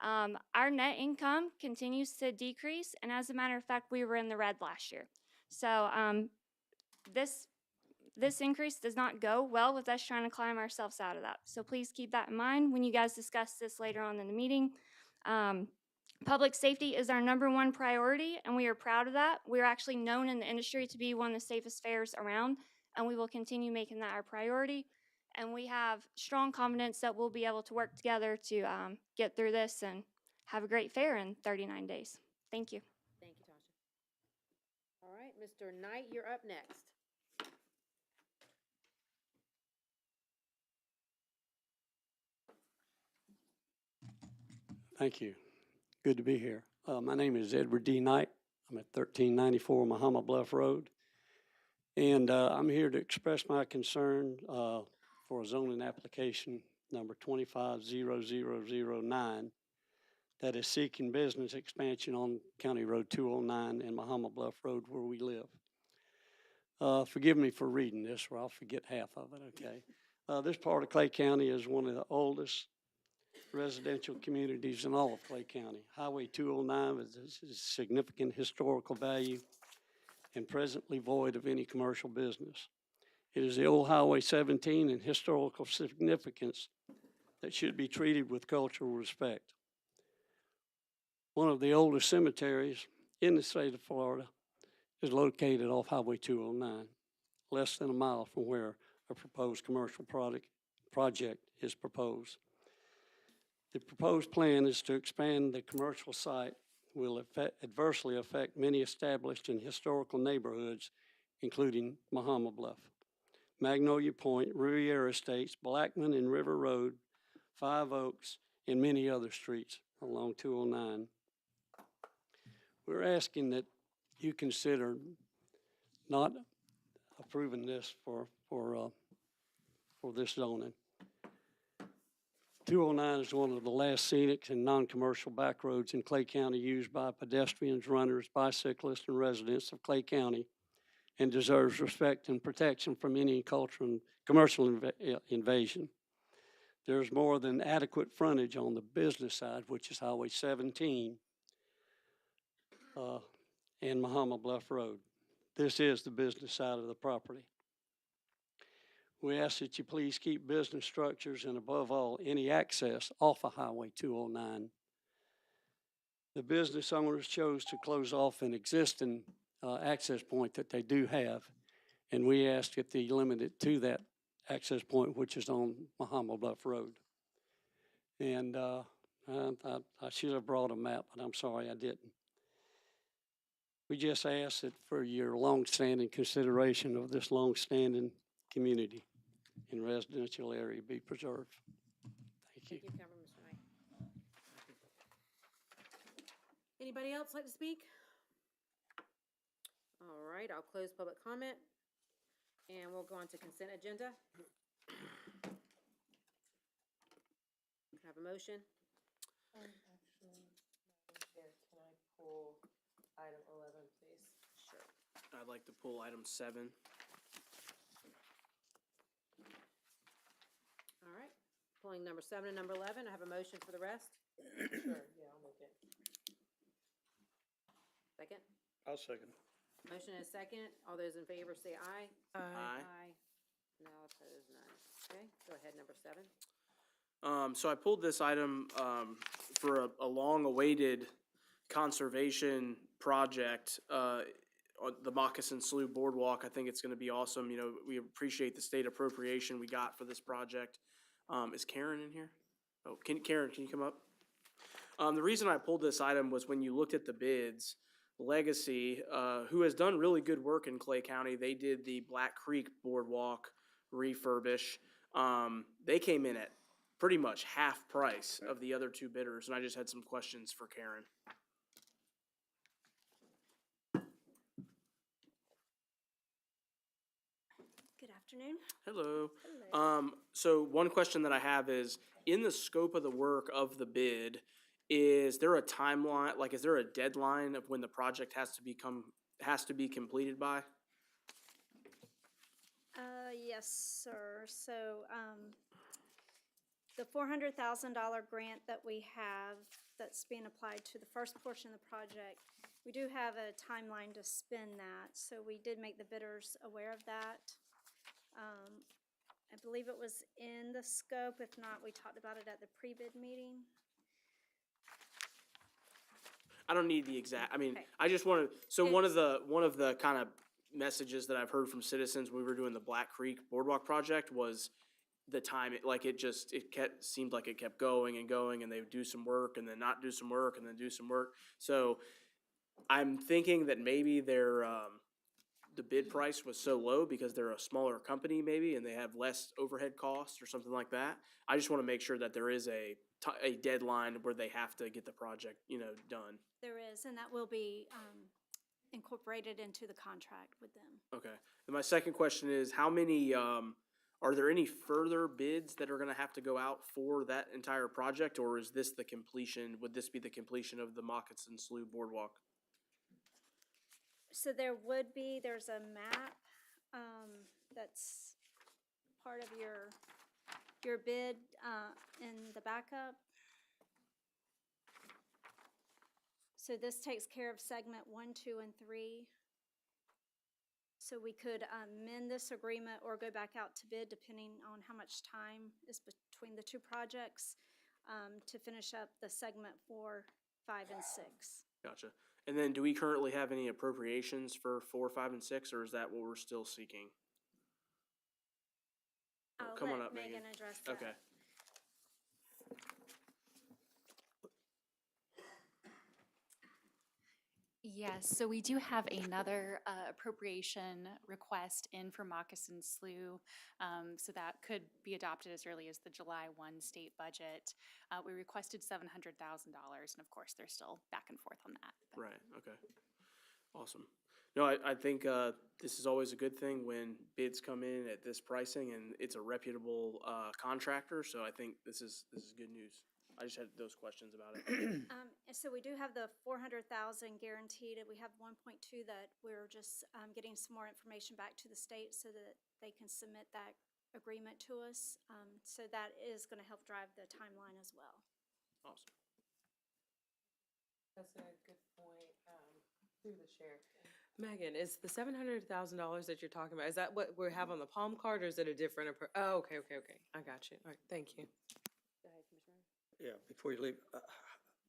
Our net income continues to decrease, and as a matter of fact, we were in the red last year. So this increase does not go well with us trying to climb ourselves out of that. So please keep that in mind when you guys discuss this later on in the meeting. Public safety is our #1 priority, and we are proud of that. We're actually known in the industry to be one of the safest fairs around, and we will continue making that our priority. And we have strong confidence that we'll be able to work together to get through this and have a great fair in 39 days. Thank you. Thank you, Tasha. All right, Mr. Knight, you're up next. Thank you. Good to be here. My name is Edward D. Knight. I'm at 1394 Mahama Bluff Road. And I'm here to express my concern for a zoning application number 250009 that is seeking business expansion on County Road 209 and Mahama Bluff Road where we live. Forgive me for reading this, or I'll forget half of it, okay? This part of Clay County is one of the oldest residential communities in all of Clay County. Highway 209 is significant historical value and presently void of any commercial business. It is the old Highway 17 and historical significance that should be treated with cultural respect. One of the oldest cemeteries in the state of Florida is located off Highway 209, less than a mile from where a proposed commercial project is proposed. The proposed plan is to expand the commercial site will adversely affect many established and historical neighborhoods, including Mahama Bluff, Magnolia Point, Riviera Estates, Blackman and River Road, Five Oaks, and many other streets along 209. We're asking that you consider not approving this for this zoning. 209 is one of the last scenic and non-commercial back roads in Clay County used by pedestrians, runners, bicyclists, and residents of Clay County, and deserves respect and protection from any cultural and commercial invasion. There's more than adequate frontage on the business side, which is Highway 17 and Mahama Bluff Road. This is the business side of the property. We ask that you please keep business structures and above all, any access off of Highway 209. The business owners chose to close off an existing access point that they do have And we asked it to limit it to that access point, which is on Mahama Bluff Road. And I should have brought a map, but I'm sorry I didn't. We just ask that for your longstanding consideration of this longstanding community and residential area be preserved. Thank you. Thank you, Councilman Mr. Knight. Anybody else like to speak? All right, I'll close public comment, and we'll go on to consent agenda. Can I have a motion? Actually, Madam Chair, can I pull item 11, please? Sure. I'd like to pull item 7. All right, pulling number 7 and number 11. I have a motion for the rest. Sure, yeah, I'll make it. Second. I'll second. Motion is second. All those in favor say aye. Aye. No opposed, none. Okay, go ahead, number 7. So I pulled this item for a long-awaited conservation project on the Moccasin Slough Boardwalk. I think it's going to be awesome. You know, we appreciate the state appropriation we got for this project. Is Karen in here? Oh, Karen, can you come up? The reason I pulled this item was when you looked at the bids, Legacy, who has done really good work in Clay County, they did the Black Creek Boardwalk refurbish. They came in at pretty much half price of the other two bidders, and I just had some questions for Karen. Good afternoon. Hello. So one question that I have is, in the scope of the work of the bid, is there a timeline, like, is there a deadline of when the project has to be completed by? Yes, sir. So, the $400,000 grant that we have that's being applied to the first portion of the project, we do have a timeline to spend that. So we did make the bidders aware of that. I believe it was in the scope. If not, we talked about it at the pre-bid meeting. I don't need the exact, I mean, Okay. I just wanted, so one of the kind of messages that I've heard from citizens when we were doing the Black Creek Boardwalk project was the time, seemed like it kept going and going, and they would do some work and then not do some work and then do some work. So I'm thinking that maybe the bid price was so low because they're a smaller company maybe, and they have less overhead costs or something like that. I just want to make sure that there is a deadline where they have to get the project, done. There is, and that will be incorporated into the contract with them. Okay. And my second question is, how many, are there any further bids that are gonna have to go out for that entire project, or is this the completion, would this be the completion of the Moccasin Slough Boardwalk? So there's a map that's part of your bid in the backup. So this takes care of segment 1, 2, and 3. So we could amend this agreement or go back out to bid depending on how much time is between the two projects to finish up the segment 4, 5, and 6. Gotcha. And then do we currently have any appropriations for 4, 5, and 6, or is that what we're still seeking? I'll Come on let up, Megan. address that. Okay. Yes, so we do have another appropriation request in for Moccasin Slough. So that could be adopted as early as the July 1 state budget. We requested $700,000, and of course, they're still back and forth on that. Right, okay. Awesome. No, I think this is always a good thing when bids come in at this pricing and it's a reputable contractor, so I think this is good news. I just had those questions about it. And so we do have the 400,000 guaranteed, and we have 1.2 that we're just getting some more information back to the state so that they can submit that agreement to us. So that is going to help drive the timeline as well. Awesome. That's a good point, through the chair. Megan, is the $700,000 that you're talking about, is that what we have on the palm card, or is it a different, oh, okay, I got you. All right, thank you. Go ahead, Commissioner. Yeah, before you leave,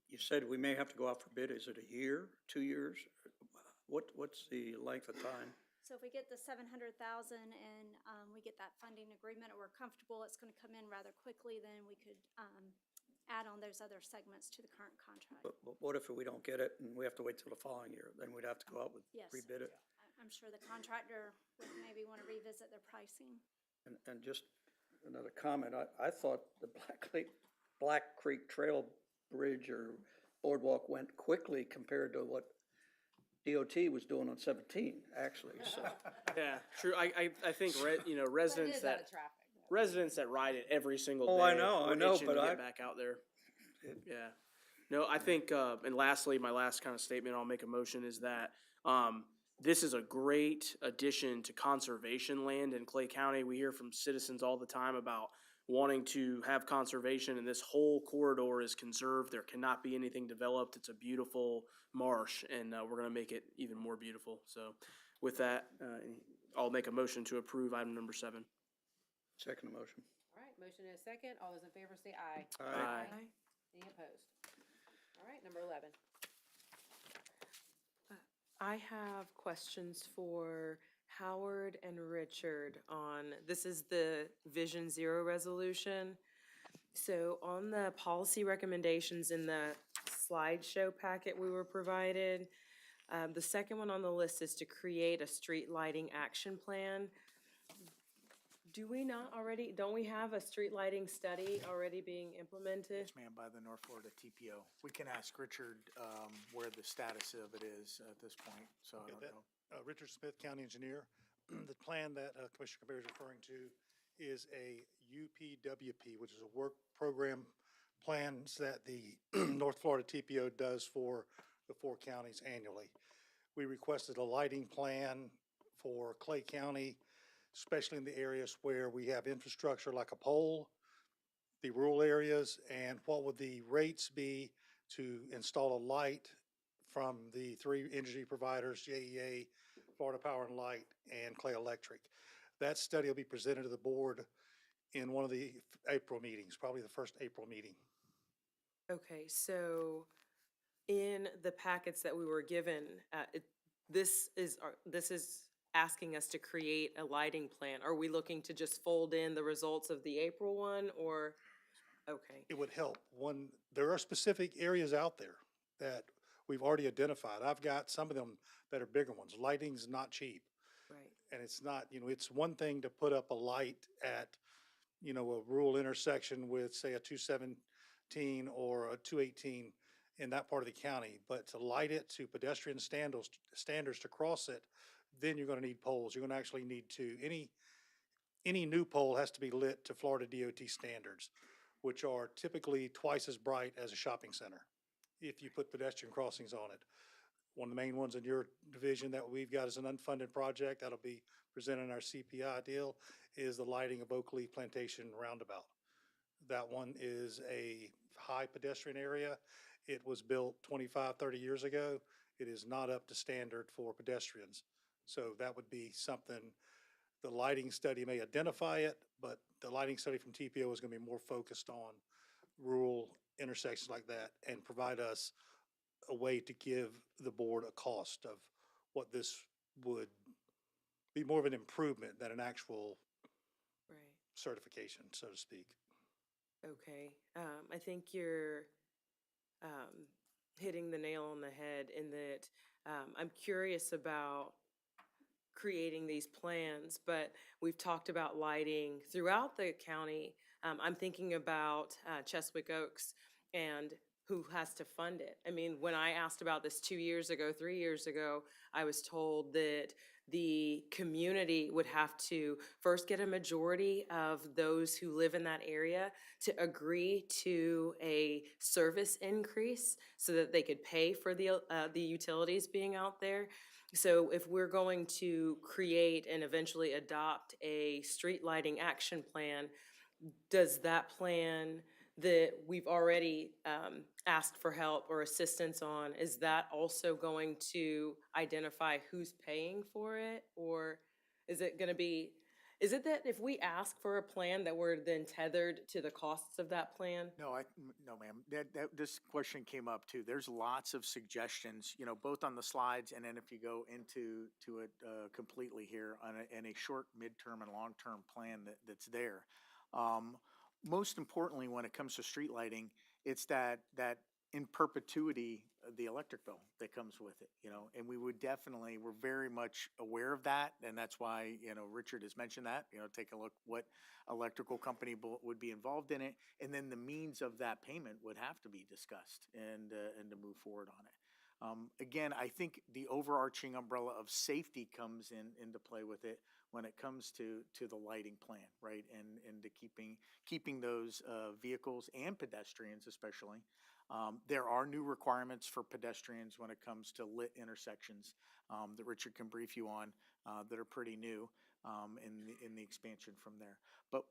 you said we may have to go out for bid. Is it a year, 2 years? What's the length of time So if we get the 700,000 and we get that funding agreement, or we're comfortable it's gonna come in rather quickly, then we could add on those other segments to the current contract. But what if we don't get it and we have to wait till the following year? Then we'd have to go out with, Yes. rebid it. I'm sure the contractor would maybe wanna revisit their pricing. And just another comment, I thought the Black Creek Trail Bridge or boardwalk went quickly compared to what DOT was doing on 17, actually, so. Yeah, true. I think, residents residents that ride it every single day. Oh, I know, were itching but to get back out there. Yeah. No, I think, and lastly, my last kind of statement I'll make a motion is that, this is a great addition to conservation land in Clay County. We hear from citizens all the time about wanting to have conservation, and this whole corridor is conserved. There cannot be anything developed. It's a beautiful marsh, and we're gonna make it even more beautiful. So with that, I'll make a motion to approve item number 7. Second motion. All right, motion is second. All those in favor say aye. Aye. Any opposed? All right, number 11. I have questions for Howard and Richard on, this is the Vision Zero resolution. So on the policy recommendations in the slideshow packet we were provided, the second one on the list is to create a street lighting action plan. Do we not already, don't we have a street lighting study already being implemented? Yes, ma'am, by the North Florida TPO. We can ask Richard where the status of it is at this point, so I don't know. Richard Smith, County Engineer. The plan that Commissioner Cabrera is referring to is a UPWP, which is a work program plans that the North Florida TPO does for the 4 counties annually. We requested a lighting plan for Clay County, especially in the areas where we have infrastructure like a pole, the rural areas, and what would the rates be to install a light from the 3 energy providers, JEA, Florida Power and Light, and Clay Electric. That study will be presented to the board in one of the April meetings, probably the first April meeting. Okay, so in the packets that we were given, this is asking us to create a lighting plan. Are we looking to just fold in the results of the April one, or, okay? It would help. There are specific areas out there that we've already identified. I've got some of them that are bigger ones. Lighting's not cheap. Right. And it's not, it's one thing to put up a light at, a rural intersection with, say, a 217 or a 218 in that part of the county, but to light it to pedestrian standards to cross it, then you're gonna need poles. You're gonna actually need any new pole has to be lit to Florida DOT standards, which are typically twice as bright as a shopping center if you put pedestrian crossings on it. One of the main ones in your division that we've got as an unfunded project that'll be presented in our CPI deal is the lighting of Oakley Plantation Roundabout. That one is a high pedestrian area. It was built 25, 30 years ago. It is not up to standard for pedestrians. So that would be something, the lighting study may identify it, but the lighting study from TPO is gonna be more focused on rural intersections like that and provide us a way to give the board a cost of what this would be, more of an improvement than an actual Right. certification, so to speak. Okay, I think you're hitting the nail on the head in that I'm curious about creating these plans, but we've talked about lighting throughout the county. I'm thinking about Cheswick Oaks and who has to fund it. I mean, when I asked about this 2 years ago, 3 years ago, I was told that the community would have to first get a majority of those who live in that area to agree to a service increase so that they could pay for the utilities being out there. So if we're going to create and eventually adopt a street lighting action plan, does that plan that we've already asked for help or assistance on, is that also going to identify who's paying for it? Or is it gonna be, Is it that if we ask for a plan that we're then tethered to the costs of that plan? No, no, ma'am. This question came up too. There's lots of suggestions, you know, both on the slides and then if you go into it completely here on in a short, midterm, and long-term plan that's there. Most importantly, when it comes to street lighting, it's that in perpetuity, the electric bill that comes with it, you know, and we're very much aware of that. And that's why, you know, Richard has mentioned that, you know, take a look what electrical company would be involved in it. And then the means of that payment would have to be discussed and to move forward on it. Again, I think the overarching umbrella of safety comes into play with it when it comes to the lighting plan, right? And to keeping those vehicles and pedestrians especially. There are new requirements for pedestrians when it comes to lit intersections that Richard can brief you on that are pretty new in the expansion from there. But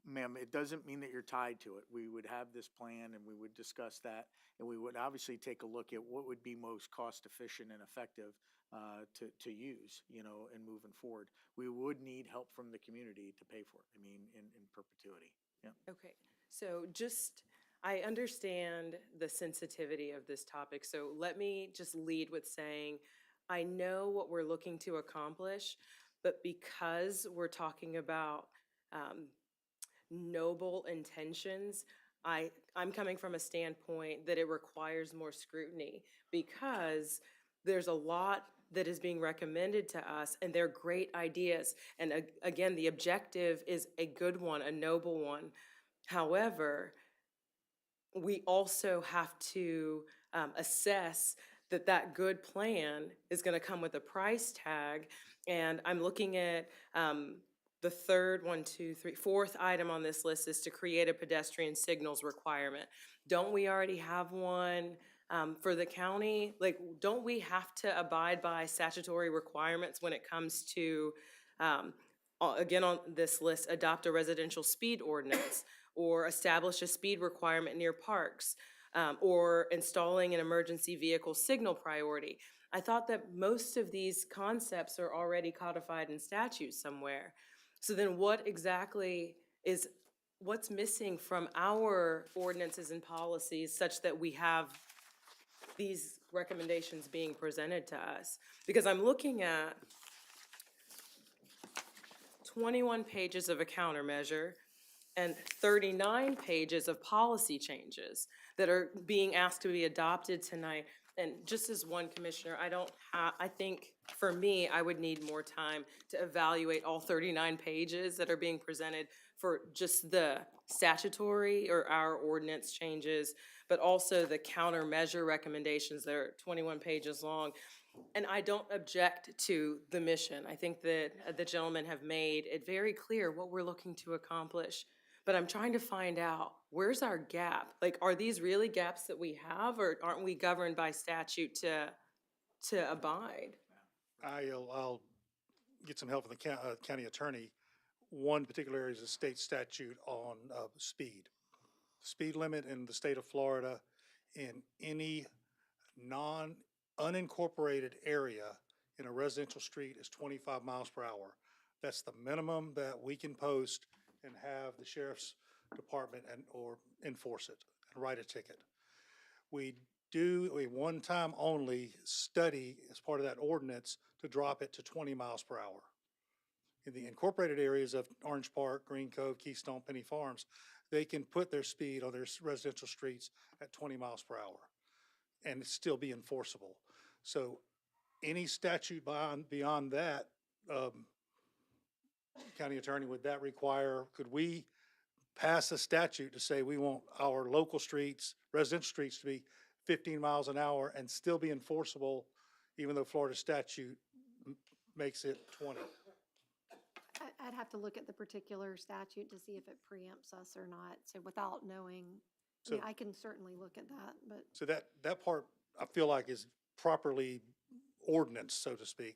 ma'am, it doesn't mean that you're tied to it. We would have this plan and we would discuss that, and we would obviously take a look at what would be most cost efficient and effective to use, you know, and moving forward. We would need help from the community to pay for it. I mean, in perpetuity. Yeah. Okay, so I understand the sensitivity of this topic, so let me just lead with saying, I know what we're looking to accomplish, but because we're talking about noble intentions, I'm coming from a standpoint that it requires more scrutiny because there's a lot that is being recommended to us and they're great ideas. And again, the objective is a good one, a noble one. However, we also have to assess that good plan is going to come with a price tag. And I'm looking at the fourth item on this list is to create a pedestrian signals requirement. Don't we already have one for the county? Like, don't we have to abide by statutory requirements when it comes to, again on this list, adopt a residential speed ordinance or establish a speed requirement near parks, or installing an emergency vehicle signal priority? I thought that most of these concepts are already codified in statute somewhere. So then what's missing from our ordinances and policies such that we have these recommendations being presented to us? Because I'm looking at 21 pages of a countermeasure and 39 pages of policy changes that are being asked to be adopted tonight. And just as one commissioner, I think for me, I would need more time to evaluate all 39 pages that are being presented for just the statutory or our ordinance changes, but also the countermeasure recommendations that are 21 pages long. And I don't object to the mission. I think that the gentlemen have made it very clear what we're looking to accomplish. But I'm trying to find out, where's our gap? Like, are these really gaps that we have, or aren't we governed by statute to abide? I'll get some help from the county attorney. One particular area is a state statute on speed. Speed limit in the state of Florida in any unincorporated area in a residential street is 25 miles per hour. That's the minimum that we can post and have the sheriff's department or enforce it and write a ticket. We do a one-time only study as part of that ordinance to drop it to 20 miles per hour. In the incorporated areas of Orange Park, Green Cove, Keystone, Penny Farms, they can put their speed on their residential streets at 20 miles per hour and it still be enforceable. So any statute beyond that, county attorney, would that require, could we pass a statute to say we want our local streets, residential streets to be 15 miles an hour and still be enforceable even though Florida statute makes it 20? I'd have to look at the particular statute to see if it preempts us or not. So without knowing, I mean, I can certainly look at that, but. So that part I feel like is properly ordinance, so to speak.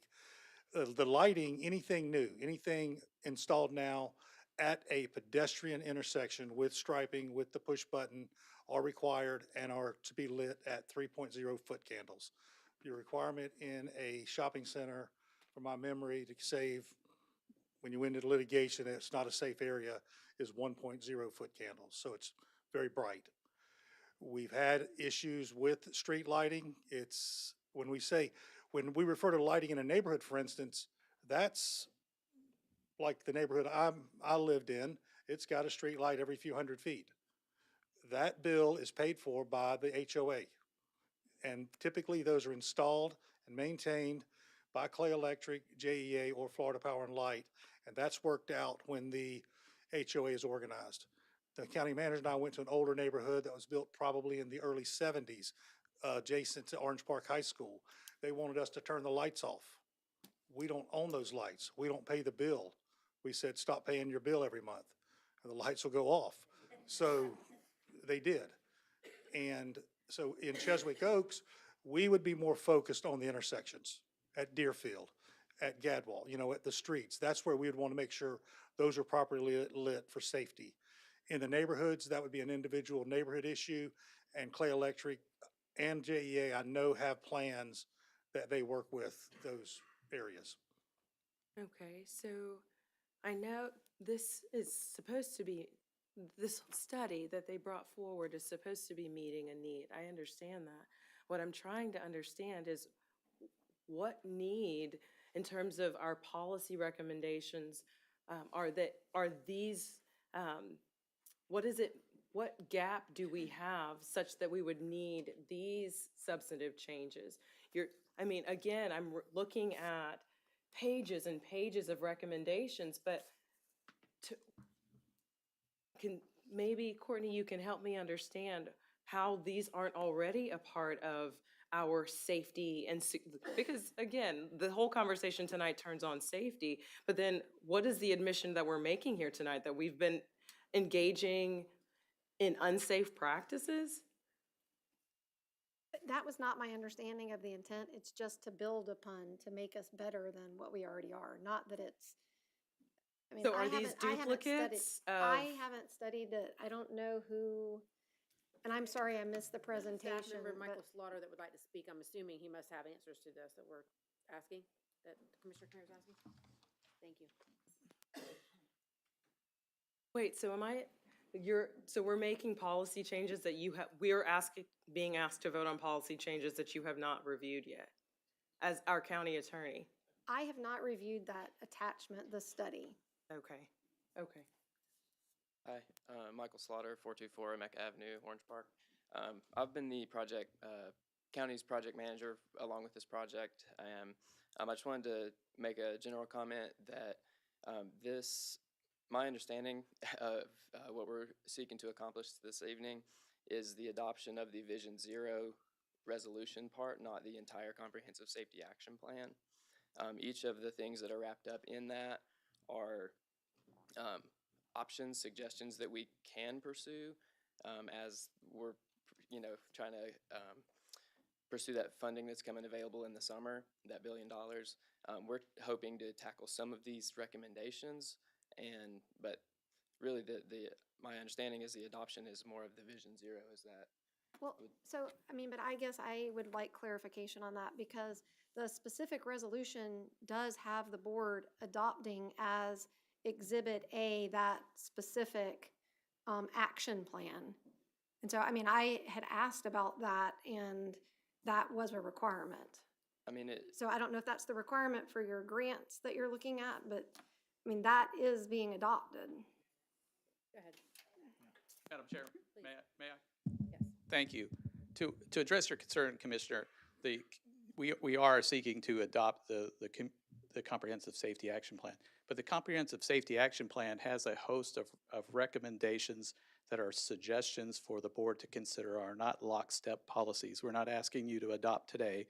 The lighting, anything new, anything installed now at a pedestrian intersection with striping, with the push button, are required and are to be lit at 3.0 foot candles. Your requirement in a shopping center, from my memory, to save when you went into litigation, it's not a safe area, is 1.0 foot candles, so it's very bright. We've had issues with street lighting. It's, when we refer to lighting in a neighborhood, for instance, that's like the neighborhood I lived in. It's got a street light every few hundred feet. That bill is paid for by the HOA. And typically those are installed and maintained by Clay Electric, JEA, or Florida Power and Light. And that's worked out when the HOA is organized. The county manager and I went to an older neighborhood that was built probably in the early 70s, adjacent to Orange Park High School. They wanted us to turn the lights off. We don't own those lights. We don't pay the bill. We said, stop paying your bill every month, and the lights will go off. So they did. And so in Cheswick Oaks, we would be more focused on the intersections at Deerfield, at Gadwall, at the streets. That's where we would want to make sure those are properly lit for safety. In the neighborhoods, that would be an individual neighborhood issue, and Clay Electric and JEA, I know, have plans that they work with those areas. Okay, so I know this is supposed to be, this study that they brought forward is supposed to be meeting a need. I understand that. What I'm trying to understand is what need, in terms of our policy recommendations, are these, what gap do we have such that we would need these substantive changes? Again, I'm looking at pages and pages of recommendations, but maybe, Courtney, you can help me understand how these aren't already a part of our safety because again, the whole conversation tonight turns on safety, but then what is the admission that we're making here tonight, that we've been engaging in unsafe practices? That was not my understanding of the intent. It's just to build upon, to make us better than what we already are. Not that it's, So are these duplicates of? I haven't studied it. I don't know who, and I'm sorry I missed the presentation. Staff member Michael but- Slaughter that would like to speak. I'm assuming he must have answers to this that we're asking, that Commissioner Kerr is asking. Thank you. Wait, so so we're making policy changes that we're being asked to vote on policy changes that you have not reviewed yet as our county attorney? I have not reviewed that attachment, the study. Okay. Hi, Michael Slaughter, 424 Emeka Avenue, Orange Park. I've been the county's project manager along with this project. I just wanted to make a general comment that my understanding of what we're seeking to accomplish this evening is the adoption of the Vision Zero resolution part, not the entire comprehensive safety action plan. Each of the things that are wrapped up in that are options, suggestions that we can pursue as we're, trying to pursue that funding that's coming available in the summer, that $1 billion. We're hoping to tackle some of these recommendations, but really my understanding is the adoption is more of the Vision Zero. Is that? Well, but I guess I would like clarification on that, because the specific resolution does have the board adopting as Exhibit A that specific action plan. And so, I had asked about that, and that was a requirement. So I don't know if that's the requirement for your grants that you're looking at, but, that is being adopted. Go ahead. Madam Chair, Please. may I? Yes. Thank you. To address your concern, Commissioner, we are seeking to adopt the Comprehensive Safety Action Plan. But the Comprehensive Safety Action Plan has a host of recommendations that are suggestions for the board to consider, are not lockstep policies. We're not asking you to adopt today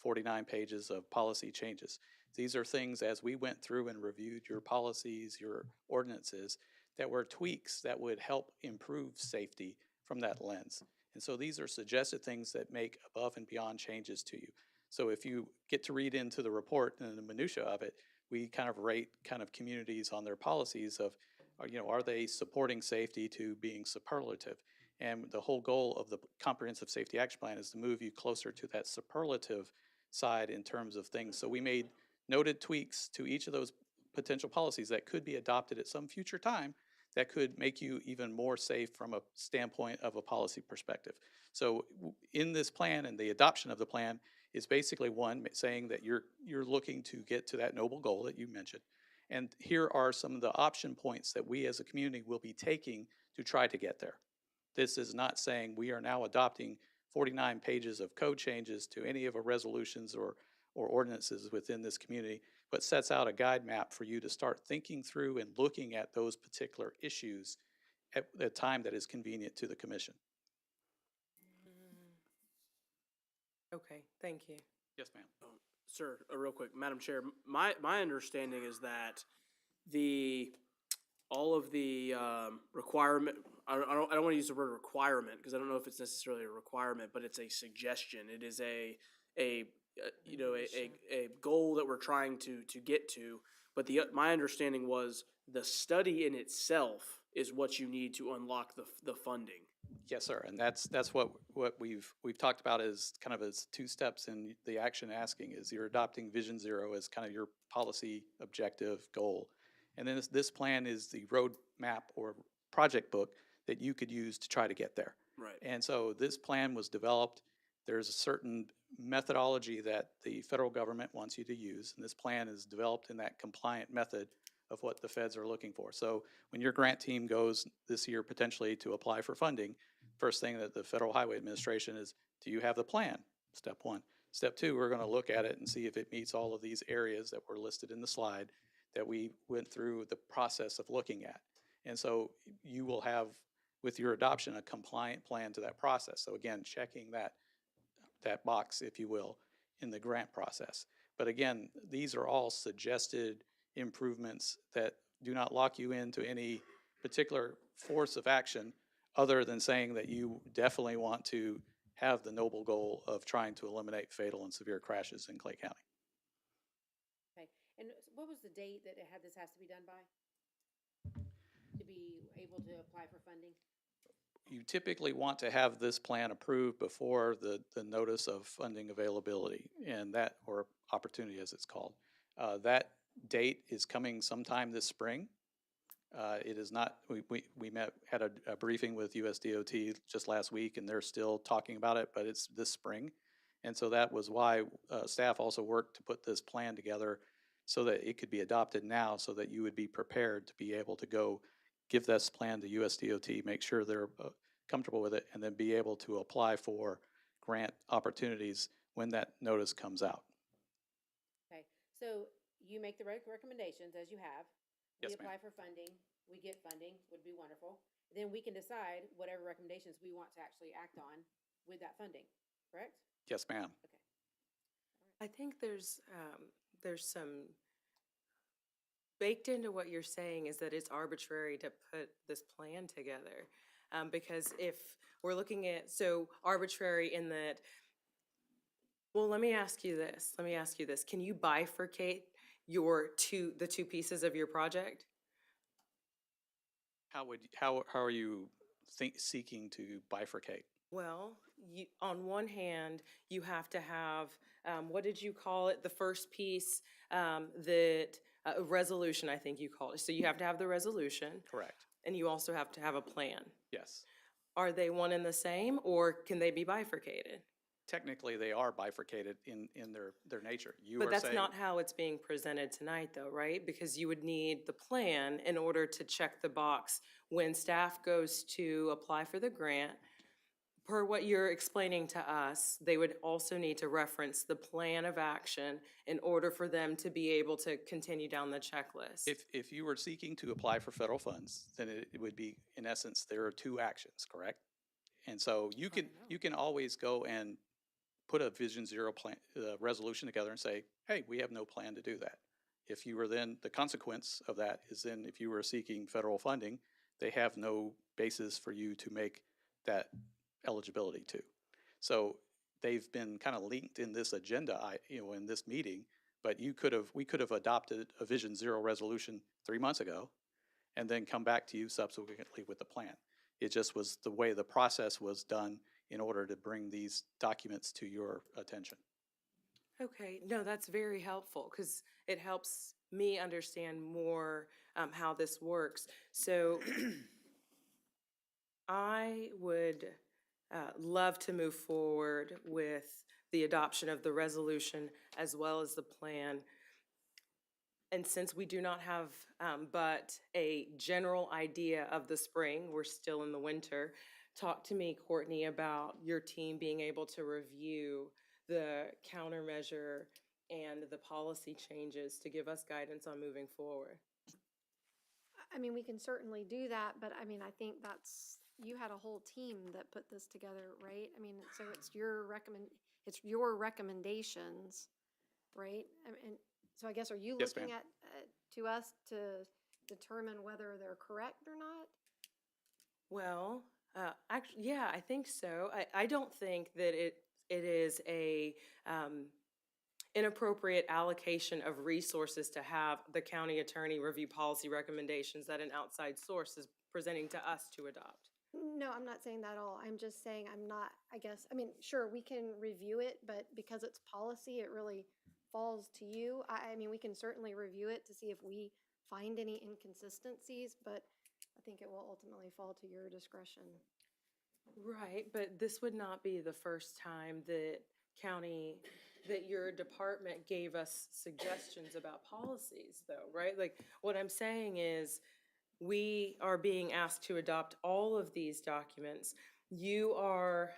49 pages of policy changes. These are things, as we went through and reviewed your policies, your ordinances, that were tweaks that would help improve safety from that lens. And so these are suggested things that make above and beyond changes to you. So if you get to read into the report and the minutia of it, we kind of rate communities on their policies of, are they supporting safety to being superlative? And the whole goal of the Comprehensive Safety Action Plan is to move you closer to that superlative side in terms of things. So we made noted tweaks to each of those potential policies that could be adopted at some future time that could make you even more safe from a standpoint of a policy perspective. So in this plan and the adoption of the plan is basically one saying that you're looking to get to that noble goal that you mentioned. And here are some of the option points that we as a community will be taking to try to get there. This is not saying we are now adopting 49 pages of code changes to any of our resolutions or ordinances within this community, but sets out a guide map for you to start thinking through and looking at those particular issues at a time that is convenient to the commission. Okay, thank you. Yes, ma'am. Sir, real quick, Madam Chair, my understanding is that all of the requirement, I don't want to use the word requirement because I don't know if it's necessarily a requirement, but it's a suggestion. It is a goal that we're trying to get to. But my understanding was the study in itself is what you need to unlock the funding. Yes, sir, and that's what we've talked about as kind of as two steps in the action asking is you're adopting Vision Zero as kind of your policy objective goal. And then this plan is the roadmap or project book that you could use to try to get there. Right. And so this plan was developed. There's a certain methodology that the federal government wants you to use, and this plan is developed in that compliant method of what the feds are looking for. So when your grant team goes this year potentially to apply for funding, first thing that the Federal Highway Administration is, do you have the plan? Step one. Step two, we're going to look at it and see if it meets all of these areas that were listed in the slide that we went through the process of looking at. And so you will have, with your adoption, a compliant plan to that process. So again, checking that box, if you will, in the grant process. But again, these are all suggested improvements that do not lock you into any particular force of action other than saying that you definitely want to have the noble goal of trying to eliminate fatal and severe crashes in Clay County. Okay, and what was the date that this has to be done by? To be able to apply for funding? You typically want to have this plan approved before the notice of funding availability and that, or opportunity as it's called. That date is coming sometime this spring. It is not, we had a briefing with USDOT just last week and they're still talking about it, but it's this spring. And so that was why staff also worked to put this plan together so that it could be adopted now so that you would be prepared to be able to go give this plan to USDOT, make sure they're comfortable with it, and then be able to apply for grant opportunities when that notice comes out. Okay, so you make the recommendations as you have. Yes, We ma'am. apply for funding, we get funding, would be wonderful. Then we can decide whatever recommendations we want to actually act on with that funding, correct? Yes, ma'am. I think there's some baked into what you're saying is that it's arbitrary to put this plan together. Because if we're looking at, so arbitrary in that, well, let me ask you this. Can you bifurcate the two pieces of your project? How are you seeking to bifurcate? Well, on one hand, you have to have, what did you call it? The first piece, resolution, I think you called it. So you have to have the resolution. Correct. And you also have to have a plan. Yes. Are they one and the same, or can they be bifurcated? Technically, they are bifurcated in their nature. But that's not how it's being presented tonight, though, right? Because you would need the plan in order to check the box when staff goes to apply for the grant. Per what you're explaining to us, they would also need to reference the plan of action in order for them to be able to continue down the checklist. If you were seeking to apply for federal funds, then it would be, in essence, there are two actions, correct? And so you can always go and put a Vision Zero plan resolution together and say, hey, we have no plan to do that. If you were then, the consequence of that is then if you were seeking federal funding, they have no basis for you to make that eligibility to. So they've been kind of linked in this agenda, in this meeting, but we could have adopted a Vision Zero resolution 3 months ago and then come back to you subsequently with the plan. It just was the way the process was done in order to bring these documents to your attention. Okay, no, that's very helpful because it helps me understand more how this works. So I would love to move forward with the adoption of the resolution as well as the plan. And since we do not have but a general idea of the spring, we're still in the winter, talk to me, Courtney, about your team being able to review the countermeasure and the policy changes to give us guidance on moving forward. I mean, we can certainly do that, but I mean, I think you had a whole team that put this together, right? I mean, so it's your recommendations, right? And so I guess, are you Yes, looking ma'am. to us to determine whether they're correct or not? Well, actually, yeah, I think so. I don't think that it is a inappropriate allocation of resources to have the county attorney review policy recommendations that an outside source is presenting to us to adopt. No, I'm not saying that at all. I'm just saying I mean, sure, we can review it, but because it's policy, it really falls to you. I mean, we can certainly review it to see if we find any inconsistencies, but I think it will ultimately fall to your discretion. Right, but this would not be the first time that your department gave us suggestions about policies though, right? Like, what I'm saying is, we are being asked to adopt all of these documents. Your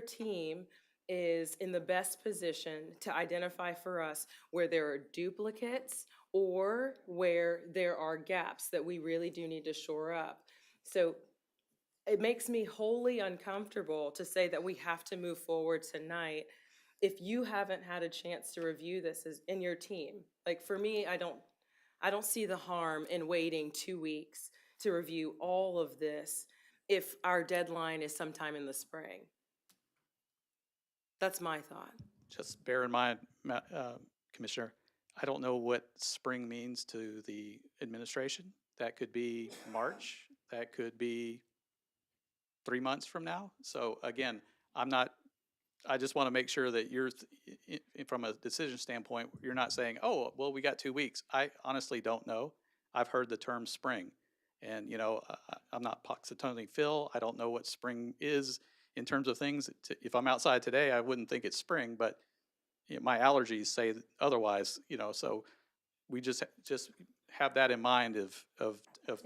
team is in the best position to identify for us where there are duplicates or where there are gaps that we really do need to shore up. So it makes me wholly uncomfortable to say that we have to move forward tonight if you haven't had a chance to review this in your team. Like, for me, I don't see the harm in waiting 2 weeks to review all of this if our deadline is sometime in the spring. That's my thought. Just bear in mind, Commissioner, I don't know what spring means to the administration. That could be March, that could be 3 months from now. So again, I just want to make sure that from a decision standpoint, you're not saying, oh, well, we got 2 weeks. I honestly don't know. I've heard the term spring. And, I'm not Punxsutawney Phil. I don't know what spring is in terms of things. If I'm outside today, I wouldn't think it's spring, but my allergies say otherwise, so we just have that in mind of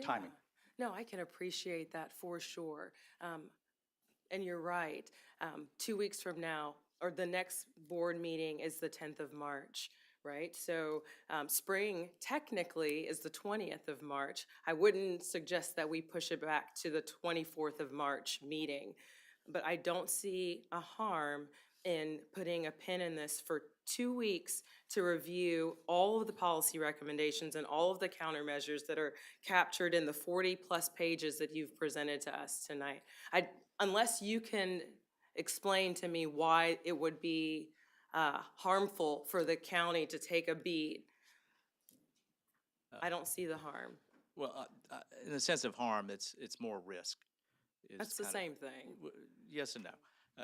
timing. No, I can appreciate that for sure. And you're right. 2 weeks from now, or the next board meeting is the 10th of March, right? So spring technically is the 20th of March. I wouldn't suggest that we push it back to the 24th of March meeting, but I don't see a harm in putting a pin in this for 2 weeks to review all of the policy recommendations and all of the countermeasures that are captured in the 40-plus pages that you've presented to us tonight. Unless you can explain to me why it would be harmful for the county to take a beat, I don't see the harm. Well, in the sense of harm, it's more risk. That's the same thing. Yes and no.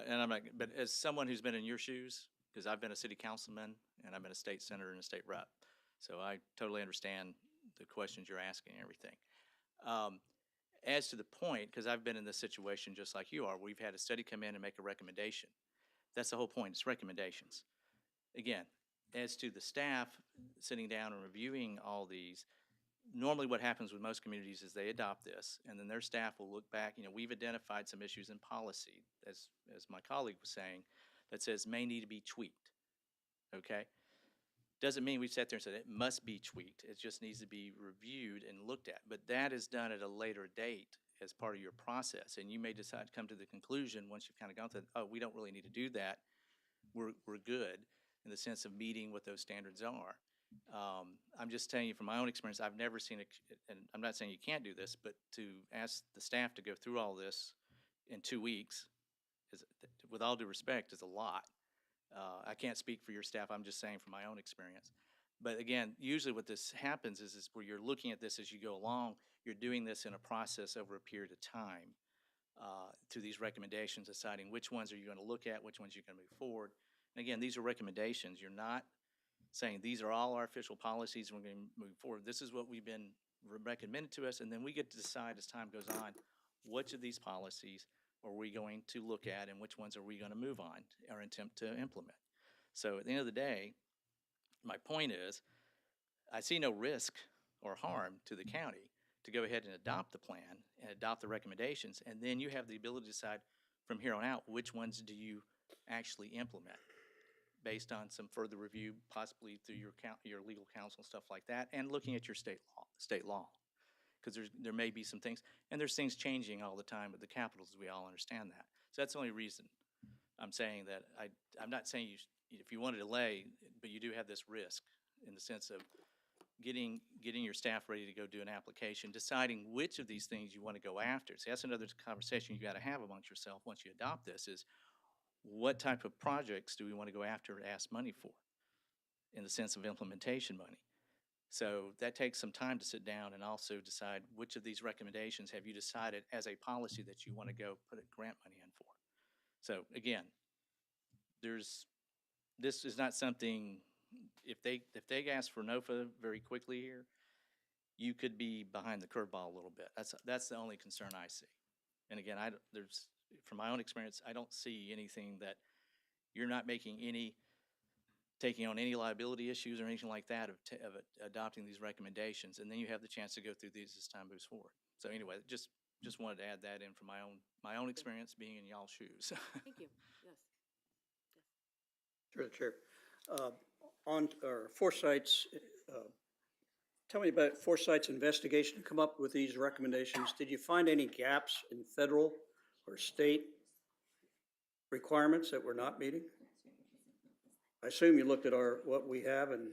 And I'm not, but as someone who's been in your shoes, because I've been a city councilman and I've been a state senator and a state rep, so I totally understand the questions you're asking and everything. As to the point, because I've been in this situation just like you are, we've had a study come in and make a recommendation. That's the whole point, it's recommendations. Again, as to the staff sitting down and reviewing all these, normally what happens with most communities is they adopt this, and then their staff will look back. We've identified some issues in policy, as my colleague was saying, that says may need to be tweaked, okay? Doesn't mean we sat there and said it must be tweaked. It just needs to be reviewed and looked at. But that is done at a later date as part of your process, and you may decide to come to the conclusion once you've kind of gone through, oh, we don't really need to do that. We're good in the sense of meeting what those standards are. I'm just telling you from my own experience, I've never seen and I'm not saying you can't do this, but to ask the staff to go through all this in 2 weeks, with all due respect, is a lot. I can't speak for your staff, I'm just saying from my own experience. But again, usually what this happens is where you're looking at this as you go along, you're doing this in a process over a period of time through these recommendations, deciding which ones are you going to look at, which ones you're going to move forward. And again, these are recommendations. You're not saying these are all our official policies and we're going to move forward. This is what we've been recommended to us, and then we get to decide as time goes on, which of these policies are we going to look at and which ones are we going to move on or attempt to implement. So at the end of the day, my point is, I see no risk or harm to the county to go ahead and adopt the plan and adopt the recommendations, and then you have the ability to decide from here on out which ones do you actually implement based on some further review, possibly through your legal counsel, stuff like that, and looking at your state law. Because there may be some things, and there's things changing all the time with the capitals, we all understand that. So that's the only reason I'm saying that. I'm not saying if you want to delay, but you do have this risk in the sense of getting your staff ready to go do an application, deciding which of these things you want to go after. So that's another conversation you got to have amongst yourself once you adopt this is, what type of projects do we want to go after and ask money for in the sense of implementation money? So that takes some time to sit down and also decide which of these recommendations have you decided as a policy that you want to go put a grant money in for. So again, this is not something, if they ask for NOFA very quickly here, you could be behind the curveball a little bit. That's the only concern I see. And again, from my own experience, I don't see anything that you're not taking on any liability issues or anything like that of adopting these recommendations, and then you have the chance to go through these as time moves forward. So anyway, just wanted to add that in from my own experience being in y'all's shoes. Thank you. Yes. Through the chair. On Foresight's, tell me about Foresight's investigation to come up with these recommendations. Did you find any gaps in federal or state requirements that we're not meeting? I assume you looked at what we have and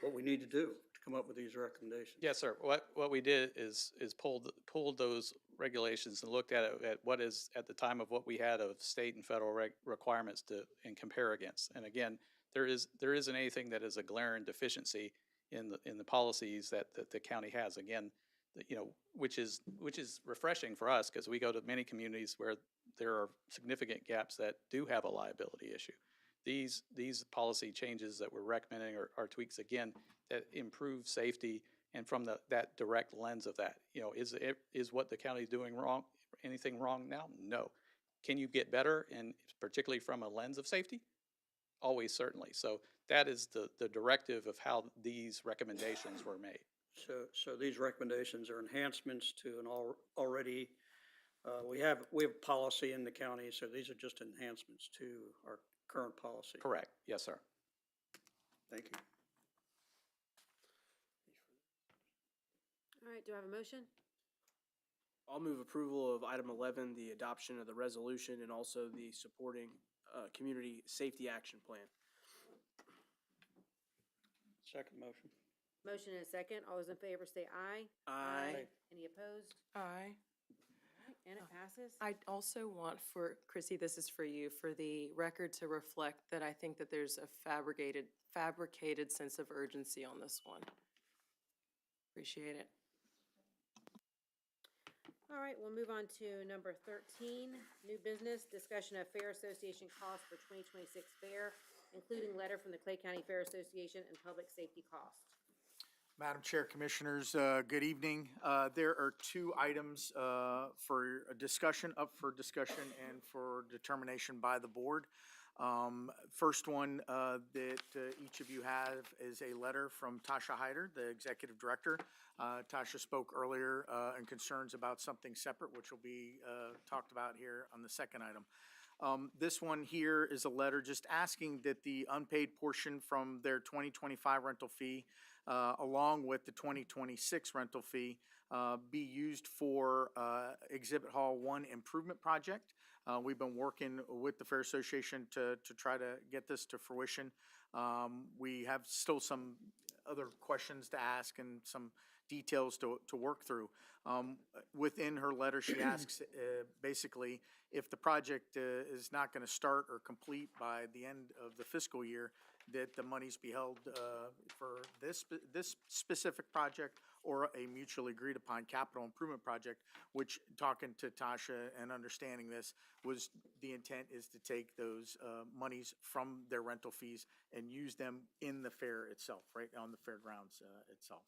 what we need to do to come up with these recommendations. Yes, sir. What we did is pulled those regulations and looked at it at what is at the time of what we had of state and federal requirements and compare against. And again, there isn't anything that is a glaring deficiency in the policies that the county has. Again, which is refreshing for us because we go to many communities where there are significant gaps that do have a liability issue. These policy changes that we're recommending are tweaks, again, that improve safety and from that direct lens of that. Is what the county is doing wrong, anything wrong now? No. Can you get better, and particularly from a lens of safety? Always, certainly. So that is the directive of how these recommendations were made. So these recommendations are enhancements to an already, we have policy in the county, so these are just enhancements to our current policy. Correct. Yes, sir. Thank you. All right, do I have a motion? I'll move approval of item 11, the adoption of the resolution and also the supporting community safety action plan. Second motion. Motion and a second. All those in favor say aye. Aye. Any opposed? Aye. And it passes. I also want for, Chrissy, this is for you, for the record to reflect that I think that there's a fabricated sense of urgency on this one. Appreciate it. All right, we'll move on to number 13, new business, discussion of Fair Association costs for 2026 fair, including letter from the Clay County Fair Association and public safety costs. Madam Chair, Commissioners, good evening. There are two items for a discussion, up for discussion and for determination by the board. First one that each of you have is a letter from Tasha Hyder, the Executive Director. Tasha spoke earlier in concerns about something separate, which will be talked about here on the second item. This one here is a letter just asking that the unpaid portion from their 2025 rental fee, along with the 2026 rental fee, be used for Exhibit Hall 1 improvement project. We've been working with the Fair Association to try to get this to fruition. We have still some other questions to ask and some details to work through. Within her letter, she asks, basically, if the project is not going to start or complete by the end of the fiscal year, that the monies be held for this specific project or a mutually agreed upon capital improvement project, which, talking to Tasha and understanding this, was the intent is to take those monies from their rental fees and use them in the fair itself, right, on the fairgrounds itself.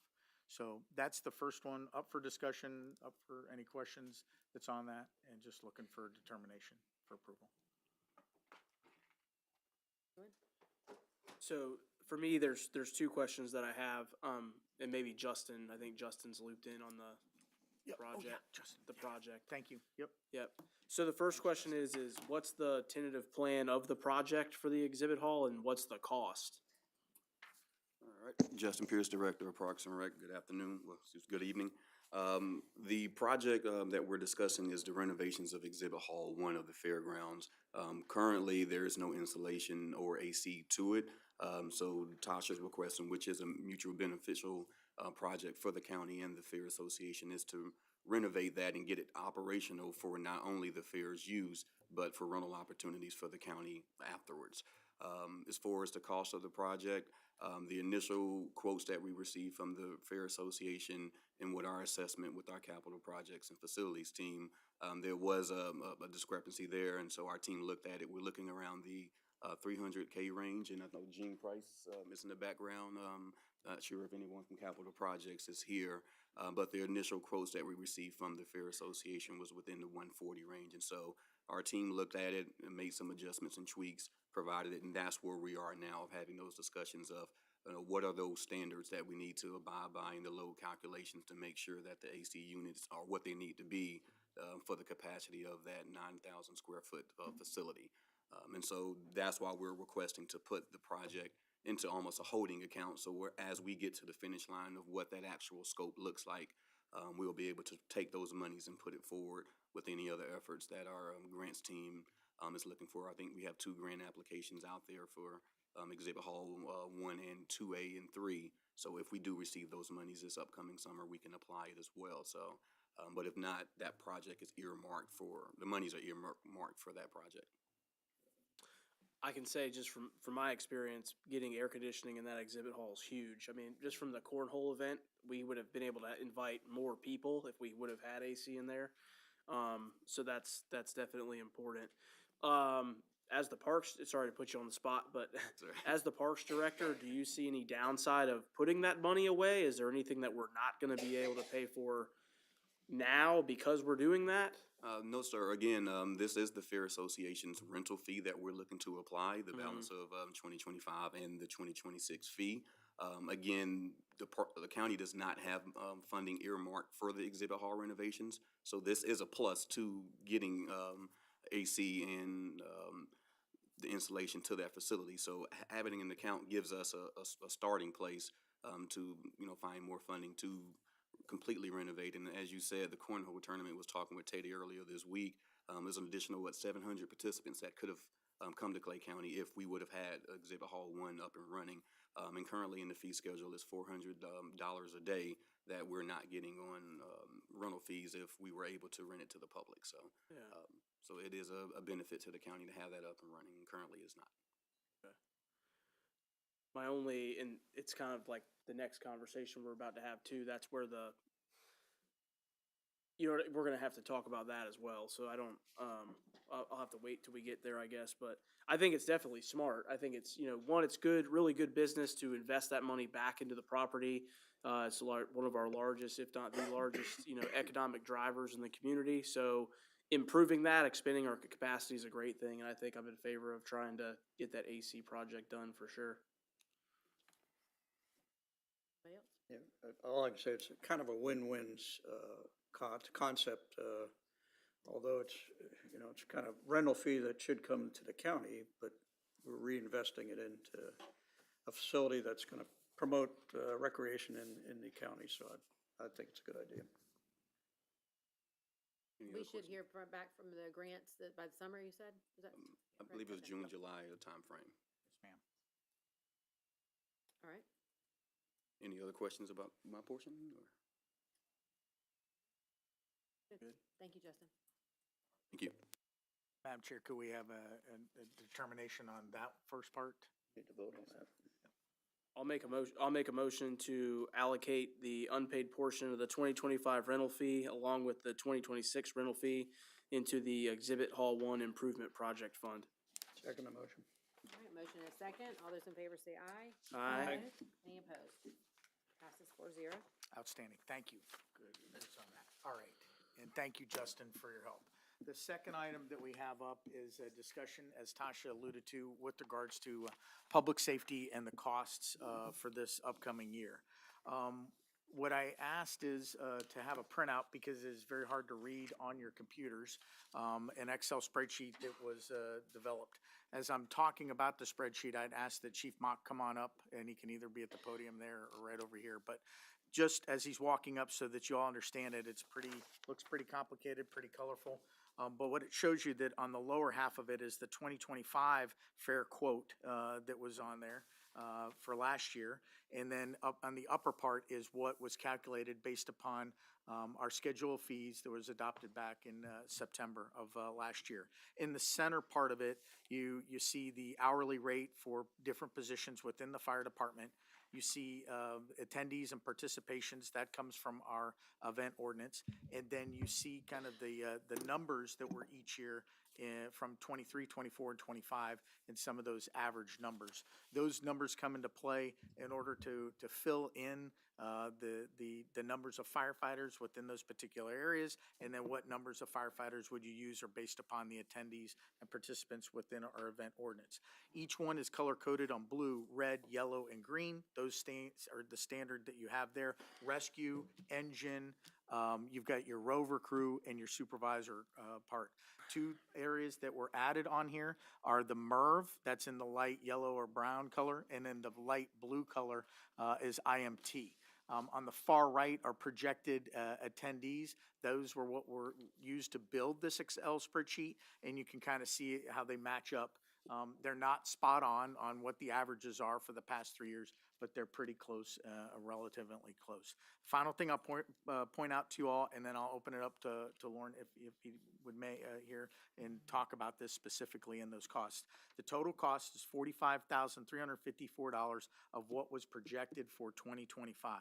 So that's the first one, up for discussion, up for any questions that's on that, and just looking for determination for approval. So for me, there's two questions that I have, and maybe Justin, I think Justin's looped in on the project. Justin, the project. Thank you. Yep. Yep. So the first question is what's the tentative plan of the project for the exhibit hall, and what's the cost? All right, Justin Pierce, Director of Parks and Rec. Good afternoon, well, excuse- good evening. The project that we're discussing is the renovations of Exhibit Hall 1 of the fairgrounds. Currently, there is no installation or AC to it, so Tasha's requesting, which is a mutual beneficial project for the county and the Fair Association, is to renovate that and get it operational for not only the fair's use, but for rental opportunities for the county afterwards. As far as the cost of the project, the initial quotes that we received from the Fair Association and with our assessment with our capital projects and facilities team, there was a discrepancy there, and so our team looked at it. We're looking around the $300K range, and I know Gene Price is in the background. Not sure if anyone from Capital Projects is here, but the initial quotes that we received from the Fair Association was within the 140 range, and so our team looked at it and made some adjustments and tweaks, provided it, and that's where we are now, of having those discussions of what are those standards that we need to abide by in the load calculations to make sure that the AC units are what they need to be for the capacity of that 9,000 square foot facility. And so that's why we're requesting to put the project into almost a holding account. So as we get to the finish line of what that actual scope looks like, we'll be able to take those monies and put it forward with any other efforts that our grants team is looking for. I think we have 2 grant applications out there for Exhibit Hall 1 and 2A and 3. So if we do receive those monies this upcoming summer, we can apply it as well. So, but if not, that project is earmarked for, the monies are earmarked for that project. I can say just from my experience, getting air conditioning in that exhibit hall is huge. I mean, just from the cornhole event, we would have been able to invite more people if we would have had AC in there. So that's definitely important. As the parks, sorry to put you on the spot, but as the parks director, do you see any downside of putting that money away? Is there anything that we're not going to be able to pay for now because we're doing that? No, sir. Again, this is the Fair Association's rental fee that we're looking to apply, the balance of 2025 and the 2026 fee. Again, the county does not have funding earmarked for the exhibit hall renovations, so this is a plus to getting AC and the installation to that facility. So having an account gives us a starting place to find more funding to completely renovate. And as you said, the cornhole tournament, was talking with Teddy earlier this week. There's an additional 700 participants that could have come to Clay County if we would have had Exhibit Hall 1 up and running. And currently in the fee schedule is $400 a day that we're not getting on rental fees if we were able to rent it to the public. So, so it is a benefit to the county to have that up and running, and currently is not. My only, and it's kind of like the next conversation we're about to have too, that's where we're going to have to talk about that as well. So I don't, I'll have to wait till we get there, I guess. But I think it's definitely smart. I think it's, one, it's good, really good business to invest that money back into the property. It's one of our largest, if not the largest, economic drivers in the community. So improving that, expanding our capacity is a great thing. And I think I'm in favor of trying to get that AC project done for sure. Yeah, all I can say, it's kind of a win-win concept, although it's, it's kind of rental fee that should come to the county, but we're reinvesting it into a facility that's going to promote recreation in the county, so I think it's a good idea. We should hear back from the grants that by the summer, you said? Is that I believe it was June, July, the timeframe. Yes, ma'am. all right? Any other questions about my portion? Or? Thank you, Justin. Thank you. Madam Chair, could we have a determination on that first part? Need to vote on that. I'll make a motion to allocate the unpaid portion of the 2025 rental fee along with the 2026 rental fee into the Exhibit Hall 1 Improvement Project Fund. Second the motion. All right, motion and a second. All those in favor say aye. Aye. Any opposed? Passes 4-0. Outstanding, thank you. Good, that's on that. All right, and thank you, Justin, for your help. The second item that we have up is a discussion, as Tasha alluded to, with regards to public safety and the costs for this upcoming year. What I asked is to have a printout, because it's very hard to read on your computers, an Excel spreadsheet that was developed. As I'm talking about the spreadsheet, I'd ask that Chief Mock come on up, and he can either be at the podium there or right over here. But just as he's walking up so that you all understand it, looks pretty complicated, pretty colorful. But what it shows you that on the lower half of it is the 2025 fare quote that was on there for last year. And then up on the upper part is what was calculated based upon our schedule of fees that was adopted back in September of last year. In the center part of it, you see the hourly rate for different positions within the fire department. You see attendees and participations, that comes from our event ordinance. And then you see kind of the numbers that were each year from 23, 24, and 25, and some of those average numbers. Those numbers come into play in order to fill in the numbers of firefighters within those particular areas, and then what numbers of firefighters would you use are based upon the attendees and participants within our event ordinance. Each one is color-coded on blue, red, yellow, and green. Those are the standard that you have there. Rescue, engine, you've got your rover crew, and your supervisor part. Two areas that were added on here are the MERV, that's in the light yellow or brown color, and then the light blue color is IMT. On the far right are projected attendees. Those were what were used to build this Excel spreadsheet, and you can kind of see how they match up. They're not spot on what the averages are for the past 3 years, but they're pretty close, relatively close. Final thing I'll point out to you all, and then I'll open it up to Lauren if he would here and talk about this specifically in those costs. The total cost is $45,354 of what was projected for 2025.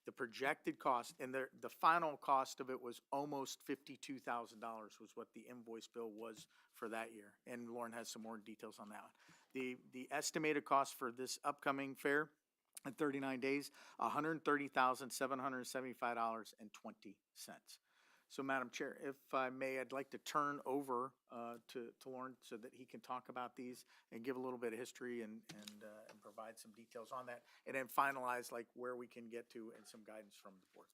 The projected cost, and the final cost of it was almost $52,000 was what the invoice bill was for that year. And Lauren has some more details on that one. The estimated cost for this upcoming fair in 39 days, $130,775.20. So, Madam Chair, if I may, I'd like to turn over to Lauren so that he can talk about these and give a little bit of history and provide some details on that, and then finalize like where we can get to and some guidance from the board.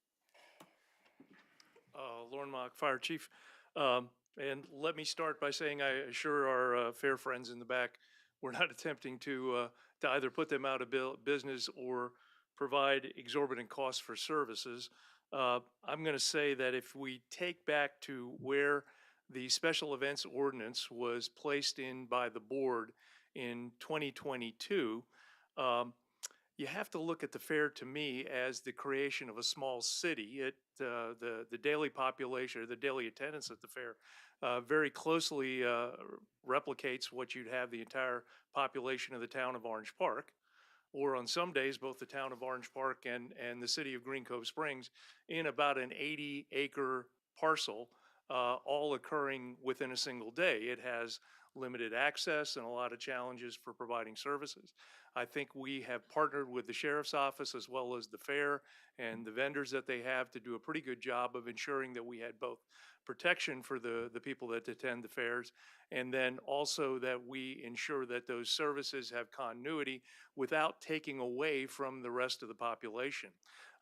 Lauren Mock, Fire Chief. And let me start by saying I assure our fair friends in the back, we're not attempting to either put them out of business or provide exorbitant costs for services. I'm going to say that if we take back to where the special events ordinance was placed in by the board in 2022, you have to look at the fair to me as the creation of a small city. The daily population or the daily attendance at the fair very closely replicates what you'd have the entire population of the town of Orange Park, or on some days both the town of Orange Park and the city of Green Cove Springs in about an 80-acre parcel, all occurring within a single day. It has limited access and a lot of challenges for providing services. I think we have partnered with the sheriff's office as well as the fair and the vendors that they have to do a pretty good job of ensuring that we had both protection for the people that attend the fairs, and then also that we ensure that those services have continuity without taking away from the rest of the population.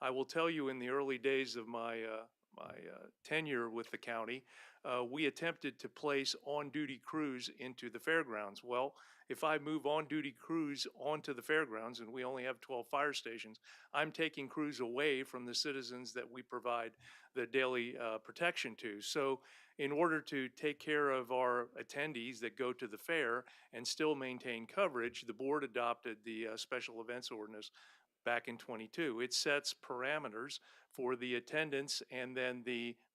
I will tell you, in the early days of my tenure with the county, we attempted to place on-duty crews into the fairgrounds. Well, if I move on-duty crews onto the fairgrounds, and we only have 12 fire stations, I'm taking crews away from the citizens that we provide the daily protection to. So in order to take care of our attendees that go to the fair and still maintain coverage, the board adopted the special events ordinance back in '22. It sets parameters for the attendance and then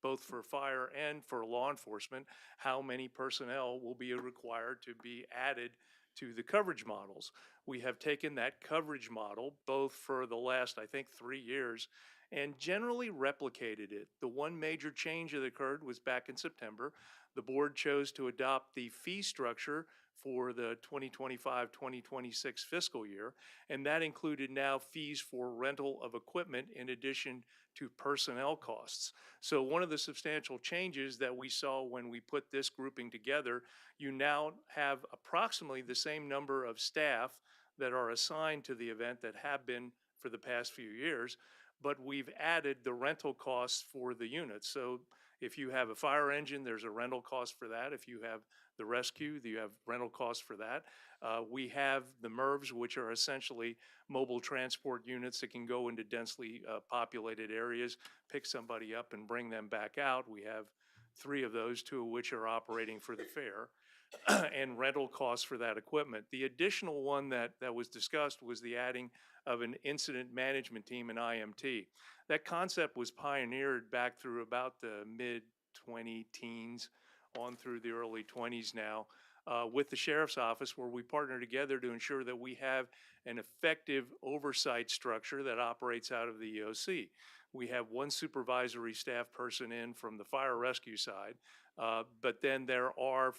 both for fire and for law enforcement, how many personnel will be required to be added to the coverage models. We have taken that coverage model both for the last, I think, 3 years and generally replicated it. The one major change that occurred was back in September. The board chose to adopt the fee structure for the 2025-2026 fiscal year, and that included now fees for rental of equipment in addition to personnel costs. So one of the substantial changes that we saw when we put this grouping together, you now have approximately the same number of staff that are assigned to the event that have been for the past few years, but we've added the rental costs for the units. So if you have a fire engine, there's a rental cost for that. If you have the rescue, you have rental costs for that. We have the MRVs, which are essentially mobile transport units that can go into densely populated areas, pick somebody up and bring them back out. We have 3 of those, 2 of which are operating for the fair, and rental costs for that equipment. The additional one that was discussed was the adding of an incident management team, an IMT. That concept was pioneered back through about the mid-20 teens on through the early 20s now with the Sheriff's Office, where we partner together to ensure that we have an effective oversight structure that operates out of the EOC. We have one supervisory staff person in from the fire rescue side, but then there are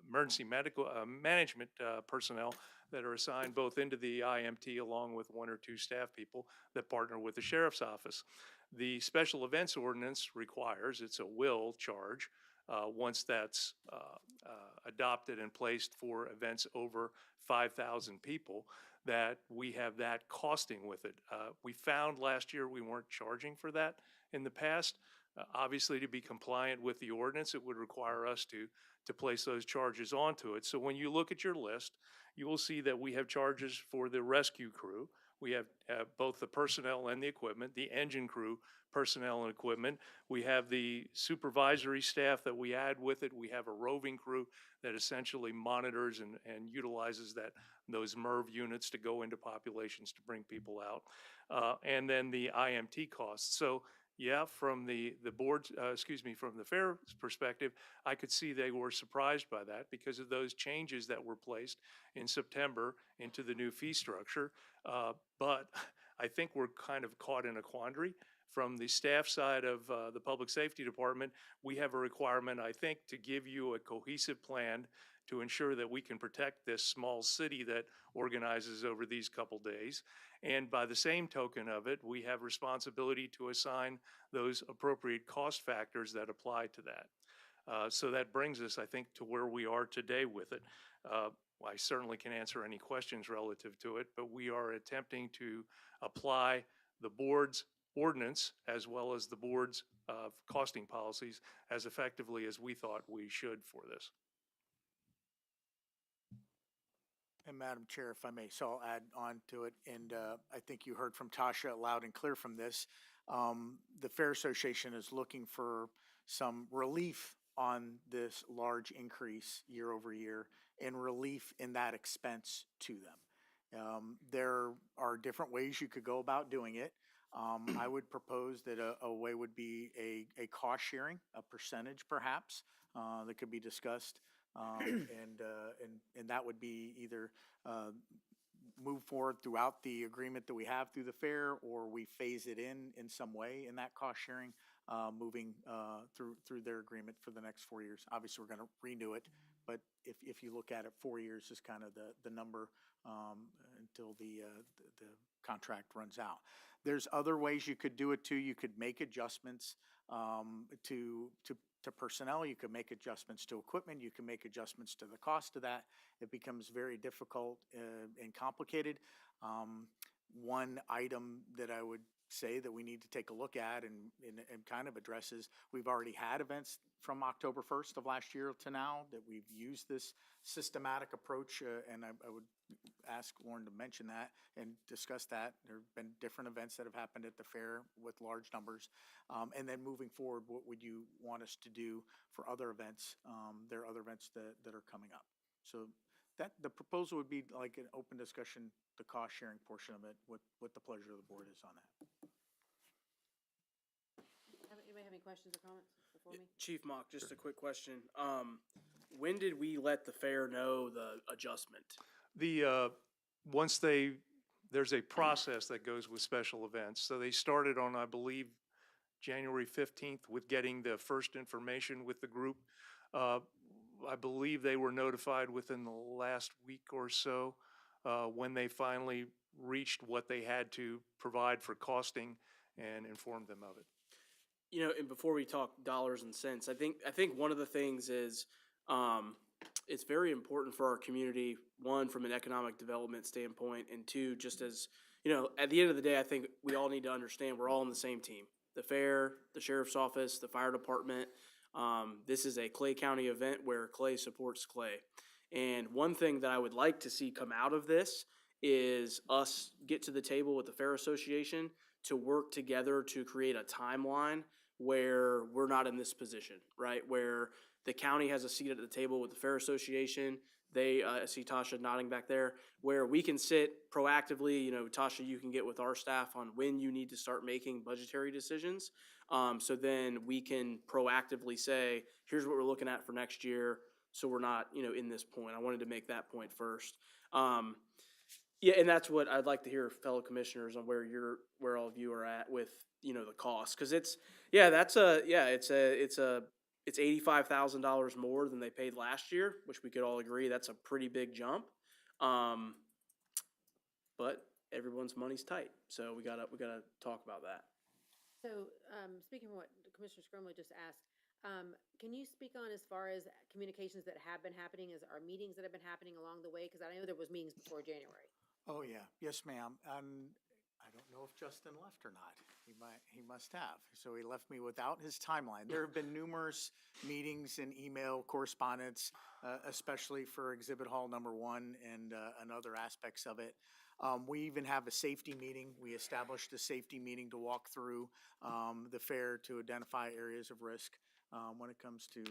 emergency medical management personnel that are assigned both into the IMT along with 1 or 2 staff people that partner with the Sheriff's Office. The special events ordinance requires, it's a will charge, once that's adopted and placed for events over 5,000 people, that we have that costing with it. We found last year we weren't charging for that in the past. Obviously, to be compliant with the ordinance, it would require us to place those charges onto it. So when you look at your list, you will see that we have charges for the rescue crew. We have both the personnel and the equipment, the engine crew, personnel and equipment. We have the supervisory staff that we add with it. We have a roving crew that essentially monitors and utilizes those MRV units to go into populations to bring people out. And then the IMT costs. So yeah, from the board's, from the fair's perspective, I could see they were surprised by that because of those changes that were placed in September into the new fee structure. But I think we're kind of caught in a quandary. From the staff side of the Public Safety Department, we have a requirement, I think, to give you a cohesive plan to ensure that we can protect this small city that organizes over these couple days. And by the same token of it, we have responsibility to assign those appropriate cost factors that apply to that. So that brings us, I think, to where we are today with it. I certainly can answer any questions relative to it, but we are attempting to apply the board's ordinance as well as the board's costing policies as effectively as we thought we should for this. And Madam Chair, if I may, so I'll add on to it, and I think you heard from Tasha loud and clear from this. The Fair Association is looking for some relief on this large increase year over year and relief in that expense to them. There are different ways you could go about doing it. I would propose that a way would be a cost sharing, a percentage perhaps, that could be discussed. And that would be either move forward throughout the agreement that we have through the fair, or we phase it in some way in that cost sharing, moving through their agreement for the next 4 years. Obviously, we're going to renew it, but if you look at it, 4 years is kind of the number until the contract runs out. There's other ways you could do it too. You could make adjustments to personnel, you can make adjustments to equipment, you can make adjustments to the cost of that. It becomes very difficult and complicated. One item that I would say that we need to take a look at and kind of addresses, we've already had events from October 1st of last year to now that we've used this systematic approach, and I would ask Lauren to mention that and discuss that. There have been different events that have happened at the fair with large numbers. And then moving forward, what would you want us to do for other events? There are other events that are coming up. So that, the proposal would be like an open discussion, the cost sharing portion of it, what the pleasure of the board is on that. Anybody have any questions or comments before me? Chief Mock, just a quick question. When did we let the fair know the adjustment? Once there's a process that goes with special events. So they started on, I believe, January 15th with getting the first information with the group. I believe they were notified within the last week or so when they finally reached what they had to provide for costing and informed them of it. You know, and before we talk dollars and cents, I think one of the things is it's very important for our community, one, from an economic development standpoint, and two, just as, you know, at the end of the day, I think we all need to understand we're all on the same team. The fair, the sheriff's office, the fire department. This is a Clay County event where Clay supports Clay. And one thing that I would like to see come out of this is us get to the table with the Fair Association to work together to create a timeline where we're not in this position, right? Where the county has a seat at the table with the Fair Association. They, I see Tasha nodding back there, where we can sit proactively, you know, Tasha, you can get with our staff on when you need to start making budgetary decisions. So then we can proactively say, here's what we're looking at for next year. So we're not, you know, in this point. I wanted to make that point first. Yeah, and that's what I'd like to hear, fellow commissioners, on where all of you are at with, you know, the cost. Cause it's $85,000 more than they paid last year, which we could all agree that's a pretty big jump. But everyone's money's tight, so we gotta talk about that. So, speaking of what Commissioner Scrumley just asked, can you speak on as far as communications that have been happening, are meetings that have been happening along the way? Because I know there was meetings before January. Oh, yeah. Yes, ma'am. I don't know if Justin left or not. He must have. So he left me without his timeline. There have been numerous meetings and email correspondence, especially for Exhibit Hall number 1 and other aspects of it. We even have a safety meeting. We established a safety meeting to walk through the fair to identify areas of risk when it comes to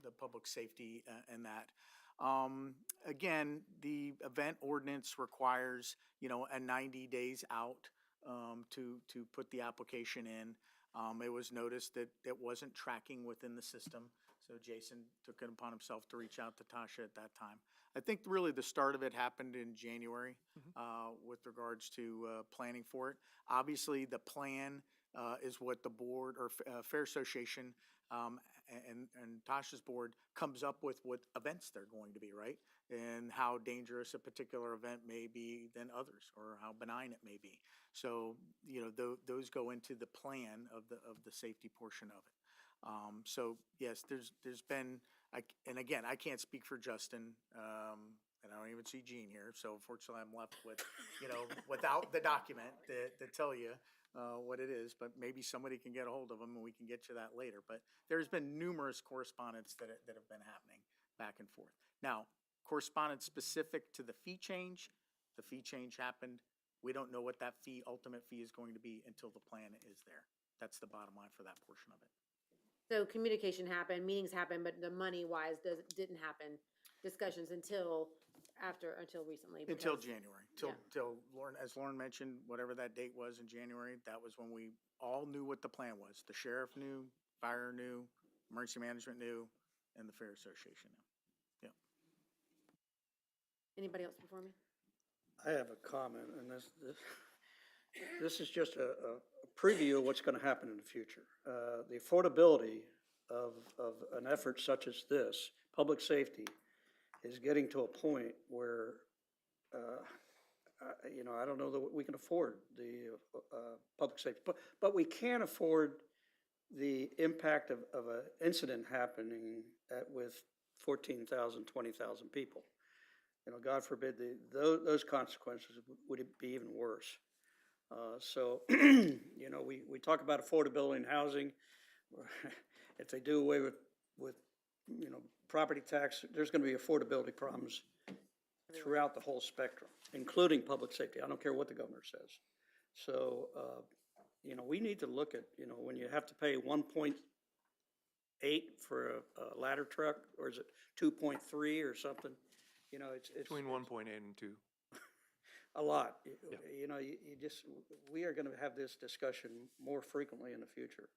the public safety and that. Again, the event ordinance requires, you know, a 90 days out to put the application in. It was noticed that it wasn't tracking within the system, so Jason took it upon himself to reach out to Tasha at that time. I think really the start of it happened in January with regards to planning for it. Obviously, the plan is what the board or Fair Association and Tasha's board comes up with what events they're going to be, right? And how dangerous a particular event may be than others, or how benign it may be. So, you know, those go into the plan of the safety portion of it. So yes, there's been, and again, I can't speak for Justin, and I don't even see Gene here. So unfortunately, I'm left with, you know, without the document to tell you what it is, but maybe somebody can get a hold of them and we can get to that later. But there's been numerous correspondence that have been happening back and forth. Now, correspondence specific to the fee change happened. We don't know what that ultimate fee is going to be until the plan is there. That's the bottom line for that portion of it. So communication happened, meetings happened, but the money-wise didn't happen, discussions until recently. Until January, till Lauren, as Lauren mentioned, whatever that date was in January, that was when we all knew what the plan was. The sheriff knew, fire knew, emergency management knew, and the Fair Association knew. Yeah. Anybody else before me? I have a comment, and this is just a preview of what's going to happen in the future. The affordability of an effort such as this, public safety, is getting to a point where, you know, I don't know that we can afford the public safety, but we can afford the impact of an incident happening with 14,000, 20,000 people. You know, God forbid those consequences would be even worse. So, you know, we talk about affordability in housing. If they do away with you know, property tax, there's going to be affordability problems throughout the whole spectrum, including public safety. I don't care what the governor says. So, you know, we need to look at, you know, when you have to pay 1.8 for a ladder truck, or is it 2.3 or something? You know, it's. Between 1.8 and 2. A lot. Yeah. You know, you just, we are gonna have this discussion more frequently in the future.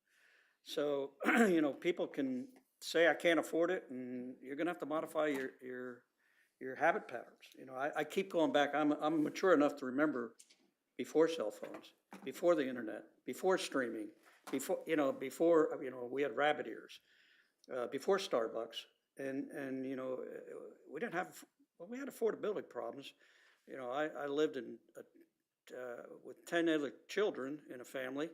So, you know, people can say, I can't afford it, and you're gonna have to modify your habit patterns. You know, I keep going back, I'm mature enough to remember before cell phones, before the internet, before streaming, before, we had rabbit ears, before Starbucks, and, you know, we didn't have, well, we had affordability problems. You know, I lived in, with 10 other children in a family.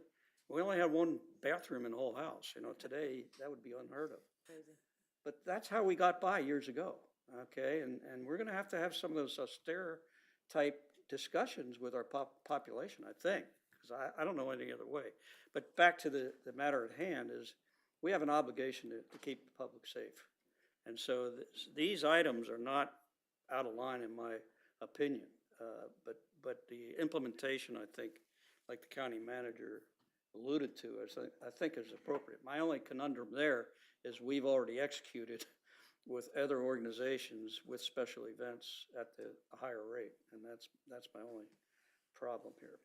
We only had one bathroom in the whole house. You know, today, that would be unheard of. Crazy. But that's how we got by years ago, okay? And we're gonna have to have some of those austere type discussions with our population, I think, because I don't know any other way. But back to the matter at hand is, we have an obligation to keep the public safe. And so these items are not out of line in my opinion. But the implementation, I think, like the county manager alluded to, I think is appropriate. My only conundrum there is we've already executed with other organizations with special events at a higher rate, and that's my only problem here.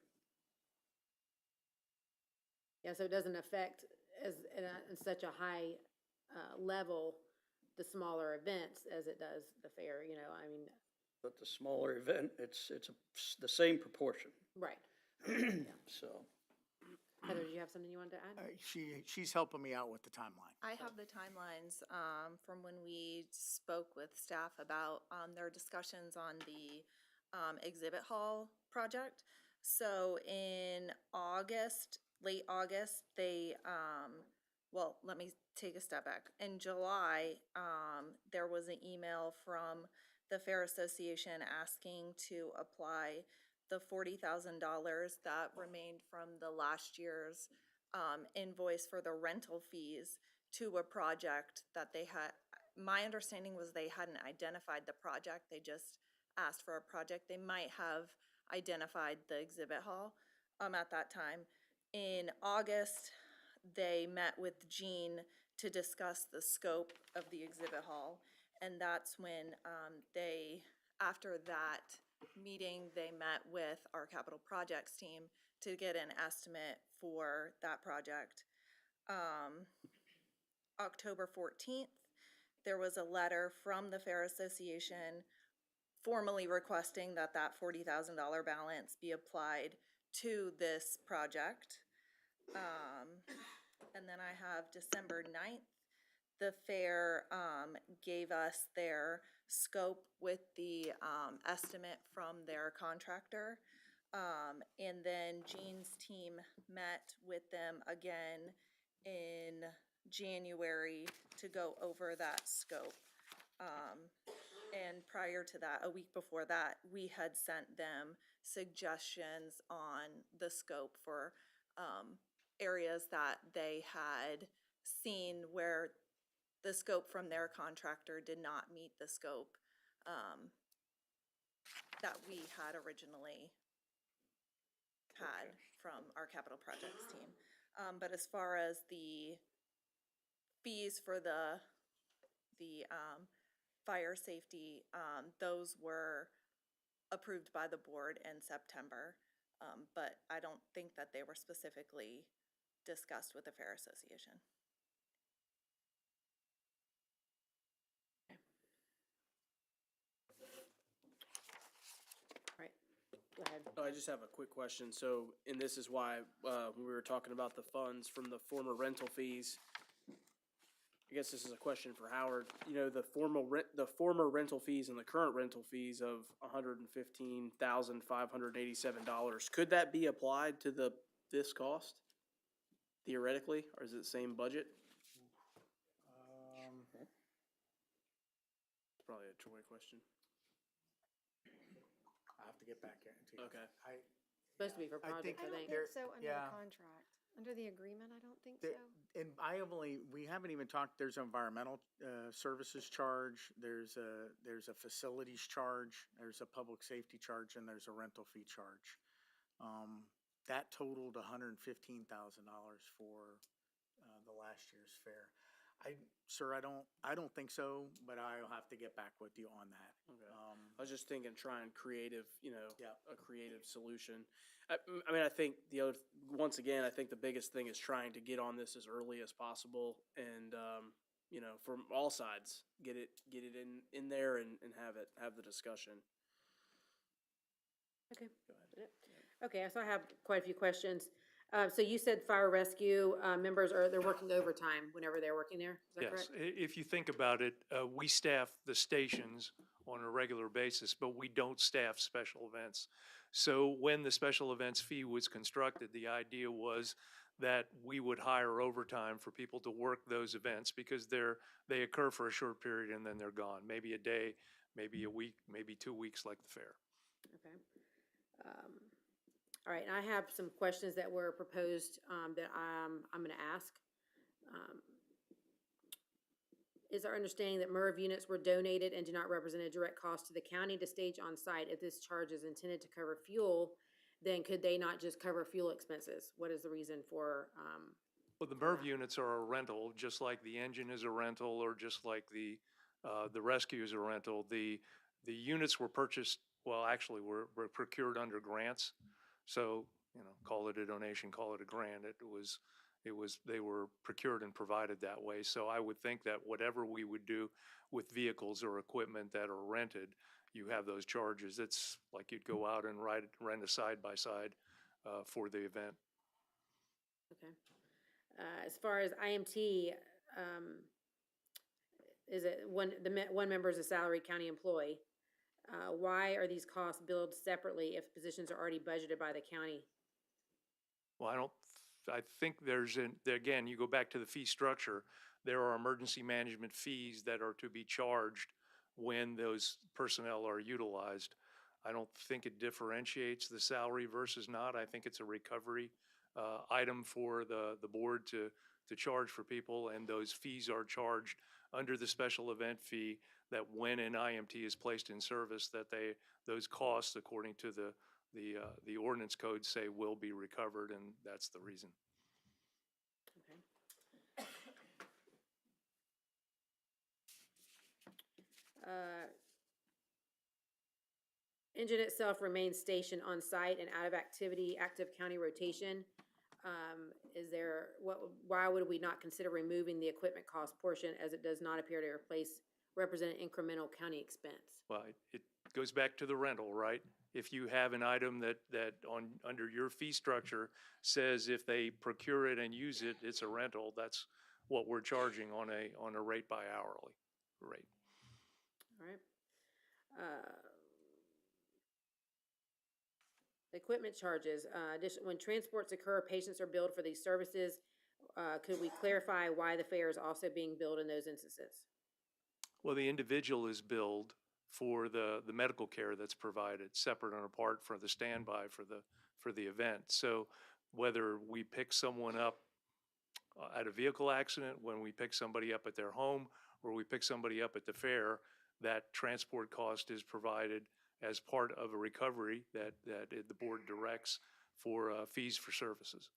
Yeah, so it doesn't affect in such a high level the smaller events as it does the fair, you know, I mean. But the smaller event, it's the same proportion. Right. So. Heather, do you have something you wanted to add? She's helping me out with the timeline. I have the timelines from when we spoke with staff about their discussions on the exhibit hall project. So in August, late August, they, well, let me take a step back. In July, there was an email from the Fair Association asking to apply the $40,000 that remained from the last year's invoice for the rental fees to a project that they had. My understanding was they hadn't identified the project. They just asked for a project. They might have identified the exhibit hall at that time. In August, they met with Jean to discuss the scope of the exhibit hall. And that's when after that meeting, they met with our capital projects team to get an estimate for that project. October 14th, there was a letter from the Fair Association formally requesting that $40,000 balance be applied to this project. And then I have December 9th. The fair gave us their scope with the estimate from their contractor. And then Jean's team met with them again in January to go over that scope. And prior to that, a week before that, we had sent them suggestions on the scope for areas that they had seen where the scope from their contractor did not meet the scope that we had originally had from our capital projects team. But as far as the fees for the fire safety, those were approved by the board in September. But I don't think that they were specifically discussed with the Fair Association. Go ahead. I just have a quick question. So, and this is why when we were talking about the funds from the former rental fees, I guess this is a question for Howard. You know, the former rental fees and the current rental fees of $115,587. Could that be applied to this cost theoretically, or is it the same budget? It's probably a Troy question. I'll have to get back to you. Okay. Supposed to be for projects, I think. I don't think so under yeah. the contract. Under the agreement, I don't think There- so. And we haven't even talked, there's an environmental services charge, there's a facilities charge, there's a public safety charge, and there's a rental fee charge. That totaled $115,000 for the last year's fair. Sir, I don't think so, but I'll have to get back with you on that. Okay. Um, I was just thinking, trying creative, Yeah. a creative solution. I mean, I think once again, I think the biggest thing is trying to get on this as early as possible and, from all sides, get it in there and have the discussion. Okay. Okay, so I have quite a few questions. So you said fire rescue members they're working overtime whenever they're working there, is that Yes, correct? if you think about it, we staff the stations on a regular basis, but we don't staff special events. So when the special events fee was constructed, the idea was that we would hire overtime for people to work those events because they occur for a short period and then they're gone. Maybe a day, maybe a week, maybe 2 weeks like the fair. Okay. All right, and I have some questions that were proposed that I'm going to ask. Is our understanding that MERV units were donated and do not represent a direct cost to the county to stage on site? If this charge is intended to cover fuel, then could they not just cover fuel expenses? What is the reason for? Well, the MERV units are a rental, just like the engine is a rental, or just like the rescue is a rental. The units were purchased, well, actually were procured under grants. So, call it a donation, call it a grant. They were procured and provided that way. So I would think that whatever we would do with vehicles or equipment that are rented, you have those charges. It's like you'd go out and rent a side-by-side for the event. Okay. As far as IMT, is it one member is a salaried county employee? Why are these costs billed separately if positions are already budgeted by the county? Well, I think again, you go back to the fee structure, there are emergency management fees that are to be charged when those personnel are utilized. I don't think it differentiates the salary versus not. I think it's a recovery item for the board to charge for people, and those fees are charged under the special event fee, that when an IMT is placed in service, that those costs, according to the ordinance code, say will be recovered, and that's the reason. Okay. Engine itself remains stationed on site and out of active county rotation. Why would we not consider removing the equipment cost portion, as it does not appear to represent an incremental county expense? Well, it goes back to the rental, right? If you have an item that under your fee structure says if they procure it and use it, it's a rental, that's what we're charging on a rate by hourly rate. All right. Equipment charges, when transports occur, patients are billed for these services. Could we clarify why the fare is also being billed in those instances? Well, the individual is billed for the medical care that's provided, separate and apart from the standby for the event. So whether we pick someone up at a vehicle accident, when we pick somebody up at their home, or we pick somebody up at the fair, that transport cost is provided as part of a recovery that the board directs for fees for services.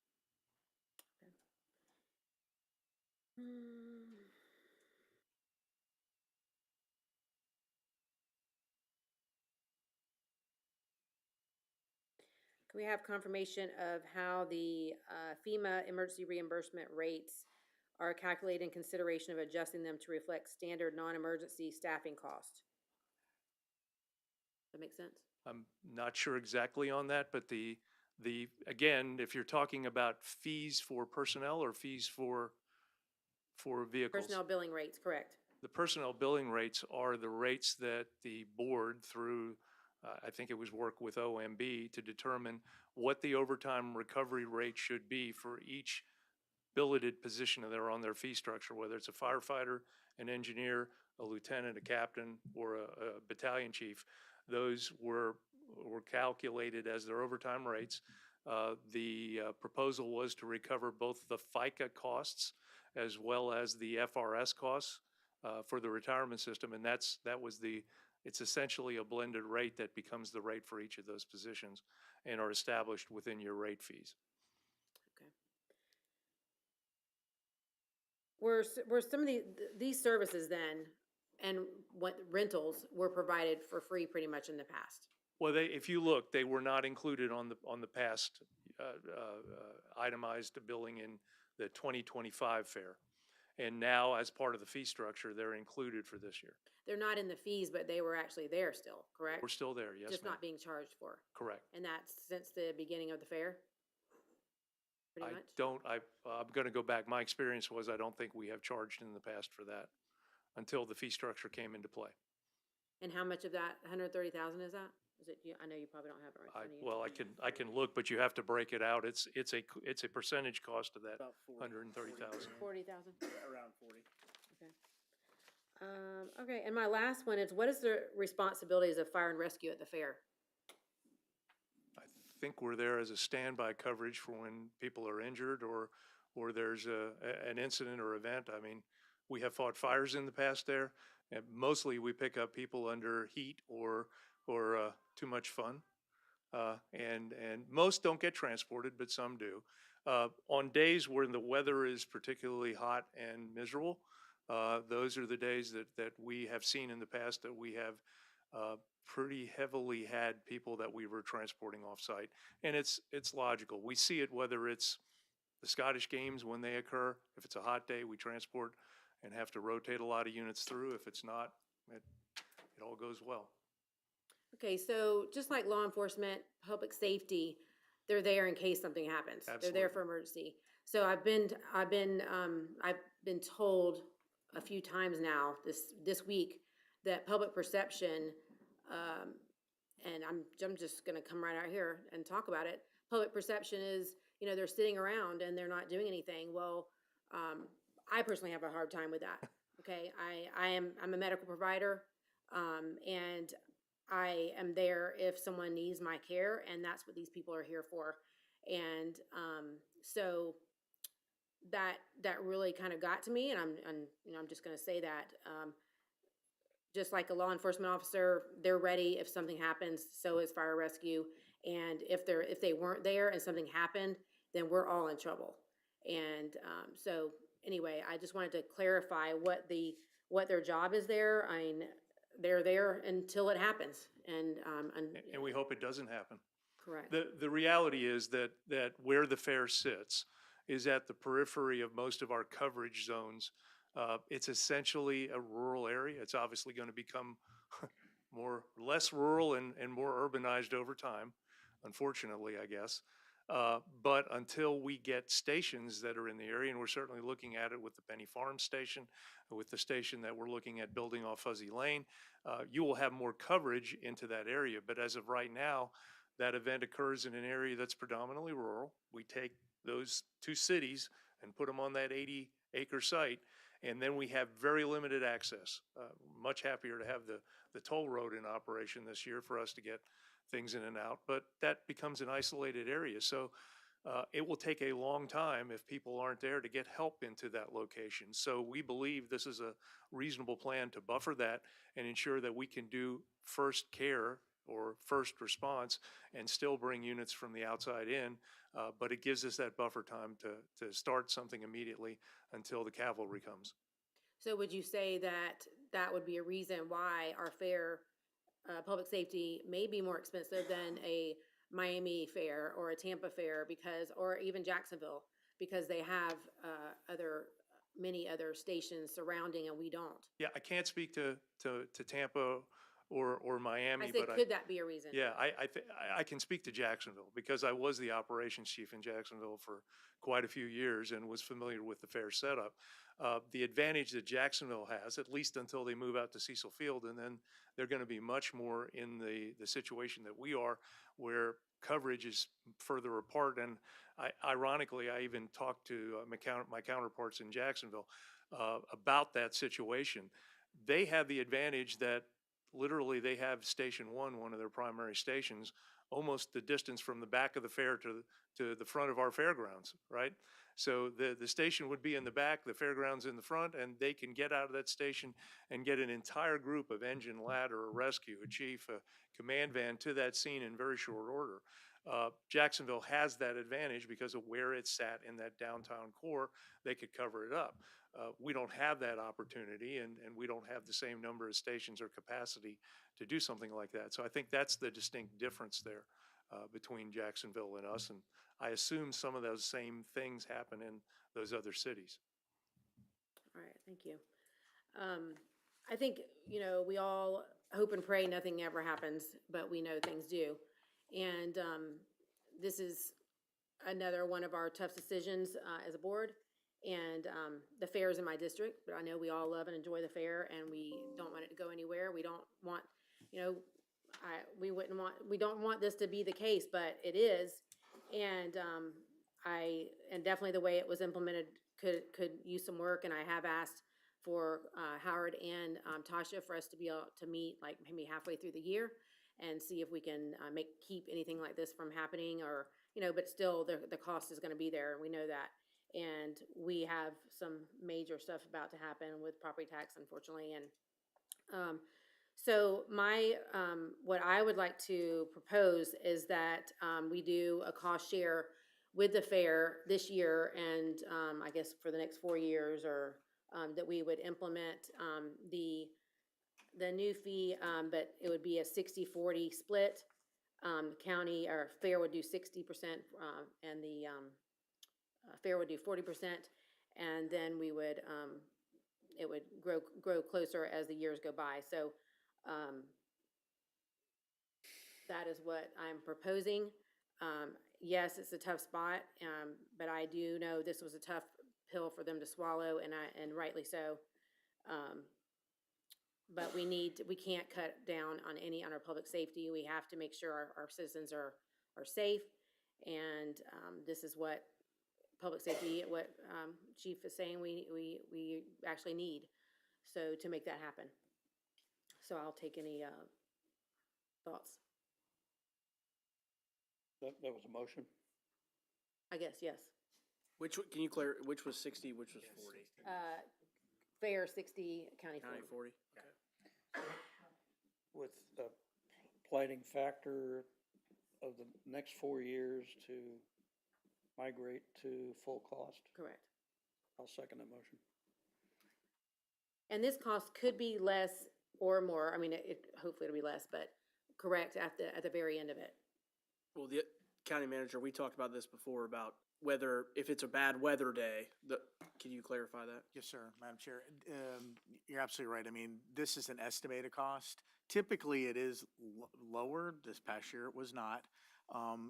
Can we have confirmation of how the FEMA emergency reimbursement rates are calculated in consideration of adjusting them to reflect standard non-emergency staffing cost? That make sense? I'm not sure exactly on that, but again, if you're talking about fees for personnel or fees for vehicles. Personnel billing rates, correct. The personnel billing rates are the rates that the board, through I think it was work with OMB, to determine what the overtime recovery rate should be for each billeted position that are on their fee structure, whether it's a firefighter, an engineer, a lieutenant, a captain, or a battalion chief. Those were calculated as their overtime rates. The proposal was to recover both the FICA costs as well as the FRS costs for the retirement system, and it's essentially a blended rate that becomes the rate for each of those positions and are established within your rate fees. were some of these services then, and what rentals were provided for free pretty much in the past? Well, if you look, they were not included on the past itemized billing in the 2025 fair. And now, as part of the fee structure, they're included for this year. They're not in the fees, but they were actually there still, correct? We're still there, yes, Just ma'am. not being charged for. Correct. And that's since the beginning of the fair? Pretty much? I'm going to go back. My experience was I don't think we have charged in the past for that until the fee structure came into play. And how much of that 130,000 is that? Is it, I know you probably don't have it right in front of you. Well, I can look, but you have to break it out. It's a percentage cost of that About 130,000. 40,000? Around 40. Okay, and my last one is, what is the responsibilities of fire and rescue at the fair? I think we're there as a standby coverage for when people are injured or there's an incident or event. I mean, we have fought fires in the past there, and mostly we pick up people under heat or too much fun. And most don't get transported, but some do. On days when the weather is particularly hot and miserable, those are the days that we have seen in the past that we have pretty heavily had people that we were transporting off-site. And it's logical. We see it whether it's the Scottish Games when they occur. If it's a hot day, we transport and have to rotate a lot of units through. If it's not, it all goes well. Okay, so just like law enforcement, public safety, they're there in case something happens. They're there for emergency. So I've been told a few times now this week that public perception, and I'm just going to come right out here and talk about it. Public perception is, they're sitting around and they're not doing anything. Well, I personally have a hard time with that. Okay, I'm a medical provider, and I am there if someone needs my care, and that's what these people are here for. And so that really kind of got to me, and I'm just going to say that. Just like a law enforcement officer, they're ready if something happens. So is fire rescue, and if they weren't there and something happened, then we're all in trouble. And so anyway, I just wanted to clarify what their job is there. I mean, they're there until it happens, and we hope it doesn't happen. Correct. The reality is that where the fair sits is at the periphery of most of our coverage zones. It's essentially a rural area. It's obviously going to become less rural and more urbanized over time, unfortunately, I guess. But until we get stations that are in the area, and we're certainly looking at it with the Penny Farm station, with the station that we're looking at building off Fuzzy Lane, you will have more coverage into that area. But as of right now, that event occurs in an area that's predominantly rural. We take those two cities and put them on that 80-acre site, and then we have very limited access. Much happier to have the toll road in operation this year for us to get things in and out, but that becomes an isolated area. So it will take a long time if people aren't there to get help into that location. So we believe this is a reasonable plan to buffer that and ensure that we can do first care or first response and still bring units from the outside in, but it gives us that buffer time to start something immediately until the cavalry comes. So would you say that would be a reason why our fair, public safety, may be more expensive than a Miami fair or a Tampa fair, or even Jacksonville, because they have many other stations surrounding and we don't? Yeah, I can't speak to Tampa or Miami. I said, could that be a reason? Yeah, I can speak to Jacksonville because I was the operations chief in Jacksonville for quite a few years and was familiar with the fair setup. The advantage that Jacksonville has, at least until they move out to Cecil Field, and then they're going to be much more in the situation that we are, where coverage is further apart. And ironically, I even talked to my counterparts in Jacksonville about that situation. They have the advantage that literally they have Station 1, one of their primary stations, almost the distance from the back of the fair to the front of our fairgrounds, right? So the station would be in the back, the fairgrounds in the front, and they can get out of that station and get an entire group of engine, ladder, a rescue, a chief, a command van to that scene in very short order. Jacksonville has that advantage because of where it's sat in that downtown core. They could cover it up. We don't have that opportunity, and we don't have the same number of stations or capacity to do something like that. So I think that's the distinct difference there between Jacksonville and us, and I assume some of those same things happen in those other cities. All right, thank you. I think, we all hope and pray nothing ever happens, but we know things do. And this is another one of our tough decisions as a board. And the fair is in my district, but I know we all love and enjoy the fair, and we don't want it to go anywhere. We don't want, we don't want this to be the case, but it is. And and definitely the way it was implemented could use some work, and I have asked for Howard and Tasha for us to be able to meet like maybe halfway through the year and see if we can keep anything like this from happening, or, but still the cost is going to be there, and we know that. And we have some major stuff about to happen with property tax, unfortunately. And so what I would like to propose is that we do a cost share with the fair this year, and I guess for the next 4 years, or that we would implement the new fee, but it would be a 60-40 split. County or fair would do 60%, and the fair would do 40%, and then we would it would grow closer as the years go by. So that is what I'm proposing. Yes, it's a tough spot, but I do know this was a tough pill for them to swallow, and rightly so. But we can't cut down on our public safety. We have to make sure our citizens are safe, and this is what public safety, what Chief is saying we actually need, so to make that happen. So I'll take any thoughts. That was a motion? I guess, yes. Can you clear, which was 60, which was 40? Fair 60, county 40. County 40, okay. With a plating factor of the next 4 years to migrate to full cost? Correct. I'll second that motion. And this cost could be less or more. I mean, hopefully it'll be less, but correct at the very end of it. Well, the county manager, we talked about this before about whether, if it's a bad weather day, can you clarify that? Yes, sir, Madam Chair. You're absolutely right. I mean, this is an estimated cost. Typically, it is lower. This past year, it was not.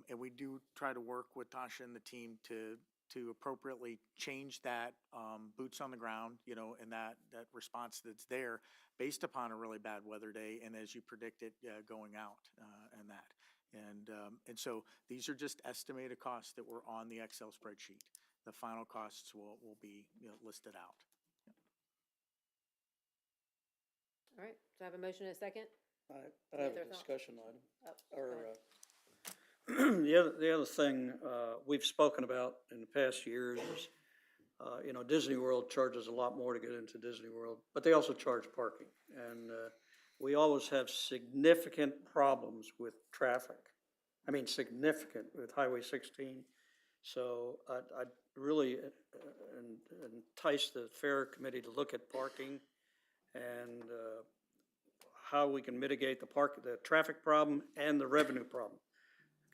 And we do try to work with Tasha and the team to appropriately change that boots on the ground, and that response that's there based upon a really bad weather day, and as you predicted, going out and that. And so these are just estimated costs that were on the Excel spreadsheet. The final costs will be listed out. All right, so I have a motion and a second? I have a discussion item. Oh, go Or the other thing we've spoken about in the past years is, Disney World charges a lot more to get into Disney World, but they also charge parking. And we always have significant problems with traffic. I mean, significant with Highway 16. So I'd really entice the Fair Committee to look at parking and how we can mitigate the traffic problem and the revenue problem.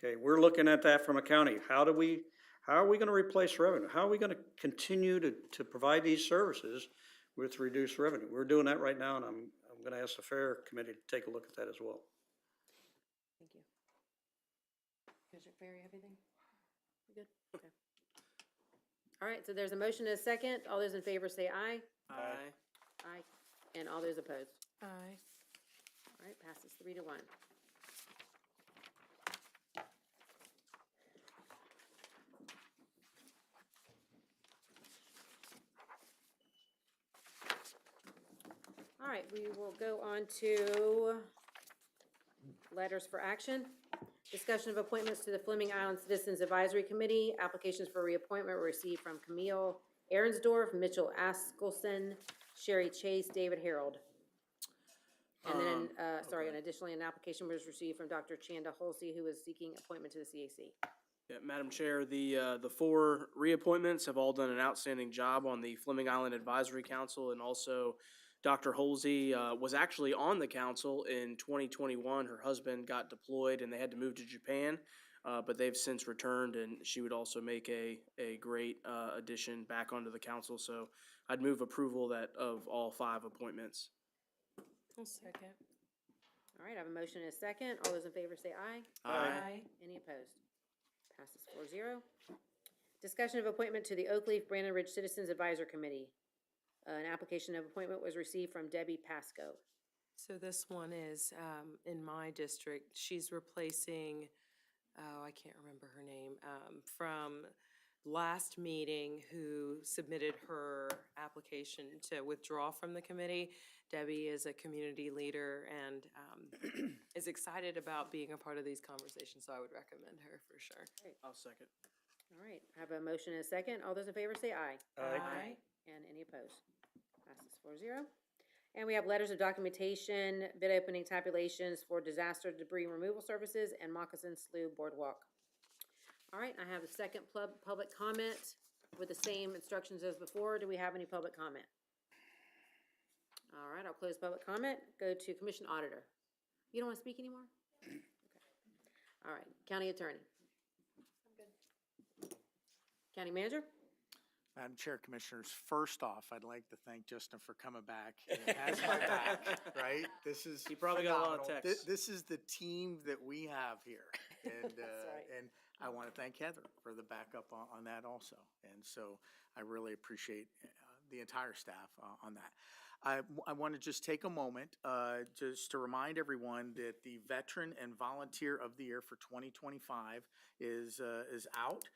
Okay, we're looking at that from a county. How are we going to replace revenue? How are we going to continue to provide these services with reduced revenue? We're doing that right now, and I'm going to ask the Fair Committee to take a look at that as well. Thank you. Commissioner Fair, you have anything? You good? Okay. All right, so there's a motion and a second. All those in favor say aye. Aye. Aye. And all those opposed? Aye. All right, passes 3-1. All right, we will go on to letters for action. Discussion of appointments to the Fleming Island Citizens Advisory Committee. Applications for reappointment were received from Camille Ahrensdorf, Mitchell Askelson, Sherry Chase, David Harold. And then, sorry, and additionally, an application was received from Dr. Chanda Holsey, who is seeking appointment to the CAC. Yeah, Madam Chair, the four reappointments have all done an outstanding job on the Fleming Island Advisory Council, and also Dr. Holsey was actually on the council in 2021. Her husband got deployed and they had to move to Japan, but they've since returned, and she would also make a great addition back onto the council. So I'd move approval of all 5 appointments. I'll second. All right, I have a motion and a second. All those in favor say aye. Aye. Any opposed? Passes 4-0. Discussion of appointment to the Oak Leaf Brandon Ridge Citizens Advisor Committee. An application of appointment was received from Debbie Pasco. So this one is in my district. She's replacing, oh, I can't remember her name, from last meeting, who submitted her application to withdraw from the committee. Debbie is a community leader and is excited about being a part of these conversations, so I would recommend her for sure. I'll second. All right, I have a motion and a second. All those in favor say aye. Aye. And any opposed? Passes 4-0. And we have letters of documentation, bid opening tabulations for disaster debris removal services and Moccasin Slough Boardwalk. All right, I have a second public comment with the same instructions as before. Do we have any public comment? All right, I'll close public comment. Go to Commission Auditor. You don't want to speak anymore? Okay. All right, County Attorney. I'm good. County Manager? Madam Chair, Commissioners, first off, I'd like to thank Justin for coming back. He has my back, right? This is He probably got a lot of phenomenal. texts. This is the team that we have here. And, right. and I want to thank Heather for the backup on that also. And so I really appreciate the entire staff on that. I want to just take a moment just to remind everyone that the Veteran and Volunteer of the Year for 2025 is out.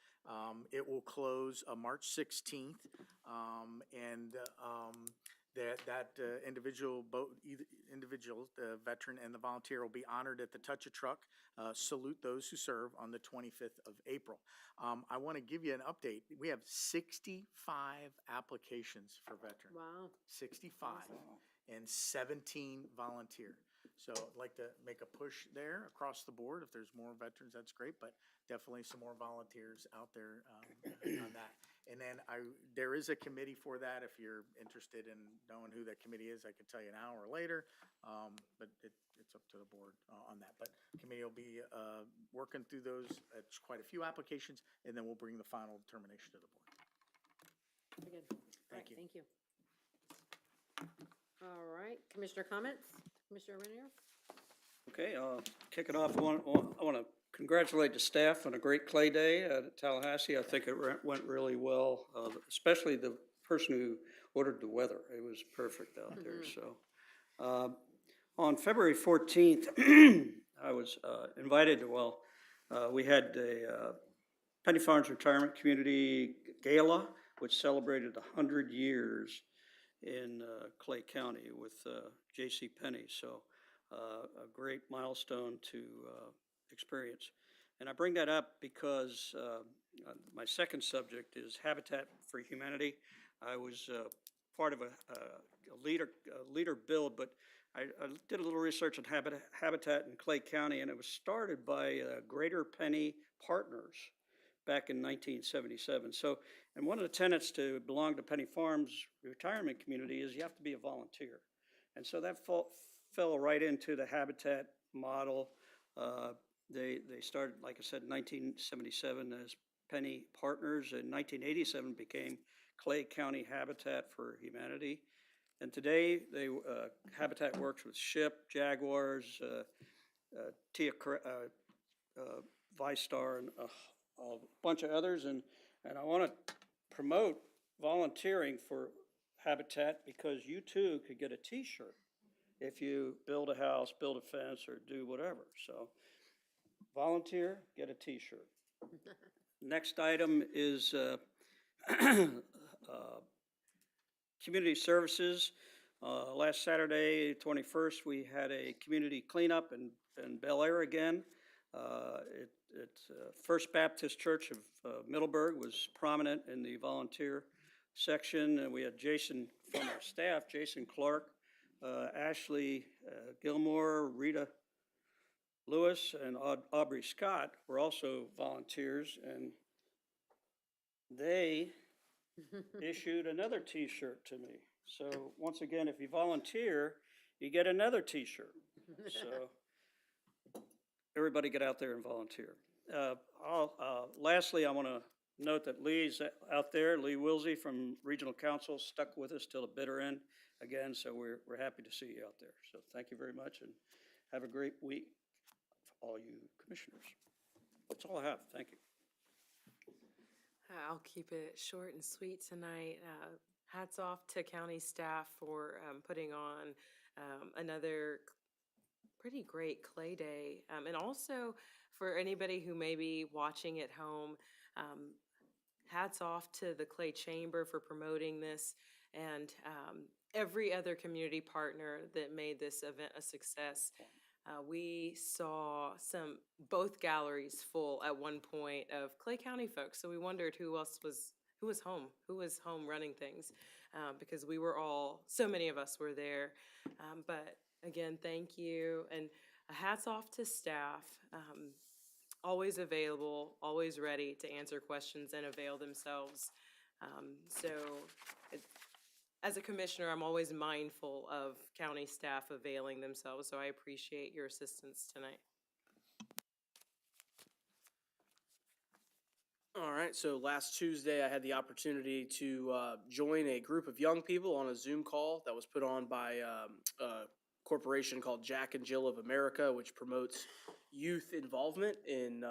It will close March 16th, and that individual, the veteran and the volunteer, will be honored at the Touch a Truck. Salute those who serve on the 25th of April. I want to give you an update. We have 65 applications for veteran. Wow. 65 and 17 volunteer. So I'd like to make a push there across the board. If there's more veterans, that's great, but definitely some more volunteers out there on that. And then there is a committee for that. If you're interested in knowing who that committee is, I could tell you now or later, but it's up to the board on that. But committee will be working through those. It's quite a few applications, and then we'll bring the final determination to the board. Very good. Thank you. Thank you. All right, Commissioner comments? Commissioner Renier? Okay, kick it off. I want to congratulate the staff on a great clay day at Tallahassee. I think it went really well, especially the person who ordered the weather. It was perfect out there. So on February 14th, I was invited to, we had a Penny Farms Retirement Community Gala, which celebrated 100 years in Clay County with J.C. Penney. So a great milestone to experience. And I bring that up because my second subject is Habitat for Humanity. I was part of a leader build, but I did a little research on Habitat in Clay County, and it was started by Greater Penny Partners back in 1977. So, and one of the tenets to belong to Penny Farms retirement community is you have to be a volunteer. And so that fell right into the Habitat model. They started, like I said, in 1977 as Penny Partners. In 1987 became Clay County Habitat for Humanity. And today, Habitat works with SHIP, Jaguars, ViStar, and a bunch of others. And I want to promote volunteering for Habitat because you too could get a T-shirt if you build a house, build a fence, or do whatever. So volunteer, get a T-shirt. Next item is community services. Last Saturday, 21st, we had a community cleanup in Bel Air again. First Baptist Church of Middleburg was prominent in the volunteer section, and we had Jason from our staff, Jason Clark, Ashley Gilmore, Rita Lewis, and Aubrey Scott were also volunteers, and they issued another T-shirt to me. So once again, if you volunteer, you get another T-shirt. So everybody get out there and volunteer. Lastly, I want to note that Lee's out there, Lee Wilsey from Regional Council, stuck with us till the bitter end again, so we're happy to see you out there. So thank you very much, and have a great week, all you commissioners. That's all I have. Thank you. I'll keep it short and sweet tonight. Hats off to county staff for putting on another pretty great Clay Day. And also for anybody who may be watching at home, hats off to the Clay Chamber for promoting this, and every other community partner that made this event a success. We saw both galleries full at one point of Clay County folks, so we wondered who was home running things, because we were so many of us were there. But again, thank you, and hats off to staff, always available, always ready to answer questions and avail themselves. As a commissioner, I'm always mindful of county staff availing themselves, so I appreciate your assistance tonight. All right, so last Tuesday I had the opportunity to join a group of young people on a Zoom call that was put on by a corporation called Jack and Jill of America, which promotes youth involvement in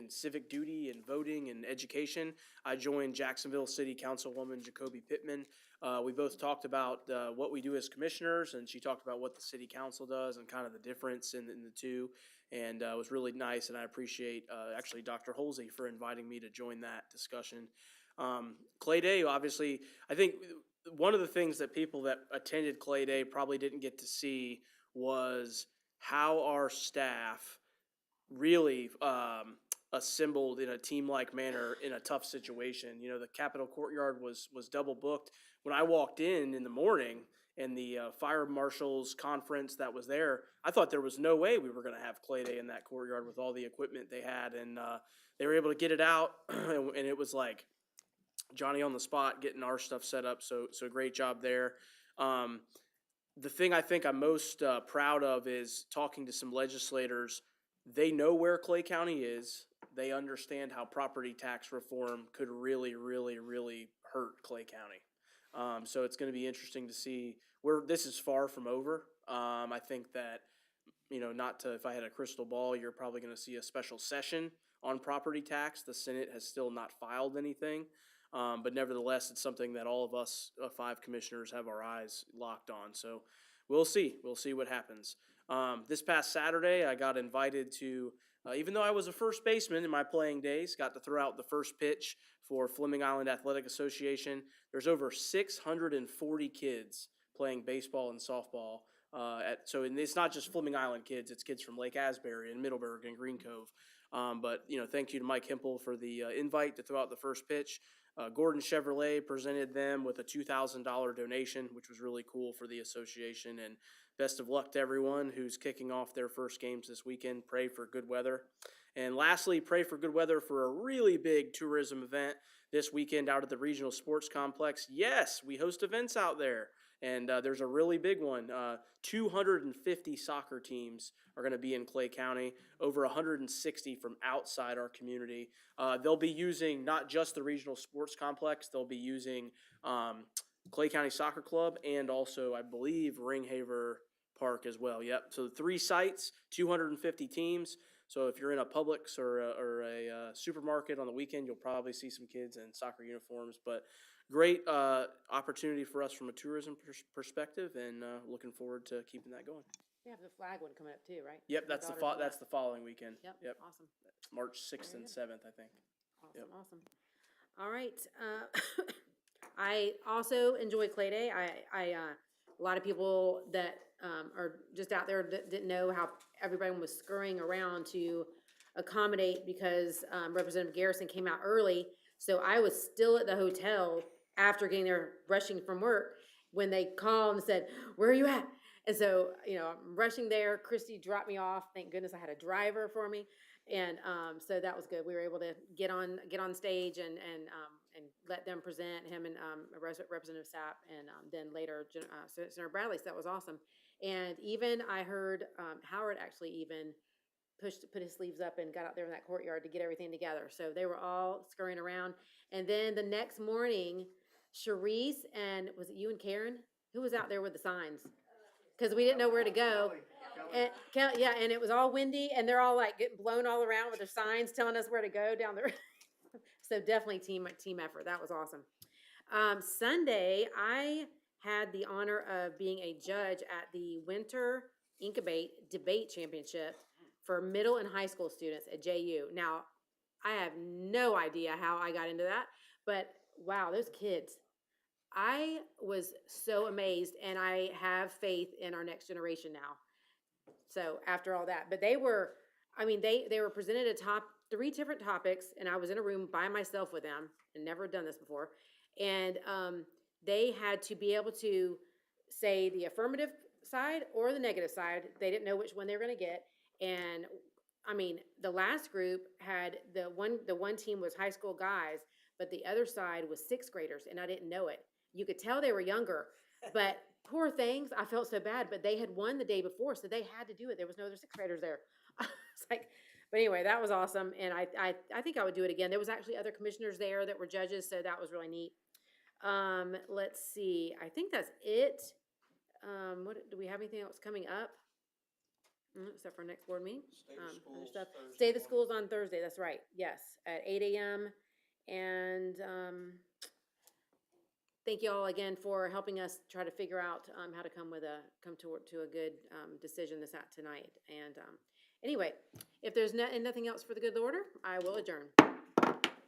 civic duty and voting and education. I joined Jacksonville City Councilwoman Jacoby Pittman. We both talked about what we do as commissioners, and she talked about what the city council does and kind of the difference in the two. And it was really nice, and I appreciate actually Dr. Holsey for inviting me to join that discussion. Clay Day, obviously, I think one of the things that people that attended Clay Day probably didn't get to see was how our staff really assembled in a team-like manner in a tough situation. You know, the Capitol Courtyard was double booked. When I walked in the morning and the fire marshals conference that was there, I thought there was no way we were going to have Clay Day in that courtyard with all the equipment they had, and they were able to get it out, and it was like Johnny on the spot getting our stuff set up. So great job there. The thing I think I'm most proud of is talking to some legislators. They know where Clay County is. They understand how property tax reform could really, really, really hurt Clay County. So it's going to be interesting to see where this is far from over. I think that, if I had a crystal ball, you're probably going to see a special session on property tax. The Senate has still not filed anything. But nevertheless, it's something that all of us 5 commissioners have our eyes locked on. So we'll see. We'll see what happens. This past Saturday, I got invited to, even though I was a first baseman in my playing days, got to throw out the first pitch for Fleming Island Athletic Association. There's over 640 kids playing baseball and softball. And it's not just Fleming Island kids, it's kids from Lake Asbury and Middleburg and Green Cove. But thank you to Mike Hempel for the invite to throw out the first pitch. Gordon Chevrolet presented them with a $2,000 donation, which was really cool for the association. And best of luck to everyone who's kicking off their first games this weekend. Pray for good weather. And lastly, pray for good weather for a really big tourism event this weekend out at the Regional Sports Complex. Yes, we host events out there. And there's a really big one. 250 soccer teams are going to be in Clay County, over 160 from outside our community. They'll be using not just the Regional Sports Complex, they'll be using Clay County Soccer Club and also, I believe, Ringhaver Park as well. Yep, so 3 sites, 250 teams. So if you're in a Publix or a supermarket on the weekend, you'll probably see some kids in soccer uniforms. But great opportunity for us from a tourism perspective, and looking forward to keeping that going. You have the flag one coming up too, right? Yep, that's the following weekend. Yep. Awesome. March 6th and 7th, I think. Awesome. All right. I also enjoy Clay Day. A lot of people that are just out there didn't know how everybody was scurrying around to accommodate because Representative Garrison came out early. So I was still at the hotel after getting there, rushing from work, when they called and said, "Where are you at?" And so, you know, I'm rushing there. Christy dropped me off. Thank goodness I had a driver for me. And so that was good. We were able to get on stage and let them present, him and Representative Sapp, and then later Senator Bradley. So that was awesome. And even I heard Howard actually even put his sleeves up and got out there in that courtyard to get everything together. So they were all scurrying around. And then the next morning, Sharice and was it you and Karen? Who was out there with the signs? Because we didn't know where to go. And, yeah, and it was all windy, and they're all like getting blown all around with their signs telling us where to go down the road. So definitely team effort. That was awesome. Sunday, I had the honor of being a judge at the Winter Incubate Debate Championship for middle and high school students at JU. Now, I have no idea how I got into that, but wow, those kids. I was so amazed, and I have faith in our next generation now. So after all that, but they were presented a 3 different topics, and I was in a room by myself with them and never done this before. And they had to be able to say the affirmative side or the negative side. They didn't know which one they were going to get. And I mean, the last group had the one team was high school guys, but the other side was 6th graders, and I didn't know it. You could tell they were younger, but poor things. I felt so bad, but they had won the day before, so they had to do it. There was no other 6th graders there. It's like, but anyway, that was awesome, and I think I would do it again. There was actually other commissioners there that were judges, so that was really neat. Let's see. I think that's it. What do we have anything else coming up? Except for next board meeting. Stay the schools on Thursday. That's right. Yes, at 8 a.m. And thank you all again for helping us try to figure out how to come to a good decision tonight. And anyway, if there's nothing else for the good order, I will adjourn.